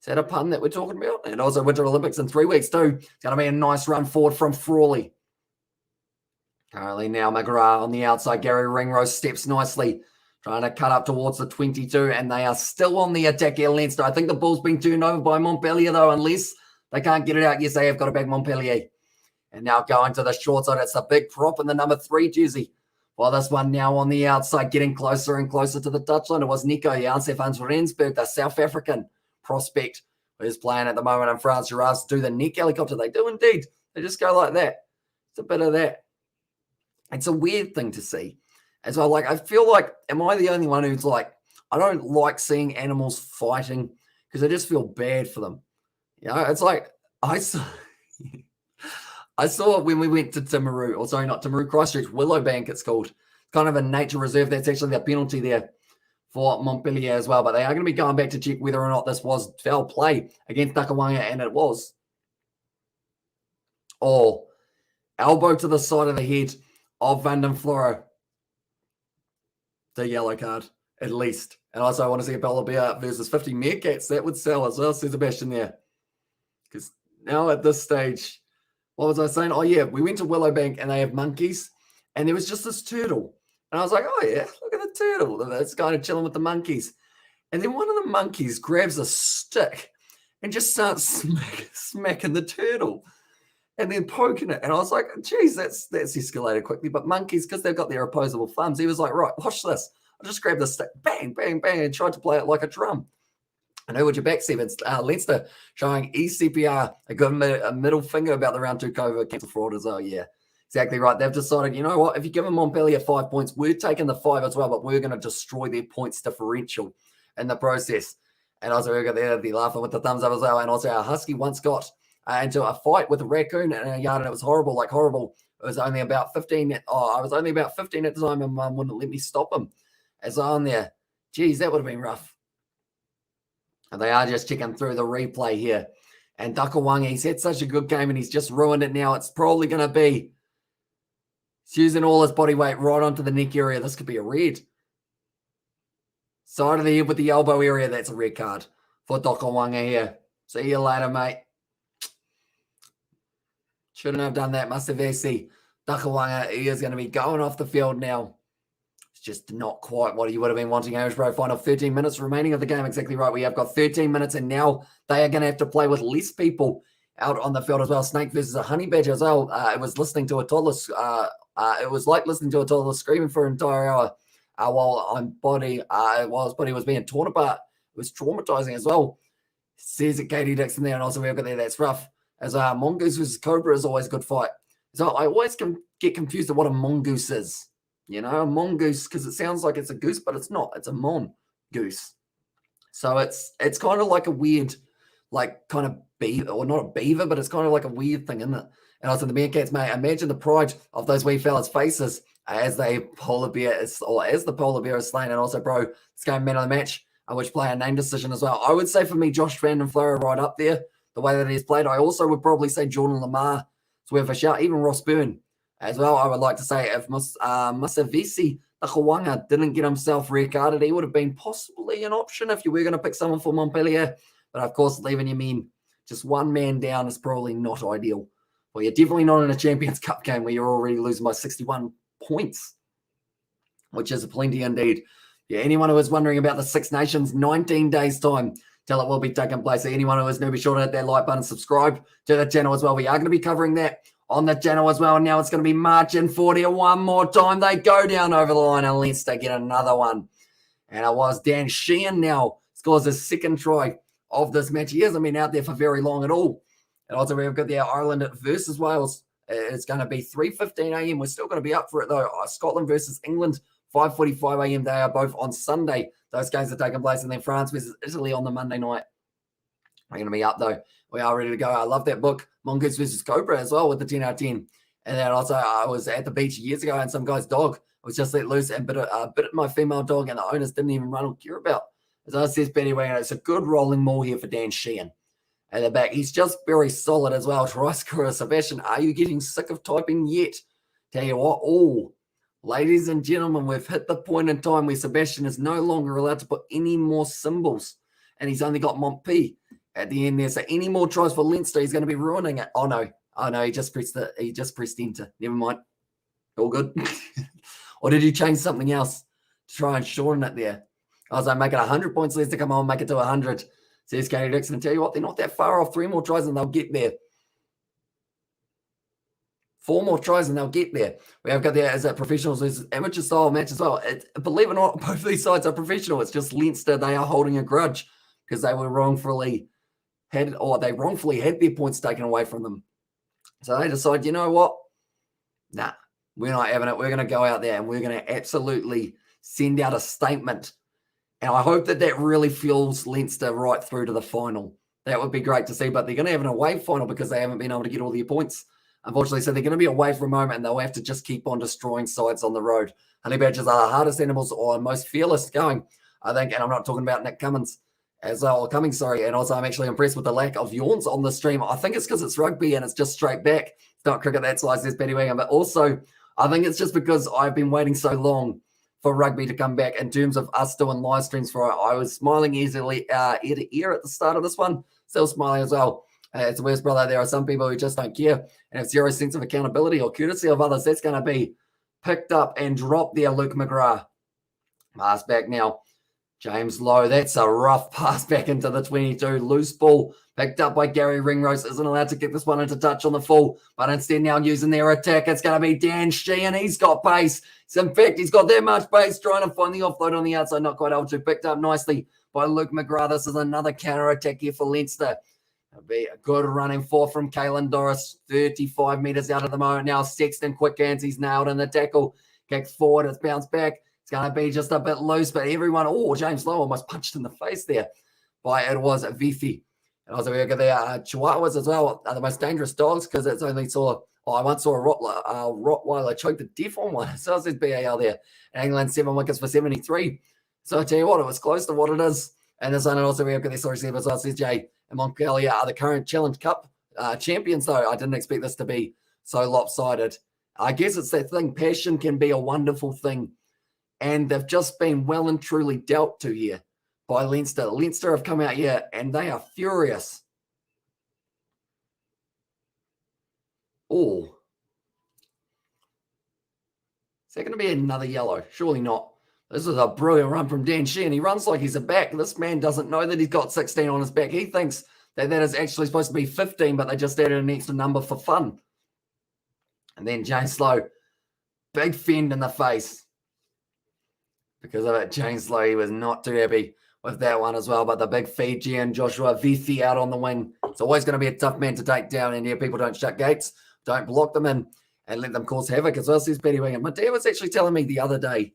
Is that a pun that we're talking about? And also Winter Olympics in 3 weeks too. It's going to be a nice run forward from Frawley. Currently now McGrath on the outside. Gary Ringrose steps nicely, trying to cut up towards the 22, and they are still on the attack here, Leinster. I think the ball's been turned over by Montpellier, though, unless they can't get it out. Yes, they have got it back, Montpellier. And now going to the short side. It's a big prop in the number 3 jersey. Well, this one now on the outside, getting closer and closer to the touchline. It was Nico Janse van Rensburg, the South African prospect, who's playing at the moment in France. Giraffes do the neck helicopter. They do indeed. They just go like that. It's a bit of that. It's a weird thing to see. As well, like, I feel like, am I the only one who's like, I don't like seeing animals fighting because I just feel bad for them. You know, it's like, I saw it when we went to Timaru, or sorry, not Timaru, Christchurch, Willowbank it's called. Kind of a nature reserve. That's actually the penalty there for Montpellier as well. But they are going to be going back to check whether or not this was foul play against Takawanga, and it was. Oh, elbow to the side of the head of Van den Flora. The yellow card, at least. And also I want to see a Polar Bear versus 50 Meerkats. That would sell as well, says Sebastian there. Because now at this stage, what was I saying? Oh, yeah, we went to Willowbank and they have monkeys. And there was just this turtle. And I was like, oh, yeah, look at the turtle. It's kind of chilling with the monkeys. And then one of the monkeys grabs a stick and just starts smacking the turtle. And then poking it. And I was like, geez, that's escalated quickly. But monkeys, because they've got their opposable thumbs, he was like, right, watch this. I just grabbed the stick, bang, bang, bang, and tried to play it like a drum. And who would you back, Steve? It's Leinster showing ECPR a middle finger about the round 2 COVID cancel fraud as well. Yeah, exactly right. They've decided, you know what, if you give them Montpellier 5 points, we're taking the 5 as well, but we're going to destroy their points differential in the process. And also we've got the laughing with the thumbs up as well. And also our Husky once got into a fight with a raccoon in a yard, and it was horrible, like horrible. It was only about 15. I was only about 15 at the time, and Mum wouldn't let me stop him. As on there, geez, that would have been rough. And they are just checking through the replay here. And Takawanga, he's had such a good game, and he's just ruined it now. It's probably going to be he's using all his body weight right onto the neck area. This could be a red. Side of the head with the elbow area, that's a red card for Takawanga here. See you later, mate. Shouldn't have done that. Must have actually. Takawanga, he is going to be going off the field now. It's just not quite what you would have been wanting. Irish Pro final, 13 minutes remaining of the game. Exactly right. We have got 13 minutes, and now they are going to have to play with less people out on the field as well. Snake versus a honey badger as well. It was listening to a toddler. It was like listening to a toddler screaming for an entire hour while his body was being torn apart. It was traumatizing as well. Says it, Katie Dixon there, and also we've got there. That's rough. As mongoose versus cobra is always a good fight. So I always get confused at what a mongoose is. You know, a mongoose, because it sounds like it's a goose, but it's not. It's a mongoose. So it's kind of like a weird, like kind of beaver, or not a beaver, but it's kind of like a weird thing, isn't it? And also the meerkats, mate, imagine the pride of those wee fellas' faces as the polar bear is slain. And also, bro, it's going man of the match, which play a name decision as well. I would say for me, Josh Van den Flora right up there, the way that he's played. I also would probably say Jordan Lamar is worth a shout, even Ross Byrne as well. I would like to say if Masavisi Takawanga didn't get himself red-carded, he would have been possibly an option if you were going to pick someone for Montpellier. But of course, leaving your men just one man down is probably not ideal. Well, you're definitely not in a Champions Cup game where you're already losing by 61 points, which is plenty indeed. Yeah, anyone who is wondering about the Six Nations, 19 days' time till it will be taking place. So anyone who is new, be sure to hit that like button, subscribe to the channel as well. We are going to be covering that on the channel as well. And now it's going to be March and 40 one more time. They go down over the line and Leinster get another one. And it was Dan Sheehan now scores his second try of this match. He hasn't been out there for very long at all. And also we've got the Ireland versus Wales. It's going to be 3:15 a.m. We're still going to be up for it though. Scotland versus England, 5:45 a.m. They are both on Sunday. Those games are taking place. And then France versus Italy on the Monday night. We're going to be up though. We are ready to go. I love that book, Mongoose versus Cobra as well with the 10 out of 10. And then also I was at the beach years ago and some guy's dog was just let loose and bit at my female dog, and the owners didn't even run or care about. As I says, Betty Wang, it's a good rolling maul here for Dan Sheehan. At the back, he's just very solid as well. Try scorer Sebastian, are you getting sick of typing yet? Tell you what, oh, ladies and gentlemen, we've hit the point in time where Sebastian is no longer allowed to put any more symbols, and he's only got Montpellier at the end there. So any more tries for Leinster, he's going to be ruining it. Oh no, he just pressed enter. Never mind. All good. Or did you change something else to try and shorten it there? I was like, make it 100 points, Leinster, come on, make it to 100. Says Katie Dixon. And tell you what, they're not that far off. 3 more tries and they'll get there. 4 more tries and they'll get there. We have got there as a professionals versus amateur style match as well. Believe it or not, both of these sides are professional. It's just Leinster, they are holding a grudge because they were wrongfully had their points taken away from them. So they decide, you know what? Nah, we're not having it. We're going to go out there and we're going to absolutely send out a statement. And I hope that really fuels Leinster right through to the final. That would be great to see, but they're going to have an away final because they haven't been able to get all their points, unfortunately. So they're going to be away for a moment and they'll have to just keep on destroying sides on the road. Honey Badgers are the hardest animals or most fearless going, I think. And I'm not talking about Nick Cummins as well. And also I'm actually impressed with the lack of yawns on the stream. I think it's because it's rugby and it's just straight back. It's not cricket, that's why says Betty Wagham. But also, I think it's just because I've been waiting so long for rugby to come back in terms of us doing live streams for it. I was smiling easily ear to ear at the start of this one. Still smiling as well. It's the worst, brother. There are some people who just don't care and have zero sense of accountability or courtesy of others. That's going to be picked up and dropped there, Luke McGrath. Pass back now. James Lowe, that's a rough pass back into the 22. Loose ball picked up by Gary Ringrose. Isn't allowed to get this one into touch on the full, but instead now using their attack, it's going to be Dan Sheehan. He's got pace. In fact, he's got that much pace, trying to find the offload on the outside. Not quite able to. Picked up nicely by Luke McGrath. This is another counter-attack here for Leinster. It'll be a good running forward from Caelan Doris. 35 metres out of the moment now. Sexton, quick hands. He's nailed in the tackle. Kicks forward. It's bounced back. It's going to be just a bit loose, but everyone, James Lowe almost punched in the face there by it was Vithi. And also we got the Chihuahuas as well, are the most dangerous dogs because it's only I once saw a Rottweiler choke to death on one. So it says BAL there. And England 7 wickets for 73. So I tell you what, it was close to what it is. And this one, and also we have got the story as well. Says Jay and Montpellier are the current Challenge Cup champions, though. I didn't expect this to be so lopsided. I guess it's that thing. Passion can be a wonderful thing. And they've just been well and truly dealt to here by Leinster. Leinster have come out here and they are furious. Oh. Is that going to be another yellow? Surely not. This is a brilliant run from Dan Sheehan. He runs like he's a back. This man doesn't know that he's got 16 on his back. He thinks that is actually supposed to be 15, but they just added an extra number for fun. And then James Lowe, big fend in the face. Because of it, James Lowe, he was not too happy with that one as well. But the big Fijian Joshua Vithi out on the wing. It's always going to be a tough man to take down. And here, people don't shut gates, don't block them in, and let them cause havoc as well, says Betty Wigan. My dad was actually telling me the other day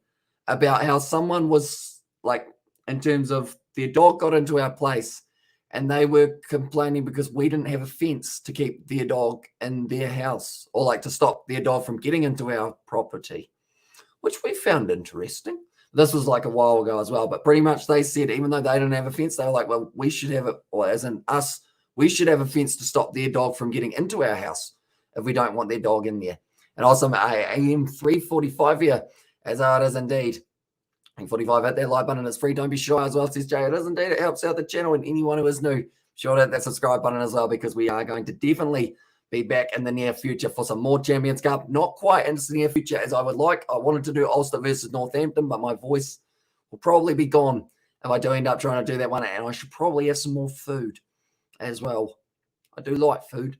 about how someone was, like, in terms of their dog got into our place and they were complaining because we didn't have a fence to keep their dog in their house or, like, to stop their dog from getting into our property, which we found interesting. This was like a while ago as well, but pretty much they said, even though they didn't have a fence, they were like, well, we should have it, or as in us, we should have a fence to stop their dog from getting into our house if we don't want their dog in there. And also AM 345 here, as it is indeed. 45 at that like button is free. Don't be shy as well, says Jay. It is indeed. It helps out the channel and anyone who is new. Sure to hit that subscribe button as well because we are going to definitely be back in the near future for some more Champions Cup. Not quite in the near future as I would like. I wanted to do Ulster versus Northampton, but my voice will probably be gone if I do end up trying to do that one. And I should probably have some more food as well. I do like food.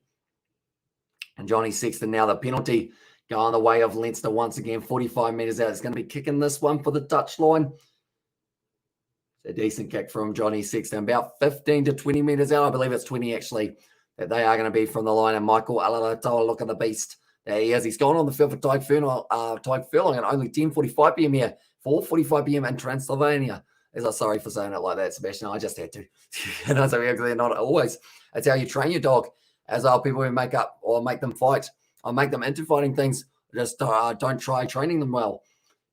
And Johnny Sexton now, the penalty going the way of Leinster once again. 45 metres out. It's going to be kicking this one for the touchline. It's a decent kick from Johnny Sexton. About 15 to 20 metres out. I believe it's 20 actually. That they are going to be from the line. And Michael Alatoa, look at the beast. There he is. He's gone on the field for Tyke Furlong at only 10:45 p.m. here. 4:45 p.m. in Transylvania. Sorry for saying it like that, Sebastian. I just had to. They're not always. That's how you train your dog. As well, people who make them fight or make them into fighting things, just don't try training them well.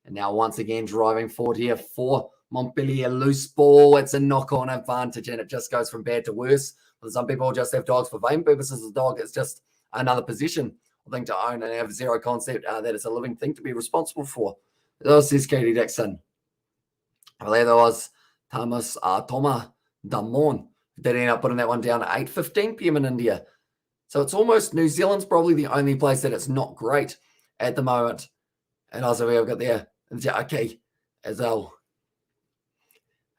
And now once again driving forward here for Montpellier. Loose ball. It's a knock-on advantage and it just goes from bad to worse. Some people just have dogs for vain purposes. The dog is just another position thing to own and have zero concept that it's a living thing to be responsible for. That says Katie Dixon. I believe there was Toma Damon that ended up putting that one down at 8:15 p.m. in India. So it's almost New Zealand's probably the only place that it's not great at the moment. And also we've got there Jackie as well.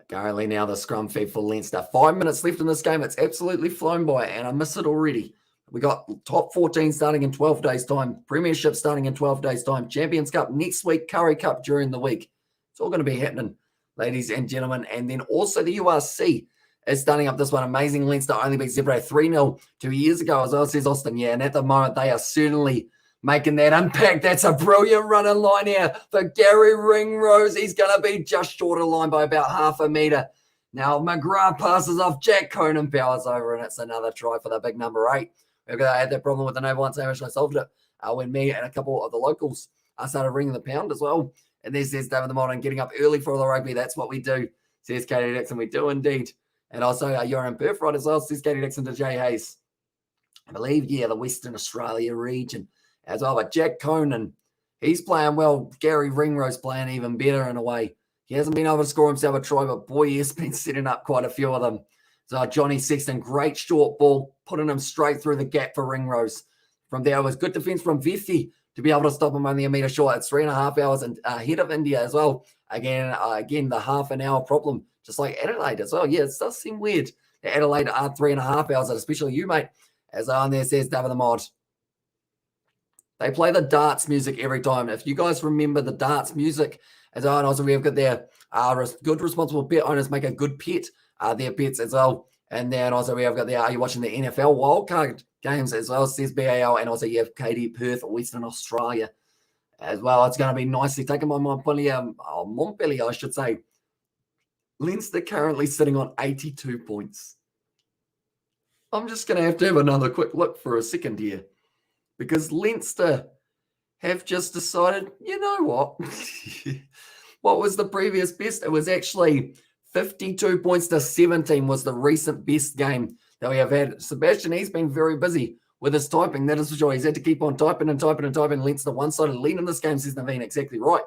Currently now the scrum feed for Leinster. 5 minutes left in this game. It's absolutely flown by and I miss it already. We got top 14 starting in 12 days' time. Premiership starting in 12 days' time. Champions Cup next week. Curry Cup during the week. It's all going to be happening, ladies and gentlemen. And then also the URC is starting up this one. Amazing Leinster only beat Zebra 3-0 2 years ago, as well, says Austin. Yeah, and at the moment, they are certainly making that impact. That's a brilliant run in line here for Gary Ringrose. He's going to be just short of line by about half a metre. Now, McGrath passes off. Jack Conan powers over, and it's another try for the big number 8. We're going to have that problem with the Noble once I solved it when me and a couple of the locals started ringing the pound as well. And this says David the Modern getting up early for the rugby. That's what we do, says Katie Dixon. We do indeed. And also, you're in Perth, right, as well, says Katie Dixon to Jay Hayes. I believe, yeah, the Western Australia region as well. But Jack Conan, he's playing well. Gary Ringrose playing even better in a way. He hasn't been able to score himself a try, but boy, he's been setting up quite a few of them. So Johnny Sexton, great short ball, putting him straight through the gap for Ringrose. From there, it was good defence from Vithi to be able to stop him only a metre short. It's 3.5 hours and ahead of India as well. Again, the half an hour problem, just like Adelaide as well. Yeah, it does seem weird that Adelaide are 3.5 hours, especially you, mate. As on there says David the Mod. They play the darts music every time. If you guys remember the darts music, as well, and also we've got their good responsible bet owners make a good pet, their bets as well. And then also we have got the, are you watching the NFL wildcard games as well, says BAL, and also you have Katie Perth, Western Australia as well. It's going to be nicely taken by Montpellier, I should say. Leinster currently sitting on 82 points. I'm just going to have another quick look for a second here, because Leinster have just decided, you know what? What was the previous best? It was actually 52 points to 17 was the recent best game that we have had. Sebastian, he's been very busy with his typing. That is for sure. He's had to keep on typing and typing and typing. Leinster one-sided lead in this game, says Naveen. Exactly right.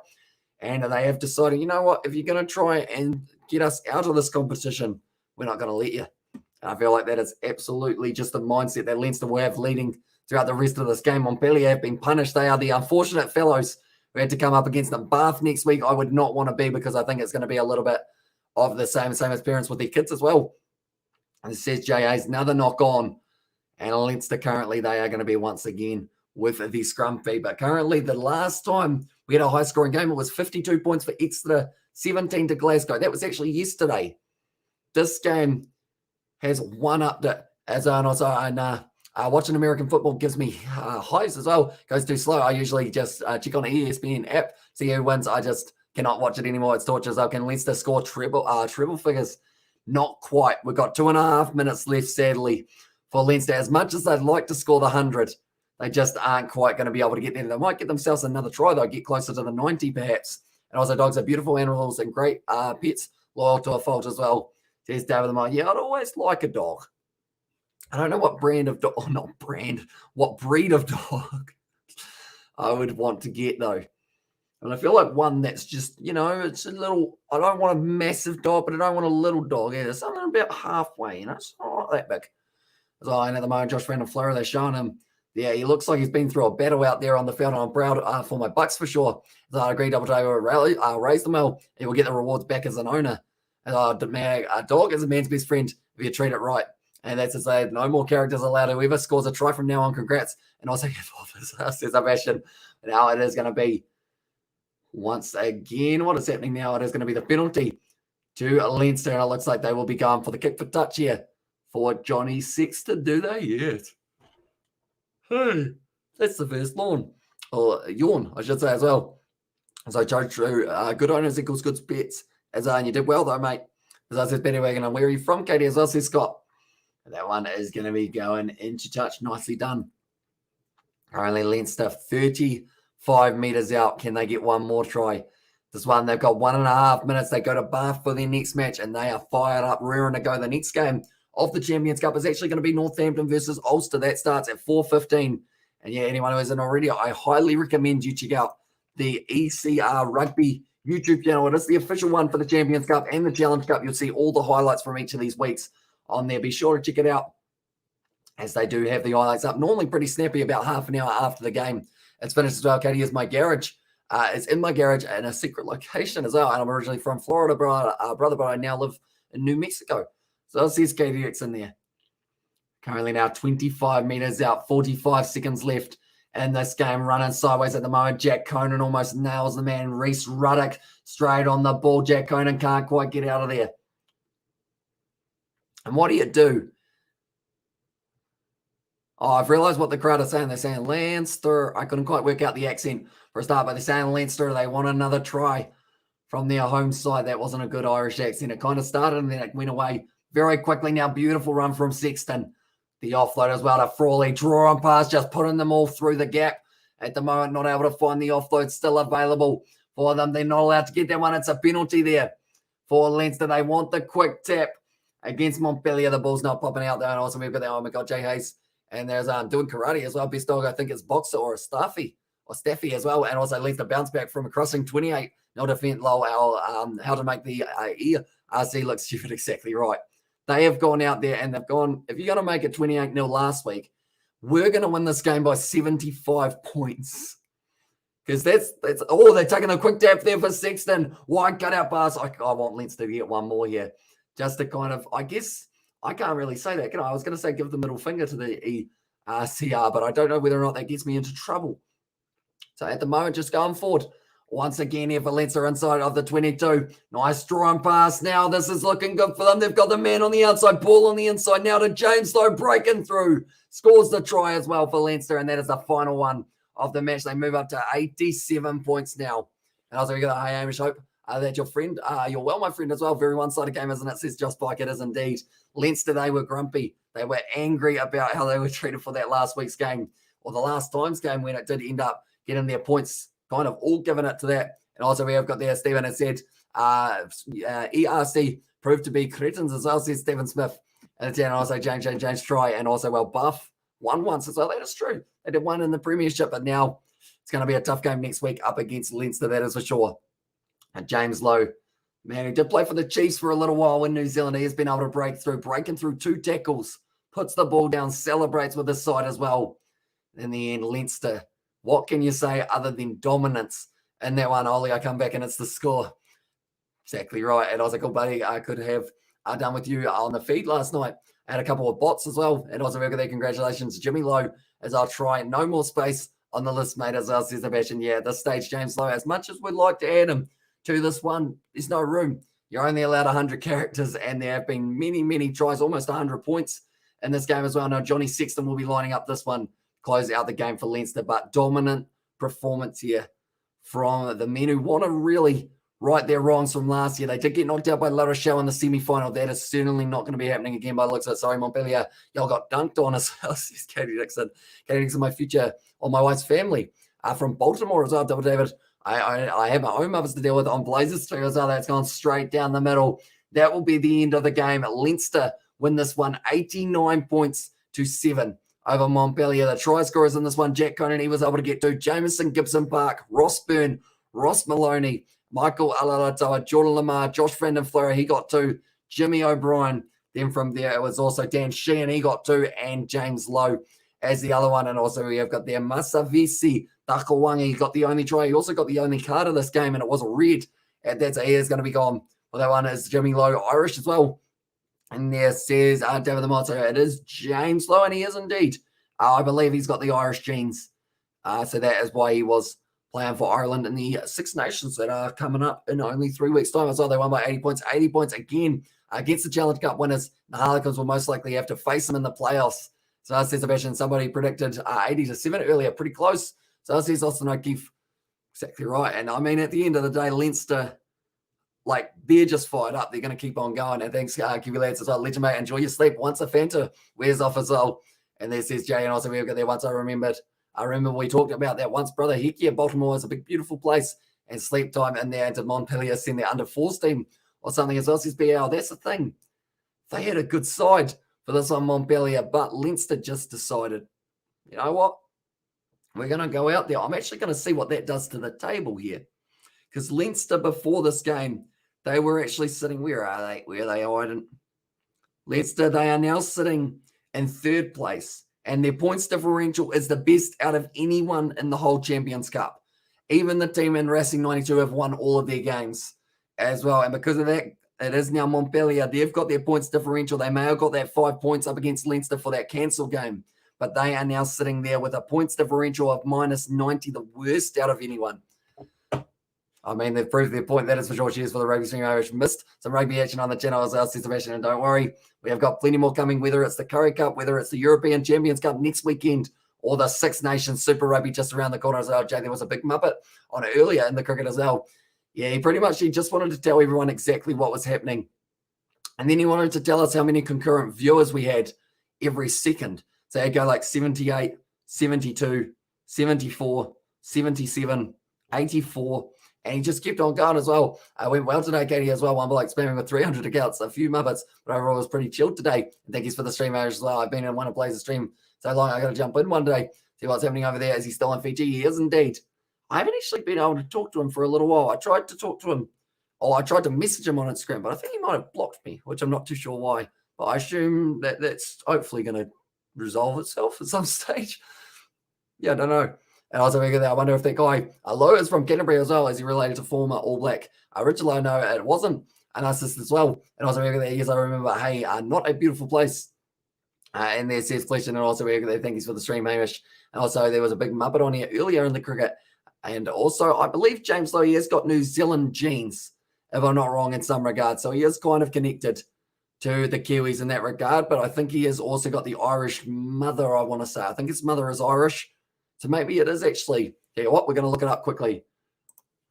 And they have decided, you know what? If you're going to try and get us out of this competition, we're not going to let you. And I feel like that is absolutely just the mindset that Leinster will have leading throughout the rest of this game. Montpellier have been punished. They are the unfortunate fellows who had to come up against them. Bath next week, I would not want to be, because I think it's going to be a little bit of the same experience with their kids as well. And it says JA's another knock on. And Leinster currently, they are going to be once again with the scrum feed. But currently, the last time we had a high-scoring game, it was 52 points for Exeter, 17 to Glasgow. That was actually yesterday. This game has one update. As watching American football gives me highs as well. Goes too slow. I usually just check on the ESPN app, see who wins. I just cannot watch it anymore. It's tortures up. Can Leinster score treble figures? Not quite. We've got 2.5 minutes left, sadly, for Leinster. As much as they'd like to score the 100, they just aren't quite going to be able to get there. They might get themselves another try, though, get closer to the 90 perhaps. And also, dogs are beautiful animals and great pets, loyal to a fault as well. Says David the Mine. Yeah, I'd always like a dog. I don't know what brand of dog, what breed of dog I would want to get, though. And I feel like one that's just, it's a little, I don't want a massive dog, but I don't want a little dog either. Something about halfway, it's not that big. So, and at the moment, Josh Van Fleur, they're showing him, yeah, he looks like he's been through a battle out there on the field, and I'm proud for my Bucks for sure. So I agree, Double J will raise the mill, he will get the rewards back as an owner. And a dog is a man's best friend if you treat it right. And that's to say, no more characters allowed. Whoever scores a try from now on, congrats. And also, says Sebastian, now it is going to be, once again, what is happening now? It is going to be the penalty to Leinster. And it looks like they will be going for the kick for touch here for Johnny Sexton. Do they yet? Hey, that's the first yawn, I should say, as well. So, Joe True, good owners equals good bets. And you did well, though, mate. As I said, Betty Wagon, and where are you from, Katie? As well, says Scott. That one is going to be going into touch. Nicely done. Currently, Leinster 35 metres out. Can they get one more try? This one, they've got 1.5 minutes. They go to Bath for their next match, and they are fired up, rearing to go. The next game of the Champions Cup is actually going to be Northampton versus Ulster. That starts at 4:15. And yeah, anyone who isn't already, I highly recommend you check out the ECR Rugby YouTube channel. It is the official one for the Champions Cup and the Challenge Cup. You'll see all the highlights from each of these weeks on there. Be sure to check it out, as they do have the highlights up. Normally pretty snappy about half an hour after the game. It's finished as well. Katie, is my garage. It's in my garage in a secret location as well. And I'm originally from Florida, brother, but I now live in New Mexico. So it says Katie X in there. Currently now 25 meters out, 45 seconds left in this game, running sideways at the moment. Jack Conan almost nails the man. Reese Ruddock straight on the ball. Jack Conan can't quite get out of there. And what do? Oh, I've realised what the crowd are saying. They're saying Leinster. I couldn't quite work out the accent for a start, but they're saying Leinster. They want another try from their home side. That wasn't a good Irish accent. It kind of started and then it went away very quickly. Now, beautiful run from Sexton. The offload as well to Frawley. Draw on pass, just putting them all through the gap. At the moment, not able to find the offload. Still available for them. They're not allowed to get that one. It's a penalty there for Leinster. They want the quick tap against Montpellier. The ball's not popping out there. And also, we've got that. Oh my God, Jay Hayes. And there's doing karate as well. Best dog, I think it's boxer or a Staffy as well. And also leads the bounce back from a crossing 28. No defense low. How to make the ERC look stupid. Exactly right. They have gone out there and they've gone, if you're going to make it 28-0 last week, we're going to win this game by 75 points. Because that's they're taking a quick tap there for Sexton. Wide cutout pass. I want Leinster to get one more here. Just to kind of, I guess, I can't really say that, can I? I was going to say give the middle finger to the ECR, but I don't know whether or not that gets me into trouble. So at the moment, just going forward. Once again here for Leinster inside of the 22. Nice draw and pass. Now this is looking good for them. They've got the man on the outside, ball on the inside. Now to James Lowe breaking through. Scores the try as well for Leinster, and that is the final one of the match. They move up to 87 points now. And also we got hey Hamish, hope that your friend, you're well, my friend, as well. Very one-sided game, isn't it? Says Josh Pike. It is indeed. Leinster, they were grumpy. They were angry about how they were treated for that last week's game, or the last time's game when it did end up getting their points kind of all given it to that. And also we have got there, Stephen has said, ERC proved to be cretins as well, says Stephen Smith. And then also James try, and also, well, Buff won once as well. That is true. They did one in the Premiership, but now it's going to be a tough game next week up against Leinster, that is for sure. And James Lowe, man, he did play for the Chiefs for a little while in New Zealand. He has been able to breaking through 2 tackles, puts the ball down, celebrates with his side as well. In the end, Leinster, what can you say other than dominance in that one? Ollie, I come back and it's the score. Exactly right. And I was like, oh, buddy, I could have done with you on the feed last night. I had a couple of bots as well. And also, there, congratulations, Jimmy Lowe, as I'll try. No more space on the list, mate, as well, says Sebastian. Yeah, at this stage, James Lowe, as much as we'd like to add him to this one, there's no room. You're only allowed 100 characters, and there have been many, many tries, almost 100 points in this game as well. Now, Johnny Sexton will be lining up this one, close out the game for Leinster, but dominant performance here from the men who want to really right their wrongs from last year. They did get knocked out by La Rochelle in the semi-final. That is certainly not going to be happening again by the looks of it. Sorry, Montpellier, y'all got dunked on as well, says Katie Dixon. Katie Dixon, my future, or my wife's family, from Baltimore as well, Double David. I have my own mothers to deal with on Blazers too as well. That's gone straight down the middle. That will be the end of the game. Leinster win this one 89 points to 7 over Montpellier. The try scorers in this one, Jack Conan, he was able to get 2. Jameson, Gibson Park, Ross Byrne, Ross Maloney, Michael Alalatoa, Jordan Lamar, Josh Van den Fleur, he got 2. Jimmy O'Brien. Then from there, it was also Dan Sheehan, he got 2. And James Lowe as the other one. And also we have got there Masavisi Takawangi, he got the only try. He also got the only card of this game, and it was a red. And that's he is going to be gone. Well, that one is Jimmy Lowe, Irish as well. And there says David the Mod, so it is James Lowe, and he is indeed. I believe he's got the Irish genes. So that is why he was playing for Ireland in the Six Nations that are coming up in only 3 weeks' time as well. They won by 80 points. 80 points again against the Challenge Cup winners. The Harlequins will most likely have to face them in the playoffs. So I said, Sebastian, somebody predicted 80 to 7 earlier, pretty close. So I says Austin O'Keefe, exactly right. And I mean, at the end of the day, Leinster, like, they're just fired up. They're going to keep on going. And thanks, Kiwi lads, as well. Legend, mate, enjoy your sleep. Once a Fanta wears off as well. And there says Jay, and also we've got there once I remember we talked about that once, brother. Heck yeah, Baltimore is a big, beautiful place. And sleep time in there. And did Montpellier send their under-4s team or something as well? Says BL, that's the thing. They had a good side for this on Montpellier, but Leinster just decided, you know what? we're going to go out there. I'm actually going to see what that does to the table here. Because Leinster, before this game, they were actually sitting, where are they? Where are they? Oh, I didn't. Leinster, they are now sitting in third place. And their points differential is the best out of anyone in the whole Champions Cup. Even the team in Racing 92 have won all of their games as well. And because of that, it is now Montpellier. They've got their points differential. They may have got that 5 points up against Leinster for that cancel game. But they are now sitting there with a points differential of -90, the worst out of anyone. I mean, they've proved their point, that is for sure. Cheers for the Rugby Stream I, which missed some rugby action on the channel as well, says Sebastian. And don't worry, we have got plenty more coming, whether it's the Curry Cup, whether it's the European Champions Cup next weekend, or the Six Nations Super Rugby just around the corner as well. Jay, there was a big muppet on it earlier in the cricket as well. Yeah, he just wanted to tell everyone exactly what was happening. And then he wanted to tell us how many concurrent viewers we had every second. So he'd go like 78, 72, 74, 77, 84. And he just kept on going as well. I went well today, Katie, as well. One like spamming with 300 accounts, a few muppets, but overall it was pretty chilled today. And thank you for the stream, Irish, as well. I've been in one of Blaze's stream so long, I got to jump in one day, see what's happening over there. Is he still in Fiji? He is indeed. I haven't actually been able to talk to him for a little while. I tried to talk to him, I tried to message him on Instagram, but I think he might have blocked me, which I'm not too sure why. But I assume that that's hopefully going to resolve itself at some stage. Yeah, I don't know. And also, I wonder if that guy, Low, is from Canterbury as well. Is he related to former All Black Richard Low? No, it wasn't. And us as well. And also, yes, I remember, hey, not a beautiful place. And there says Flesh, and also, thank you for the stream, Hamish. And also, there was a big muppet on here earlier in the cricket. And also, I believe James Lowe, he has got New Zealand genes, if I'm not wrong, in some regard. So he is kind of connected to the Kiwis in that regard. But I think he has also got the Irish mother, I want to say. I think his mother is Irish. So maybe it is actually. Tell you what, we're going to look it up quickly.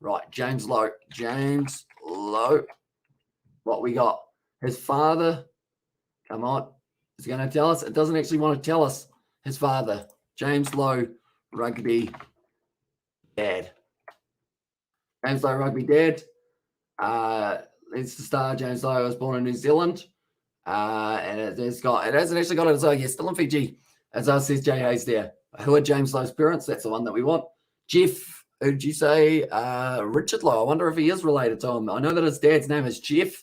Right, James Lowe. James Lowe. What we got? His father. Come on. Is he going to tell us? It doesn't actually want to tell us his father. James Lowe, rugby dad. James Lowe, rugby dad. It's the star. James Lowe was born in New Zealand. And it hasn't actually got it as well. Yeah, still in Fiji. As I says Jay Hayes there. Who are James Lowe's parents? That's the one that we want. Jeff, who'd you say? Richard Lowe. I wonder if he is related to him. I know that his dad's name is Jeff.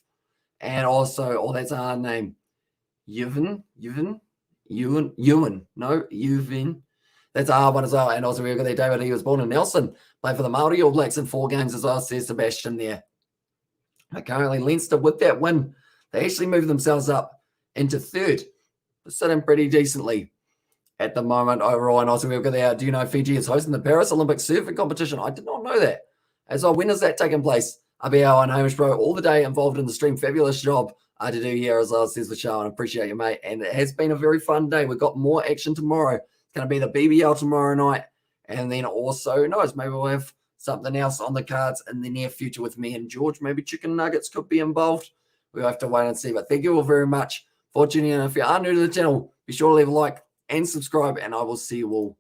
And also, that's a hard name. Ewan. That's a hard one as well. And also, we've got there David. He was born in Nelson. Played for the Māori All Blacks in 4 games as well, says Sebastian there. But currently, Leinster, with that win, they actually moved themselves up into 3rd. They're sitting pretty decently at the moment overall. And also, we've got there, do you know Fiji is hosting the Paris Olympic surfing competition? I did not know that. As well, when is that taking place? Abiel and Hamish Bro all the day involved in the stream. Fabulous job to do here as well, says the show. And I appreciate you, mate. And it has been a very fun day. We've got more action tomorrow. It's going to be the BBL tomorrow night. And then also, who knows, maybe we'll have something else on the cards in the near future with me and George. Maybe chicken nuggets could be involved. We'll have to wait and see. But thank you all very much for tuning in. If you are new to the channel, be sure to leave a like and subscribe. And I will see you all